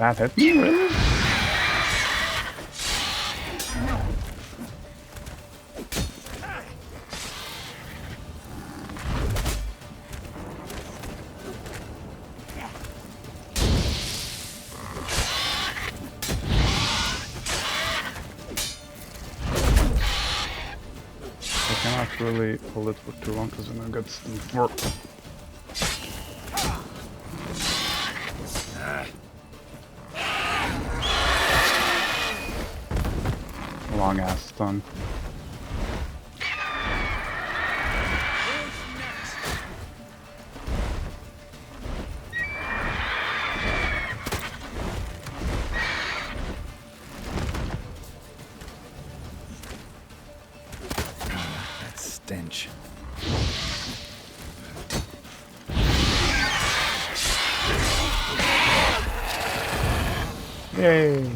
That hit me, really? I cannot really hold it for too long because then it gets more... long ass stun. That stench. Yay!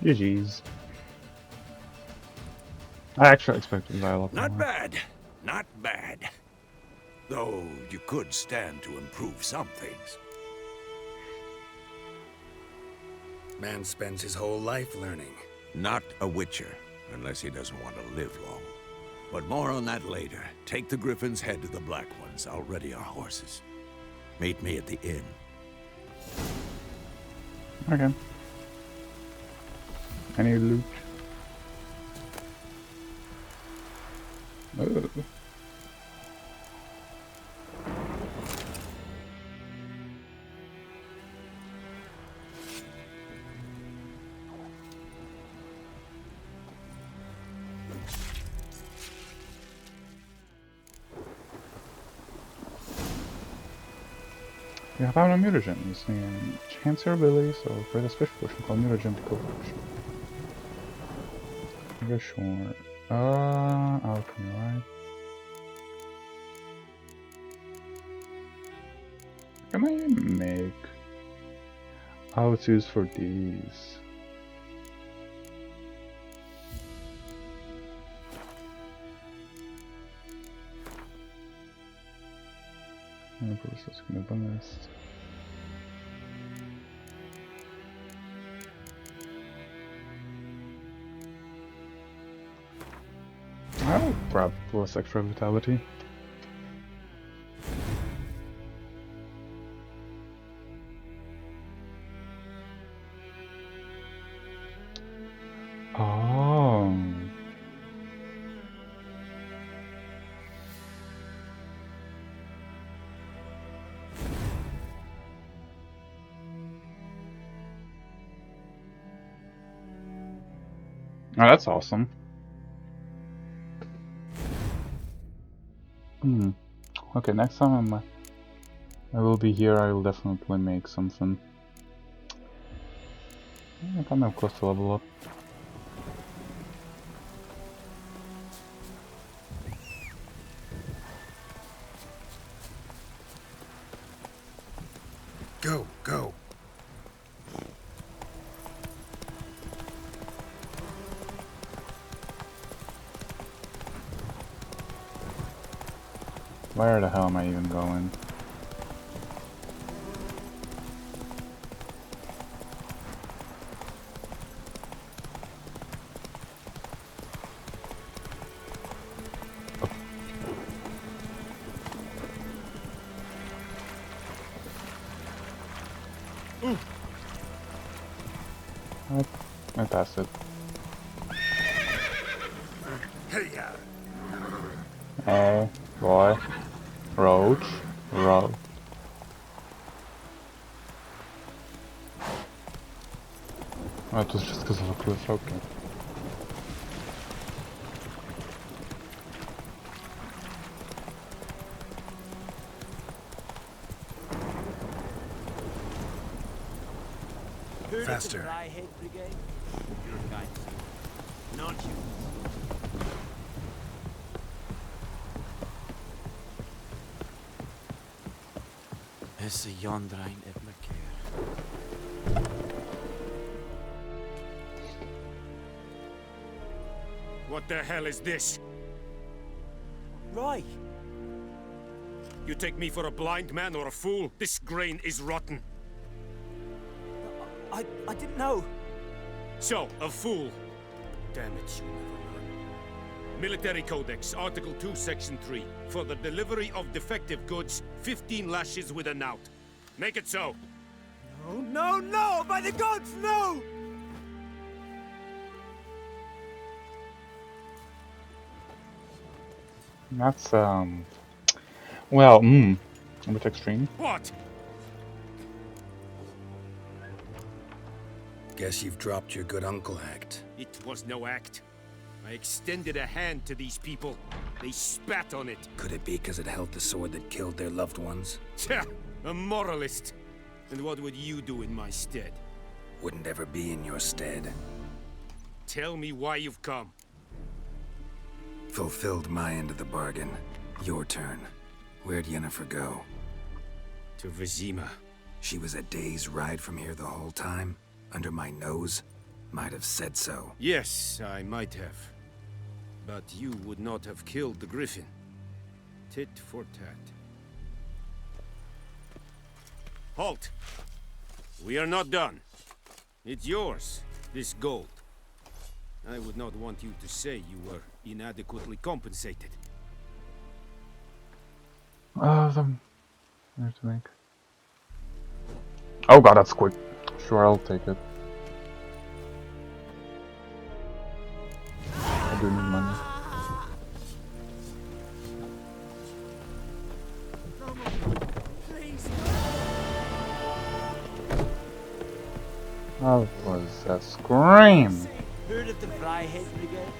GG's. I actually expected to die a lot more. Not bad. Not bad. Though you could stand to improve some things. Man spends his whole life learning. Not a Witcher, unless he doesn't want to live long. But more on that later. Take the Griffin's head to the Black Ones. I'll ready our horses. Meet me at the inn. Okay. Any loot? Oh. You have out a mutagen. You see enhance your ability, so create a special potion called mutagen potion. Okay, sure. Alchemy, right? Can I make how it's used for these? Process can be bonus. I'll grab plus extra vitality. Oh. Oh, that's awesome. Okay, next time I will be here, I will definitely make something. I think I'm close to level up. Go, go. Where the hell am I even going? I passed it. Hey, boy. Roach. Roach. Oh, it was just because of a cliff, okay. Faster. Esse Yondrain et Macaire. What the hell is this? Right. You take me for a blind man or a fool? This grain is rotten. I didn't know. So, a fool. Damn it, you never learn. Military Codex, Article 2, Section 3. For the delivery of defective goods, 15 lashes with a knout. Make it so. No, no, no! By the gods, no! That's, well, a bit extreme. What? Guess you've dropped your good uncle act. It was no act. I extended a hand to these people. They spat on it. Could it be because it held the sword that killed their loved ones? Tja, a moralist. And what would you do in my stead? Wouldn't ever be in your stead. Tell me why you've come. Fulfilled my end of the bargain. Your turn. Where'd Yennefer go? To Vizima. She was a day's ride from here the whole time? Under my nose? Might have said so. Yes, I might have. But you would not have killed the griffin. Tit for tat. Halt! We are not done. It's yours, this gold. I would not want you to say you were inadequately compensated. I have to make. Oh god, that's quick. Sure, I'll take it. I do need money. That was a scream! Heard of the Flyhead Brigade?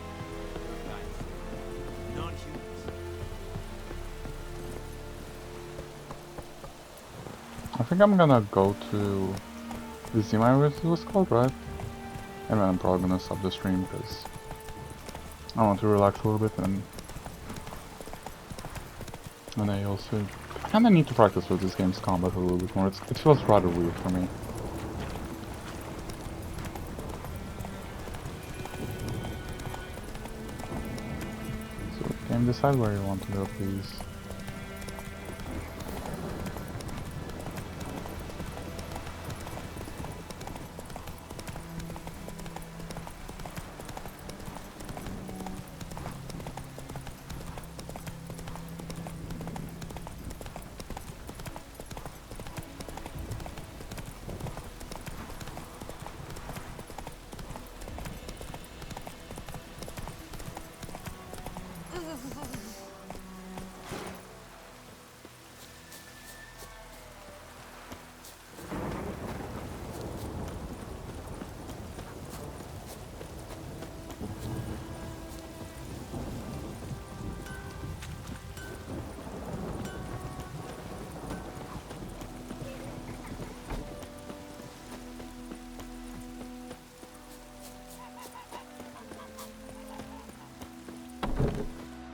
think I'm gonna go to the Zima, it was called, right? And then I'm probably gonna stop the stream because I want to relax a little bit, and I also kind of need to practice with this game's combat a little bit more. It feels rather weird for me. So game, decide where you want to go, please.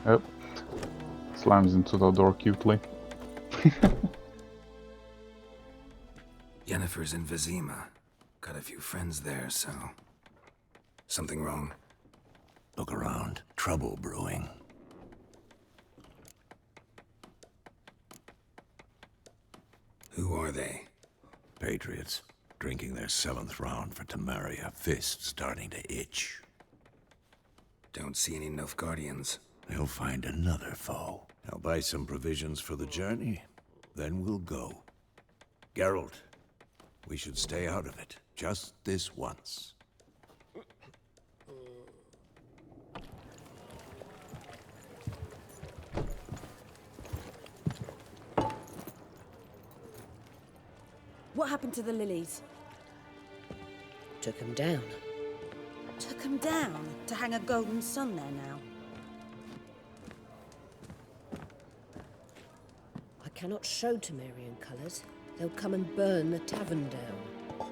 Yep. Slams into the door cutely. Yennefer's in Vizima. Got a few friends there, so... Something wrong? Look around. Trouble brewing. Who are they? Patriots. Drinking their 7th round for Temeria. Fists starting to itch. Don't see any Nilfgaardians. They'll find another foe. I'll buy some provisions for the journey, then we'll go. Geralt, we should stay out of it, just this once. What happened to the lilies? Took them down. Took them down to hang a golden sun there now. I cannot show Temerian colours. They'll come and burn the tavern down.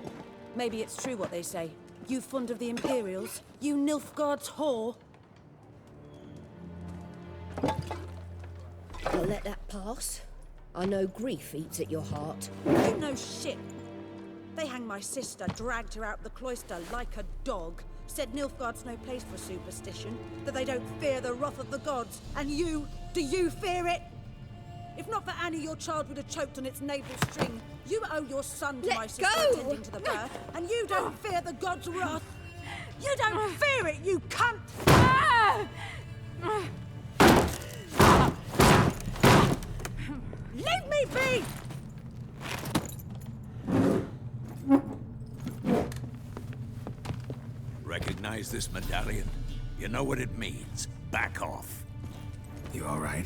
Maybe it's true what they say. You fond of the Imperials? You Nilfgaard's whore? I'll let that pass. I know grief eats at your heart. You know shit. They hanged my sister, dragged her out the cloister like a dog. Said Nilfgaard's no place for superstition, that they don't fear the wrath of the gods. And you, do you fear it? If not for Annie, your child would have choked on its navel string. You owe your son to my sister attending to the birth, and you don't fear the gods' wrath. You don't fear it, you cunt! Leave me be! Recognize this medallion? You know what it means. Back off. You all right?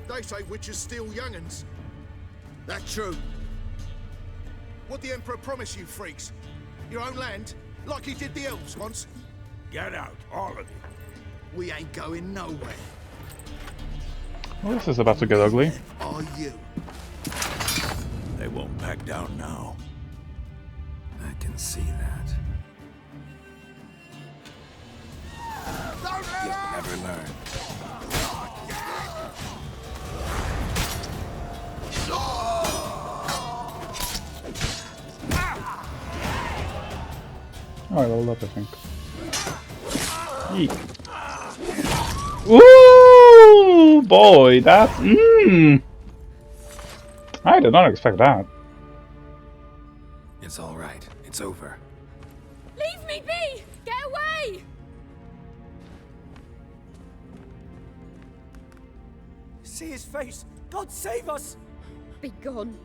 They say witches steal young'uns. That true? What the Emperor promise you, freaks? Your own land? Like he did the elves once? Get out, all of you. We ain't going nowhere. Well, this is about to get ugly. Are you? They won't back down now. I can see that. You'll never learn. Oh, I leveled up, I think. Yeet. Ooh, boy, that. I did not expect that. It's all right. It's over. Leave me be! Get away! See his face! God save us! Be gone,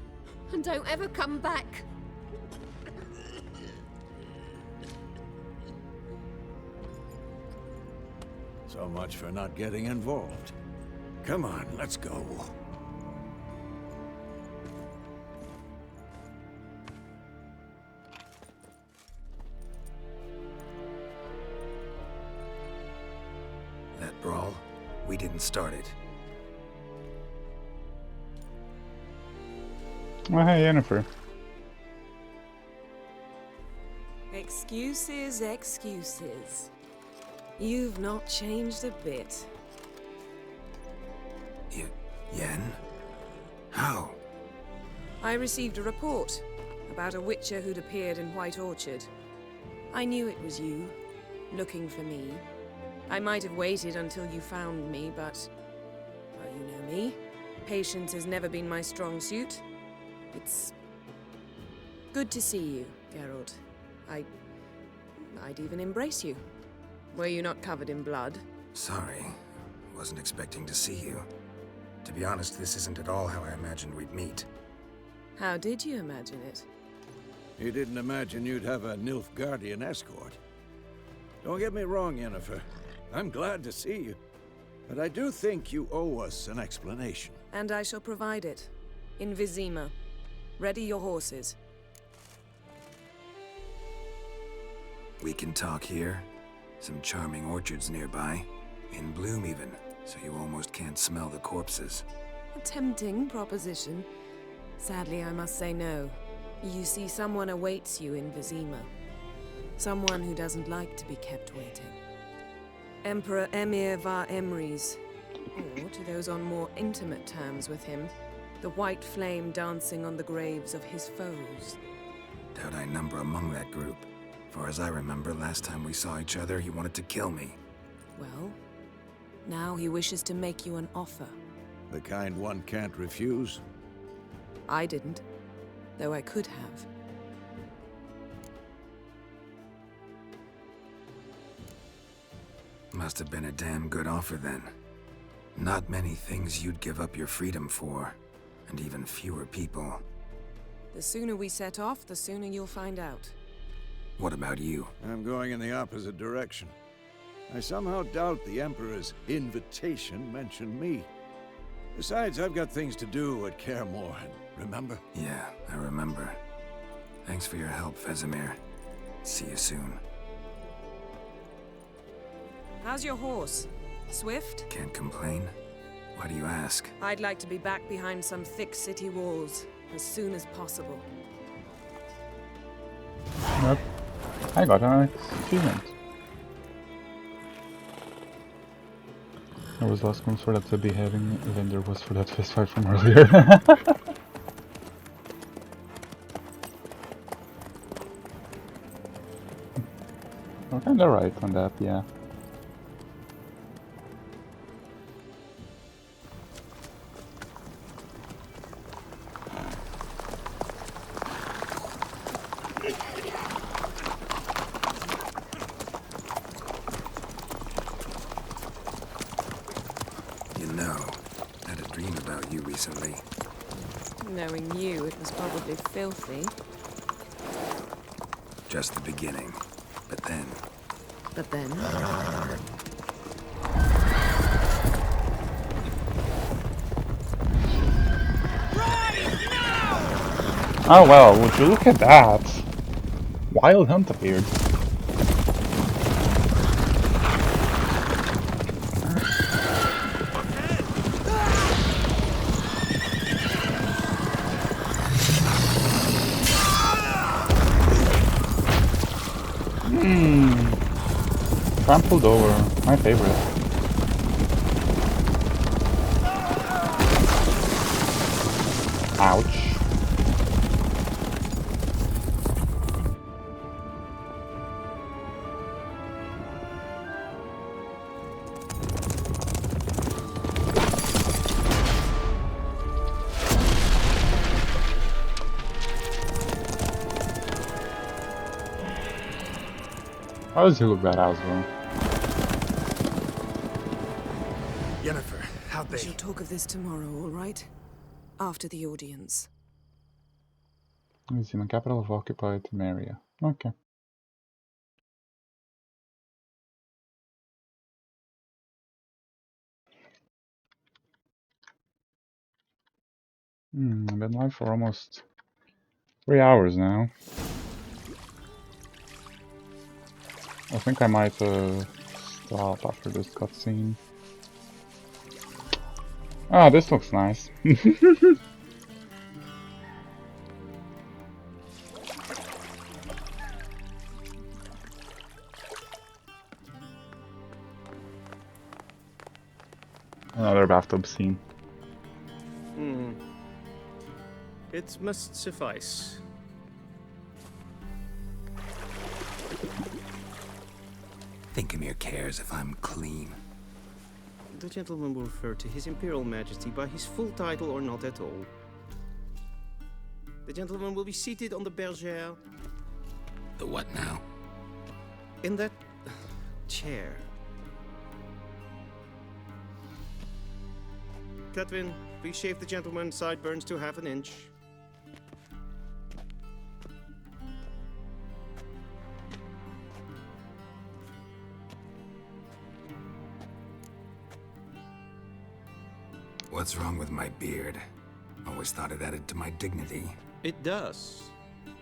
and don't ever come back. So much for not getting involved. Come on, let's go. That brawl, we didn't start it. Oh, hey, Yennefer. Excuses, excuses. You've not changed a bit. Yen? How? I received a report about a Witcher who'd appeared in White Orchard. I knew it was you, looking for me. I might have waited until you found me, but... well, you know me. Patience has never been my strong suit. It's... good to see you, Geralt. I'd even embrace you. Were you not covered in blood? Sorry. Wasn't expecting to see you. To be honest, this isn't at all how I imagined we'd meet. How did you imagine it? You didn't imagine you'd have a Nilfgaardian escort. Don't get me wrong, Yennefer. I'm glad to see you. But I do think you owe us an explanation. And I shall provide it. In Vizima. Ready your horses. We can talk here. Some charming orchards nearby. In bloom even, so you almost can't smell the corpses. A tempting proposition. Sadly, I must say no. You see, someone awaits you in Vizima. Someone who doesn't like to be kept waiting. Emperor Emir var Emrys. Or, to those on more intimate terms with him, the white flame dancing on the graves of his foes. Doubt I number among that group. Far as I remember, last time we saw each other, he wanted to kill me. Well, now he wishes to make you an offer. The kind one can't refuse? I didn't, though I could have. Must have been a damn good offer then. Not many things you'd give up your freedom for, and even fewer people. The sooner we set off, the sooner you'll find out. What about you? I'm going in the opposite direction. I somehow doubt the Emperor's invitation mentioned me. Besides, I've got things to do at Kaer Morhen, remember? Yeah, I remember. Thanks for your help, Vesemir. See you soon. How's your horse? Swift? Can't complain. Why do you ask? I'd like to be back behind some thick city walls as soon as possible. Yep. I got an achievement. I was less concerned for that to be having than there was for that fist fight from earlier. I'm kinda right on that, yeah. Recently. Knowing you, it was probably filthy. Just the beginning. But then... But then? Oh well, would you look at that? Wild Hunt appeared. Trampled over, my favorite. Ouch. How does he look badass though? Yennefer, how'd We shall talk of this tomorrow, all right? After the audience. It's in the capital of occupied Temeria. Okay. I've been live for almost 3 hours now. I think I might stop after this cutscene. Ah, this looks nice. Another bathtub scene. It must suffice. Thinkamere cares if I'm clean. The gentleman will refer to His Imperial Majesty by his full title or not at all. The gentleman will be seated on the bergère. The what now? In that chair. Catwin, please shave the gentleman's sideburns to ½ an inch. What's wrong with my beard? Always thought it added to my dignity. It does.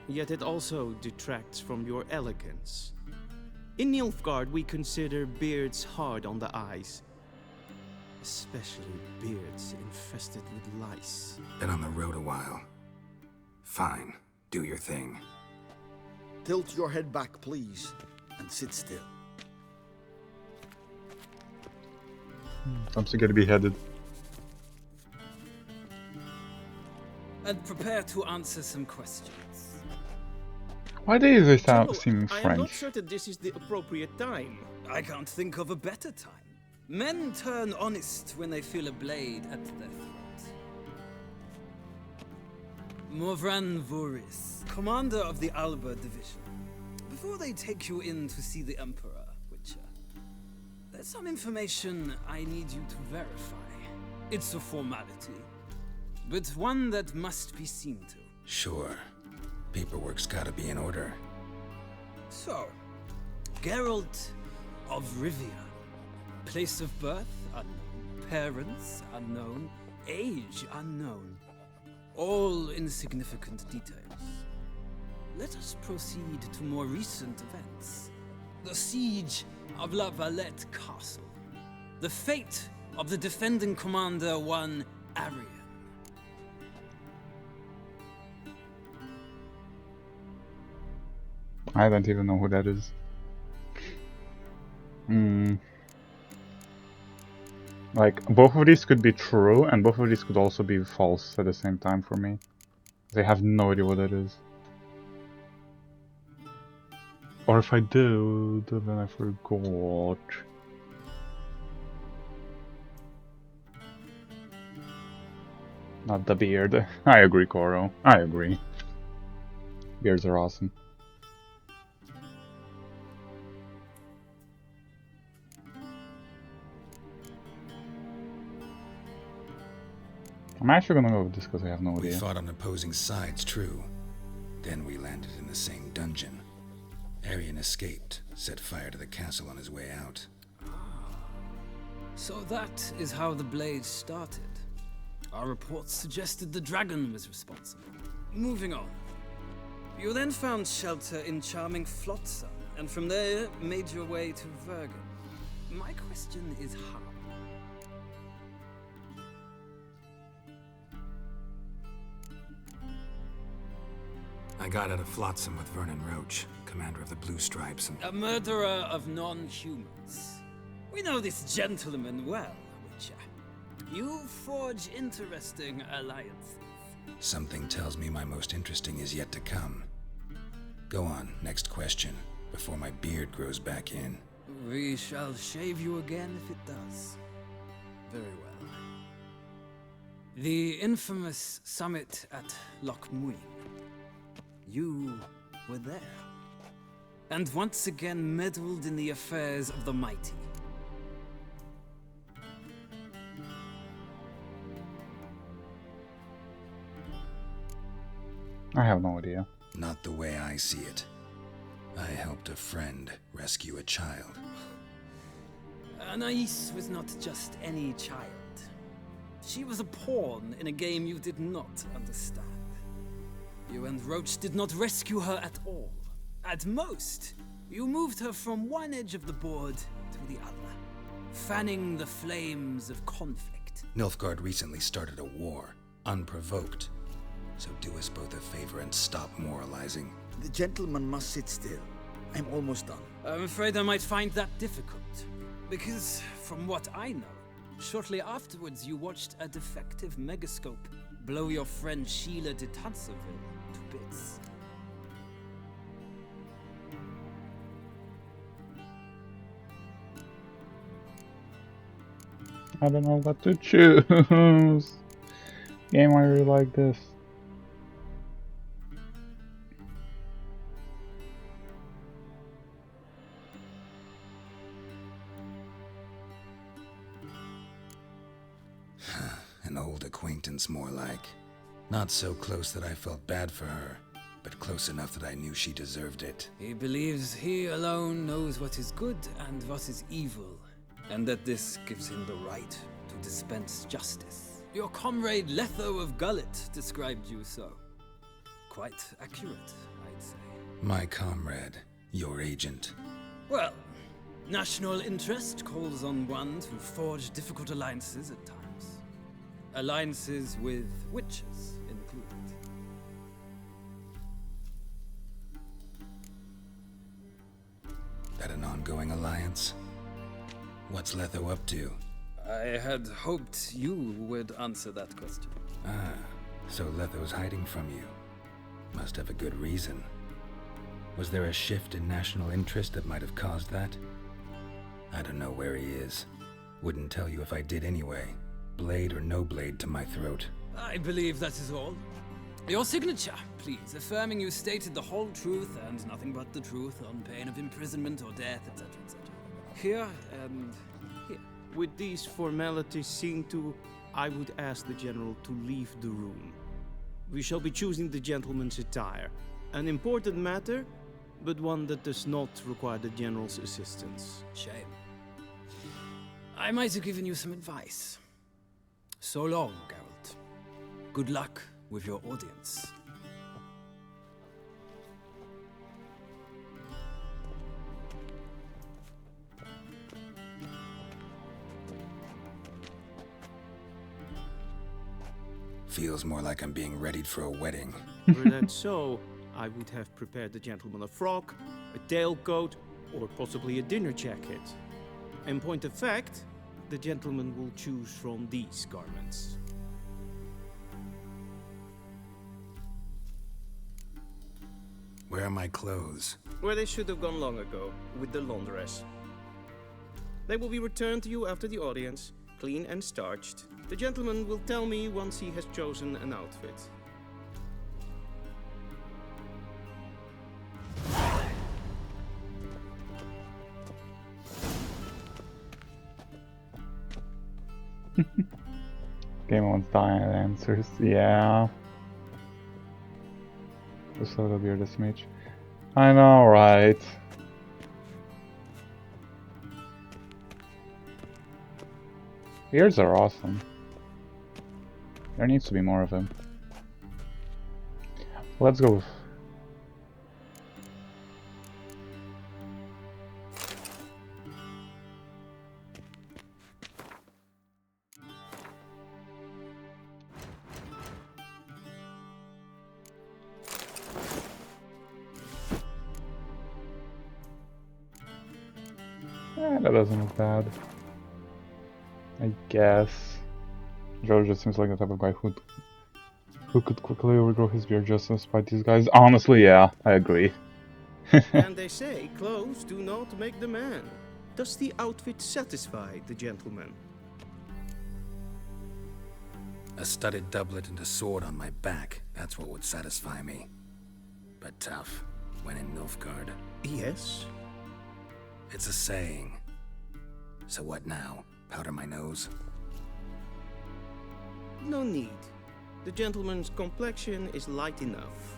Yet it also detracts from your elegance. In Nilfgaard, we consider beards hard on the eyes. Especially beards infested with lice. Been on the road a while. Fine, do your thing. Tilt your head back, please, and sit still. Tom's gonna be headed. And prepare to answer some questions. Why do they General, seem I am not French? certain this is the appropriate time. I can't think of a better time. Men turn honest when they feel a blade at their throat. Morvran Voris, commander of the Alba Division. Before they take you in to see the Emperor, Witcher, there's some information I need you to verify. It's a formality, but one that must be seen to. Sure. Paperwork's gotta be in order. So, Geralt of Rivia. Place of birth unknown. Parents unknown. Age unknown. All insignificant details. Let us proceed to more recent events. The siege of La Valette Castle. The fate of the defending commander, one Arian. I don't even know who that is. Like, both of these could be true, and both of these could also be false at the same time for me. They have no idea what that is. Or if I do, then I forgot. Not the beard. I agree, Koro. I agree. Beards are awesome. I'm actually gonna go with this because I have no We idea. fought on opposing sides, true. Then we landed in the same dungeon. Arian escaped, set fire to the castle on his way out. So that is how the blade started. Our reports suggested the dragon was responsible. Moving on. You then found shelter in charming Flotsam, and from there made your way to Vergen. My question is how? I got out of Flotsam with Vernon Roach, commander of the Blue Stripes, and A murderer of non-humans. We know this gentleman well, Witcher. You forge interesting alliances. something tells me my most interesting is yet to come. Go on, next question, before my beard grows back in. We shall shave you again if it does. Very well. The infamous summit at Loch Muin. You were there. And once again meddled in the affairs of the mighty. I have no idea. Not the way I see it. I helped a friend rescue a child. Anais was not just any child. She was a pawn in a game you did not understand. You and Roach did not rescue her at all. At most, you moved her from one edge of the board to the other, fanning the flames of conflict. Nilfgaard recently started a war, unprovoked. So do us both a favor and stop moralizing. The gentleman must sit still. I'm almost done. I'm afraid I might find that difficult. Because, from what I know, Shortly afterwards, you watched a defective megascope blow your friend Sheila de Tanserville to bits. I don't know what to choose. Game, I really like this. An old acquaintance, more like. Not so close that I felt bad for her, but close enough that I knew she deserved it. He believes he alone knows what is good and what is evil, and that this gives him the right to dispense justice. Your comrade Letho of Gullet described you so. Quite accurate, I'd say. My comrade, your agent. Well, national interest calls on one to forge difficult alliances at times. Alliances with witches included. That an ongoing alliance? What's Letho up to? I had hoped you would answer that question. Ah, so Letho's hiding from you. Must have a good reason. Was there a shift in national interest that might have caused that? I don't know where he is. Wouldn't tell you if I did anyway. Blade or no blade to my throat. I believe that is all. Your signature, please, affirming you stated the whole truth and nothing but the truth on pain of imprisonment or death, etc., etc. Here and here. With these formalities seen to, I would ask the General to leave the room. We shall be choosing the gentleman's attire. An important matter, but one that does not require the General's assistance. Shame. I might have given you some advice. So long, Geralt. Good luck with your audience. Feels more like I'm being readied for a wedding. Were that so, I would have prepared the gentleman a frock, a tailcoat, or possibly a dinner jacket. In point of fact, the gentleman will choose from these garments. Where are my clothes? Where they should have gone long ago, with the laundress. They will be returned to you after the audience, clean and starched. The gentleman will tell me once he has chosen an outfit. Game wants dying answers. Yeah. Just a little weird, this image. I know, right? Beards are awesome. There needs to be more of them. Let's go. That doesn't look bad. I guess. George just seems like the type of guy who could quickly overgrow his beard just to spite these guys. Honestly, yeah, I agree. And they say clothes do not make the man. Does the outfit satisfy the gentleman? A studded doublet and a sword on my back. That's what would satisfy me. But tough, when in Nilfgaard. Yes? It's a saying. So what now? Powder my nose? No need. The gentleman's complexion is light enough.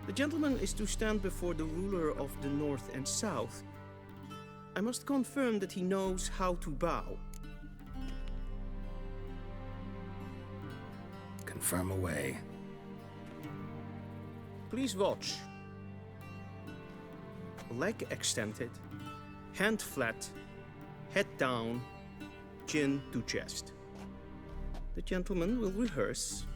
The gentleman is to stand before the ruler of the North and South. I must confirm that he knows how to bow. Confirm away. Please watch. Leg extended, hand flat, head down, chin to chest. The gentleman will rehearse.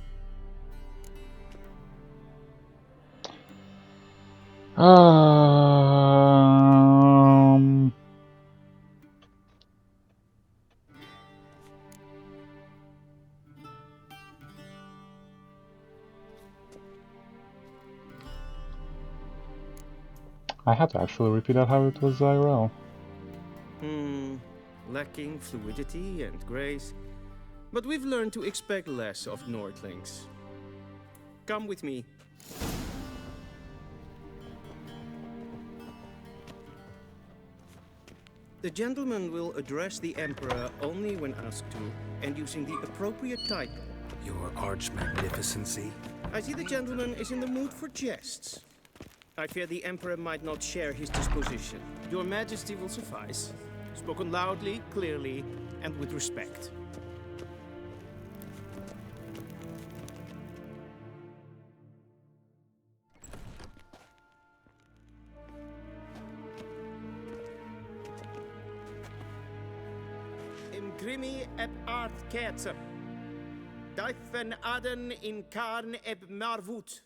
I had to actually repeat out how it was IRL. Lacking fluidity and grace. But we've learned to expect less of Nordlings. Come with me. The gentleman will address the Emperor only when asked to, and using the appropriate title. Your Arch Magnificency? I see the gentleman is in the mood for jests. I fear the Emperor might not share his disposition. Your Majesty will suffice. Spoken loudly, clearly, and with respect. Grimi eb art ketzer. Daifen aden in karn eb marvut.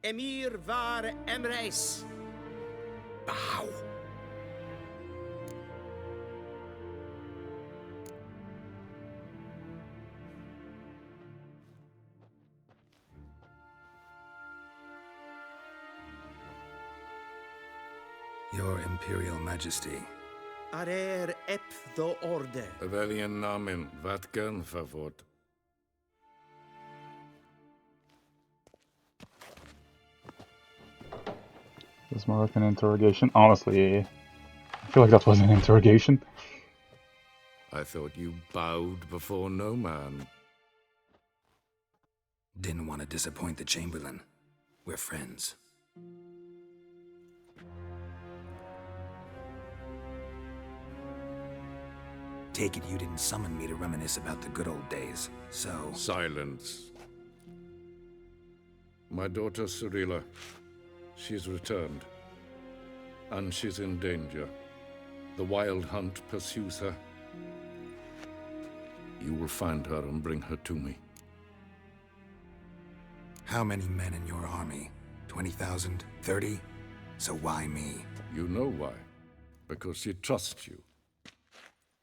Emir var emreis. Bow. Your Imperial Majesty. Arer ep the orde. Welchen Namen? Wat gern verwort? It's more like an interrogation. Honestly, I feel like that was an interrogation. I thought you bowed before no man. Didn't want to disappoint the Chamberlain. We're friends. Take it you didn't summon me to reminisce about the good old days, so... Silence. My daughter Cyrilla, she's returned. And she's in danger. The Wild Hunt pursues her. You will find her and bring her to me. How many men in your army? 20,000? 30? So why me? You know why. Because she trusts you.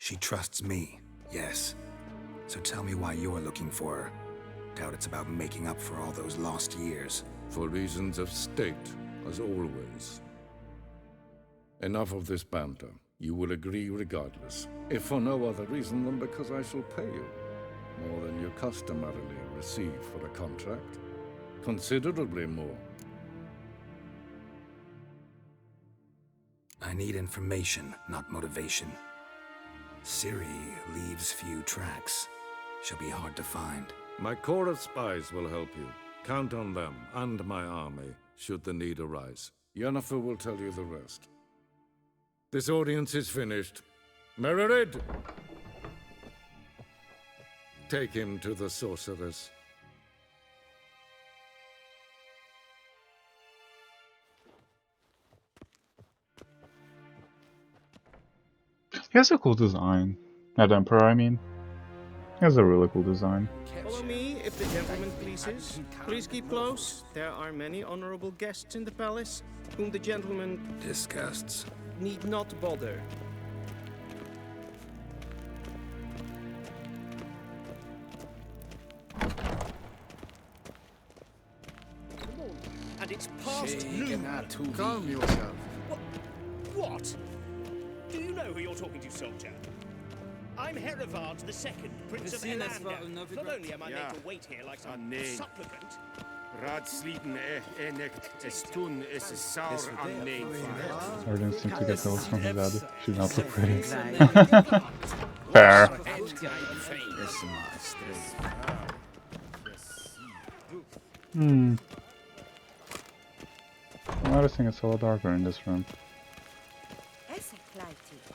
She trusts me, yes. So tell me why you're looking for her. Doubt it's about making up for all those lost years. For reasons of state, as always. Enough of this banter. You will agree regardless. If for no other reason than because I shall pay you. More than you customarily receive for a contract. Considerably more. I need information, not motivation. Ciri leaves few tracks. She'll be hard to find. My corps of spies will help you. Count on them, and my army, should the need arise. Yennefer will tell you the rest. This audience is finished. Mererid! Take him to the sorceress. He has a cool design. Not Emperor, I mean. He has a really cool design. Follow me, if the gentleman pleases. Please keep close. There are many honorable guests in the palace, whom the gentleman disgusts. Need not bother. And it's past noon. Calm yourself. What? Do you know who you're talking to, soldier? I'm Herivard II, Prince of Elander. Not only am I made to wait here like some supplicant... Raadsliden enekt estun is saur an name. Our instinct to get those from her dad. She did not look pretty. Fair. I'm noticing it's a lot darker in this room.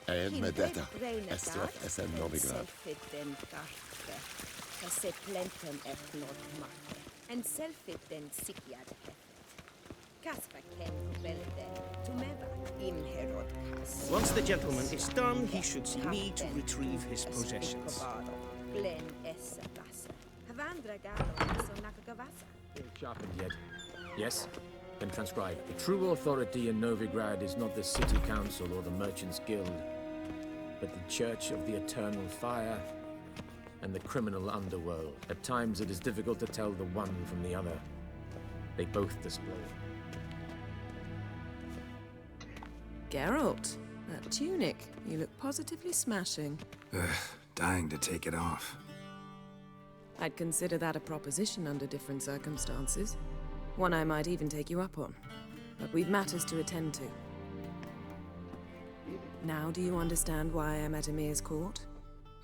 Medetta, Estref, SN Novigrad. En selfie den sikjad Kasper ken velde tumeva in Herodkas. Once the gentleman is done, he should see me to retrieve his possessions. Glen Essabasa. Havandra galo so nakagavasa. Sharpened yet. Yes? Then transcribe. The true authority in Novigrad is not the city council or the merchants' guild, but the Church of the Eternal Fire and the criminal underworld. At times it is difficult to tell the one from the other. They both display. Geralt, that tunic. You look positively smashing. Ugh, dying to take it off. I'd consider that a proposition under different circumstances. One I might even take you up on. But we've matters to attend to. Now do you understand why I'm at Emir's court?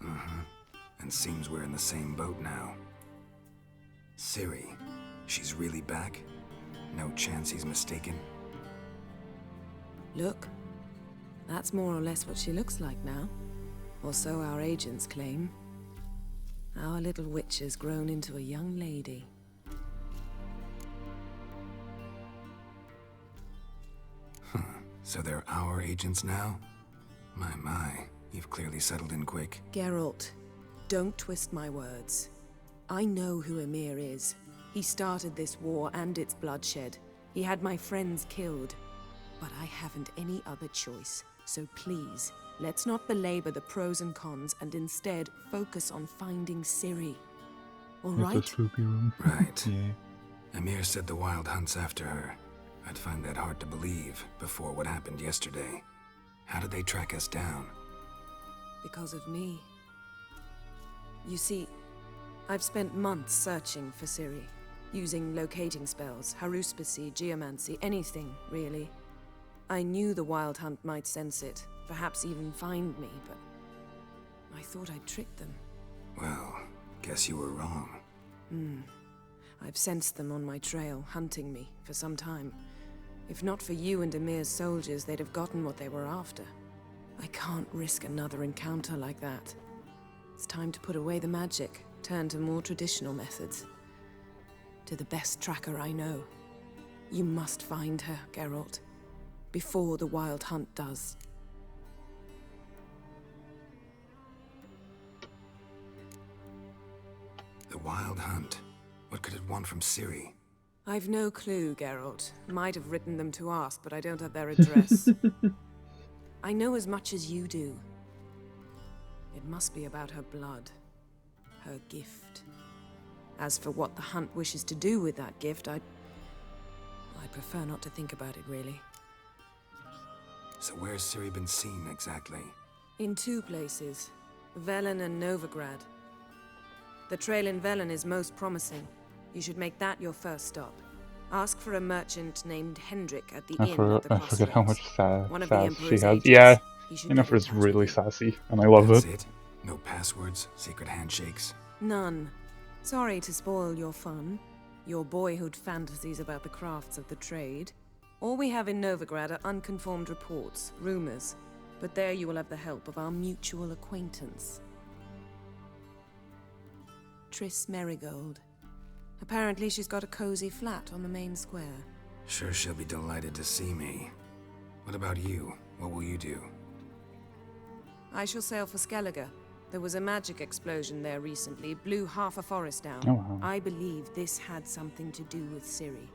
Uh-huh. And seems we're in the same boat now. Ciri, she's really back? No chance he's mistaken? Look, that's more or less what she looks like now. Or so our agents claim. Our little witch has grown into a young lady. So they're our agents now? My, you've clearly settled in quick. Geralt, don't twist my words. I know who Emir is. He started this war and its bloodshed. He had my friends killed. But I haven't any other choice. So please, let's not belabor the pros and cons and instead focus on finding Ciri. All right? That's a spooky room. Right. Yeah. Emir said the Wild Hunt's after her. I'd find that hard to believe before what happened yesterday. How did they track us down? Because of me. You see, I've spent months searching for Ciri, using locating spells, haruspicy, geomancy, anything, really. I knew the Wild Hunt might sense it, perhaps even find me, but I thought I'd tricked them. Well, guess you were wrong. I've sensed them on my trail, hunting me, for some time. If not for you and Emir's soldiers, they'd have gotten what they were after. I can't risk another encounter like that. It's time to put away the magic, turn to more traditional methods. To the best tracker I know. You must find her, Geralt. Before the Wild Hunt does. The Wild Hunt? What could it want from Ciri? I've no clue, Geralt. Might have written them to ask, but I don't have their address. I know as much as you do. It must be about her blood. Her gift. As for what the Hunt wishes to do with that gift, I'd prefer not to think about it, really. So where's Ciri been seen, exactly? In two places. Velen and Novigrad. The trail in Velen is most promising. You should make that your first stop. Ask for a merchant named Hendrik at the inn at the I forget how much One of the sass she Emperor's has. agents. Yeah, He should Yennefer's get in touch really with you. sassy, and I love That's it. it? No passwords? Secret handshakes? None. Sorry to spoil your fun. Your boyhood fantasies about the crafts of the trade. All we have in Novigrad are unconformed reports, rumors. But there you will have the help of our mutual acquaintance. Triss Merigold. Apparently she's got a cozy flat on the main square. Sure she'll be delighted to see me. What about you? What will you do? I shall sail for Skellige. There was a magic explosion there recently, blew half a forest down. Oh, wow. I believe this had something to do with Ciri.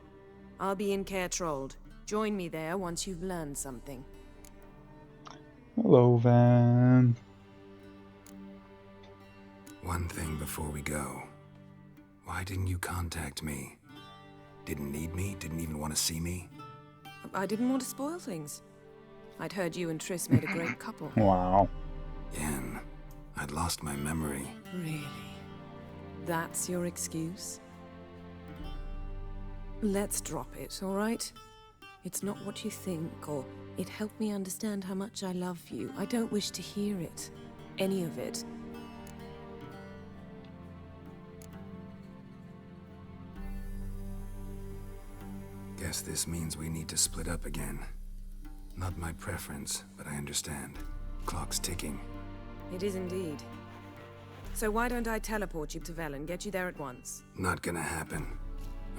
I'll be in Caer Trolde. Join me there once you've learned something. Hello, Van. One thing before we go. Why didn't you contact me? Didn't need me? Didn't even want to see me? I didn't want to spoil things. I'd heard you and Triss made a great couple. Wow. Yen, I'd lost my memory. Really? That's your excuse? Let's drop it, all right? It's not what you think, or it helped me understand how much I love you. I don't wish to hear it. Any of it. Guess this means we need to split up again. Not my preference, but I understand. Clock's ticking. It is indeed. So why don't I teleport you to Velen, get you there at once? Not gonna happen.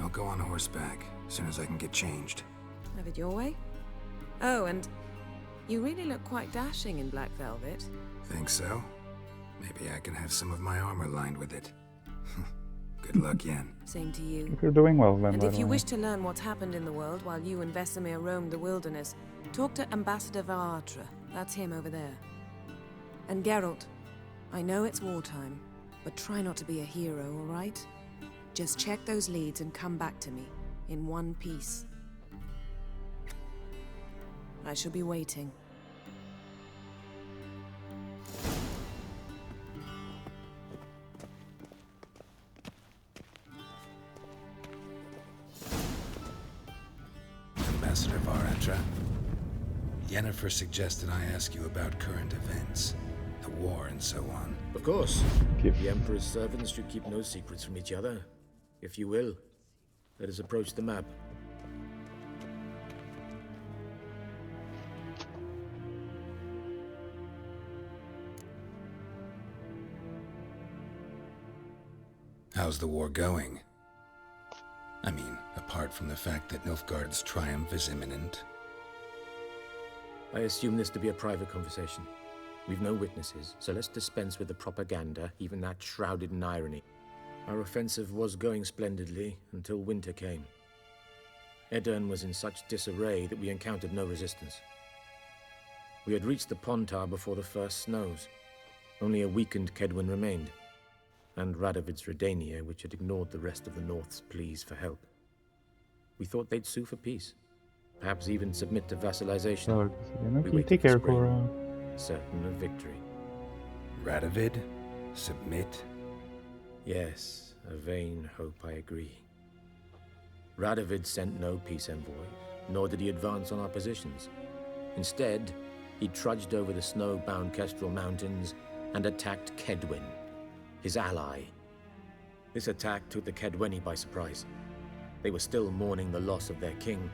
I'll go on horseback, as soon as I can get changed. Have it your way? Oh, and you really look quite dashing in black velvet. Think so? Maybe I can have some of my armor lined with it. Good luck, Yen. Same to you. If you're doing well, Van. And by if the you way. wish to learn what's happened in the world while you and Vesemir roamed the wilderness, talk to Ambassador Varatra. That's him over there. And Geralt, I know it's wartime, but try not to be a hero, all right? Just check those leads and come back to me, in one piece. I shall be waiting. Ambassador Varatra, Yennefer suggested I ask you about current events, the war and so on. Of course. The Emperor's servants should keep no secrets from each other. If you will, let us approach the map. How's the war going? I mean, apart from the fact that Nilfgaard's triumph is imminent. I assume this to be a private conversation. We've no witnesses, so let's dispense with the propaganda, even that shrouded in irony. Our offensive was going splendidly until winter came. Edirn was in such disarray that we encountered no resistance. We had reached the Pontar before the first snows. Only a weakened Kedwen remained, and Radovid's Redania, which had ignored the rest of the North's pleas for help. We thought they'd sue for peace, perhaps even submit to vassalization. We waited take for care, spring, Cora. certain of victory. Radovid? Submit? Yes, a vain hope, I agree. Radovid sent no peace envoys, nor did he advance on our positions. Instead, he trudged over the snow-bound Kestrel Mountains and attacked Kedwen, his ally. This attack took the Kedweni by surprise. They were still mourning the loss of their king.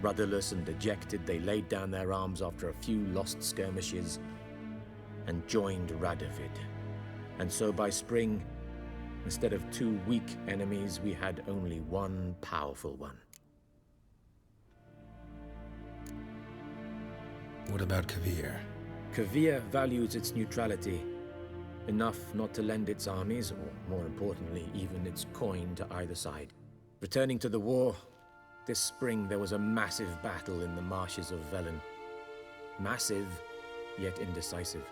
Rudderless and dejected, they laid down their arms after a few lost skirmishes and joined Radovid. And so by spring, instead of 2 weak enemies, we had only one powerful one. What about Kavir? Kavir values its neutrality, enough not to lend its armies, or more importantly, even its coin to either side. Returning to the war, this spring there was a massive battle in the marshes of Velen. Massive, yet indecisive.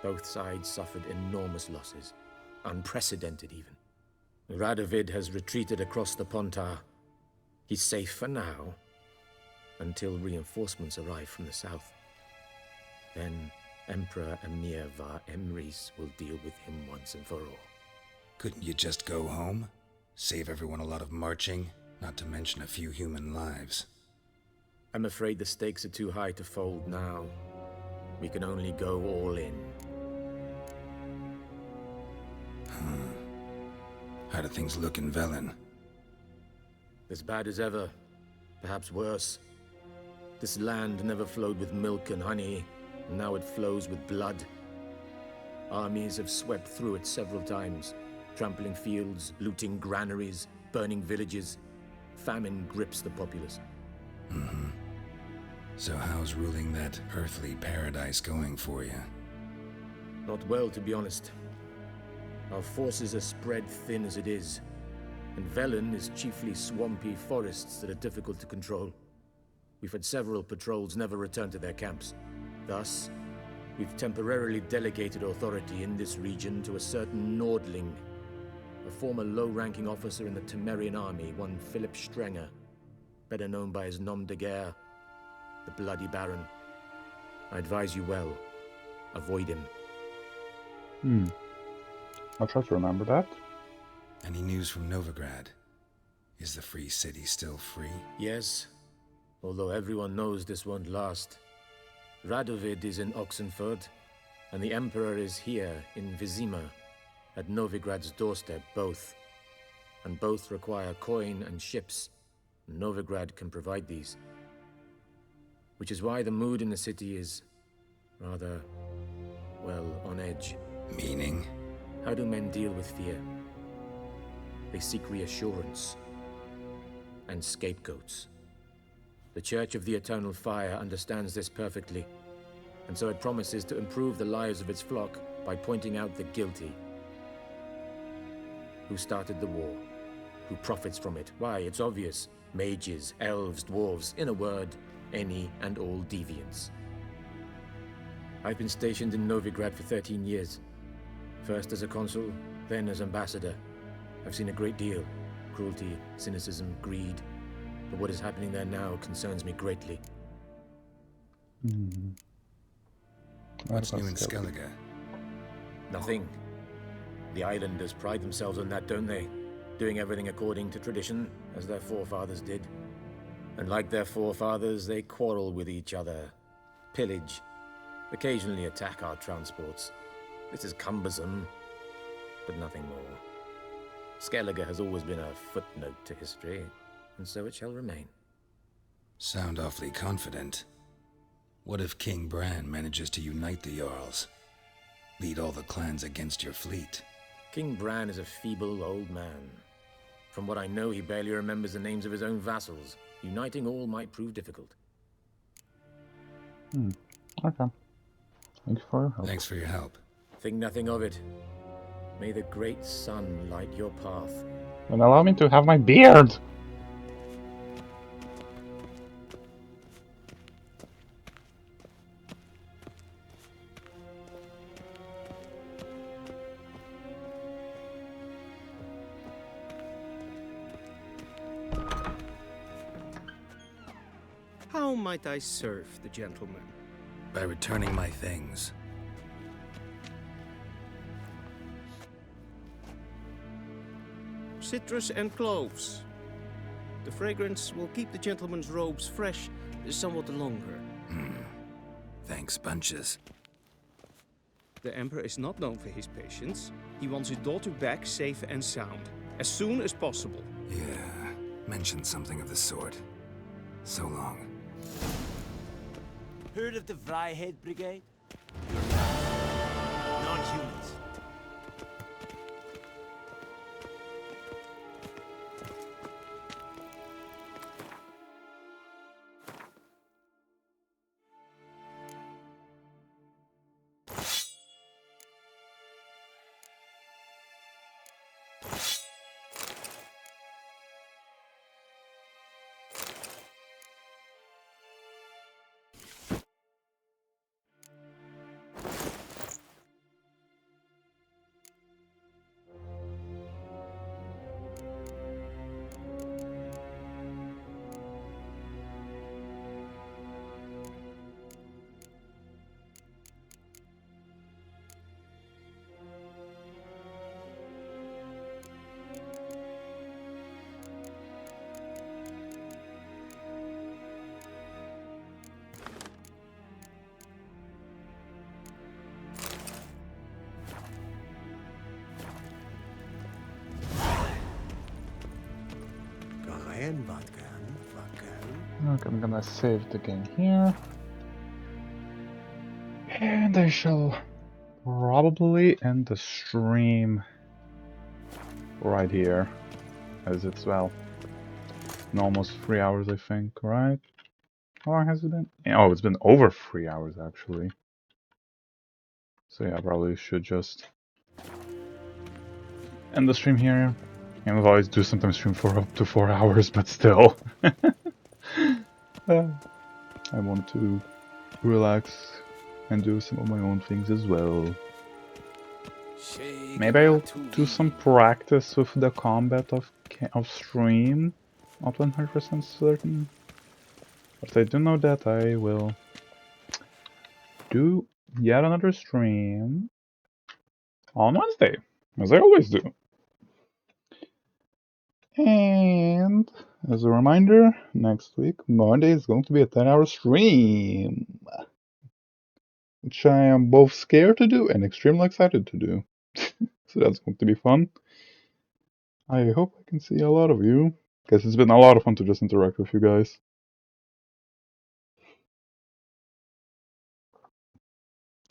Both sides suffered enormous losses, unprecedented even. Radovid has retreated across the Pontar. He's safe for now, until reinforcements arrive from the south. Then Emperor Emir Var Emrys will deal with him once and for all. Couldn't you just go home? Save everyone a lot of marching, not to mention a few human lives. I'm afraid the stakes are too high to fold now. We can only go all in. How do things look in Velen? As bad as ever, perhaps worse. This land never flowed with milk and honey, and now it flows with blood. Armies have swept through it several times, trampling fields, looting granaries, burning villages. Famine grips the populace. So how's ruling that earthly paradise going for you? Not well, to be honest. Our forces are spread thin as it is, and Velen is chiefly swampy forests that are difficult to control. We've had several patrols never return to their camps. Thus, we've temporarily delegated authority in this region to a certain Nordling, a former low-ranking officer in the Temerian army, one Philip Strenger, better known by his nom de guerre, the Bloody Baron. I advise you well. Avoid him. I'll try to remember that. Any news from Novigrad? Is the free city still free? Yes, although everyone knows this won't last. Radovid is in Oxenford, and the Emperor is here in Vizima, at Novigrad's doorstep, both. And both require coin and ships. Novigrad can provide these. Which is why the mood in the city is rather, well, on edge. Meaning? How do men deal with fear? They seek reassurance and scapegoats. The Church of the Eternal Fire understands this perfectly, and so it promises to improve the lives of its flock by pointing out the guilty. Who started the war? Who profits from it? Why, it's obvious. Mages, elves, dwarves, in a word, any and all deviants. I've been stationed in Novigrad for 13 years. First as a consul, then as ambassador. I've seen a great deal. Cruelty, cynicism, greed. But what is happening there now concerns me greatly. What's new in Skellige? Nothing. The islanders pride themselves on that, don't they? Doing everything according to tradition, as their forefathers did. And like their forefathers, they quarrel with each other, pillage, occasionally attack our transports. This is cumbersome, but nothing more. Skellige has always been a footnote to history, and so it shall remain. Sound awfully confident. What if King Bran manages to unite the Jarls? Lead all the clans against your fleet? King Bran is a feeble old man. From what I know, he barely remembers the names of his own vassals. Uniting all might prove difficult. Okay. Thanks for your help. Thanks for your help. Think nothing of it. May the great sun light your path. And allow me to have my beard! How might I serve the gentleman? By returning my things. Citrus and cloves. The fragrance will keep the gentleman's robes fresh somewhat longer. Thanks, bunches. The Emperor is not known for his patience. He wants his daughter back safe and sound, as soon as possible. Yeah, mentioned something of the sort. So long. Heard of the Vryhead Brigade? Non-humans. Okay, I'm gonna save the game here. And I shall probably end the stream right here, as it's, well, in almost 3 hours, I think, right? How long has it been? Oh, it's been over 3 hours, actually. So yeah, I probably should just end the stream here. And I'll always do sometimes stream for up to 4 hours, but still. I want to relax and do some of my own things as well. Maybe I'll do some practice with the combat of stream. Not 100% certain. But I do know that I will do yet another stream on Wednesday, as I always do. And as a reminder, next week, Monday, is going to be a 10-hour stream, which I am both scared to do and extremely excited to do. So that's going to be fun. I hope I can see a lot of you, because it's been a lot of fun to just interact with you guys.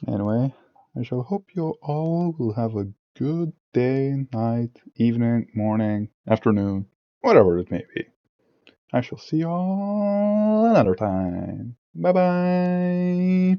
Anyway, I shall hope you all will have a good day, night, evening, morning, afternoon, whatever it may be. I shall see you all another time. Bye bye!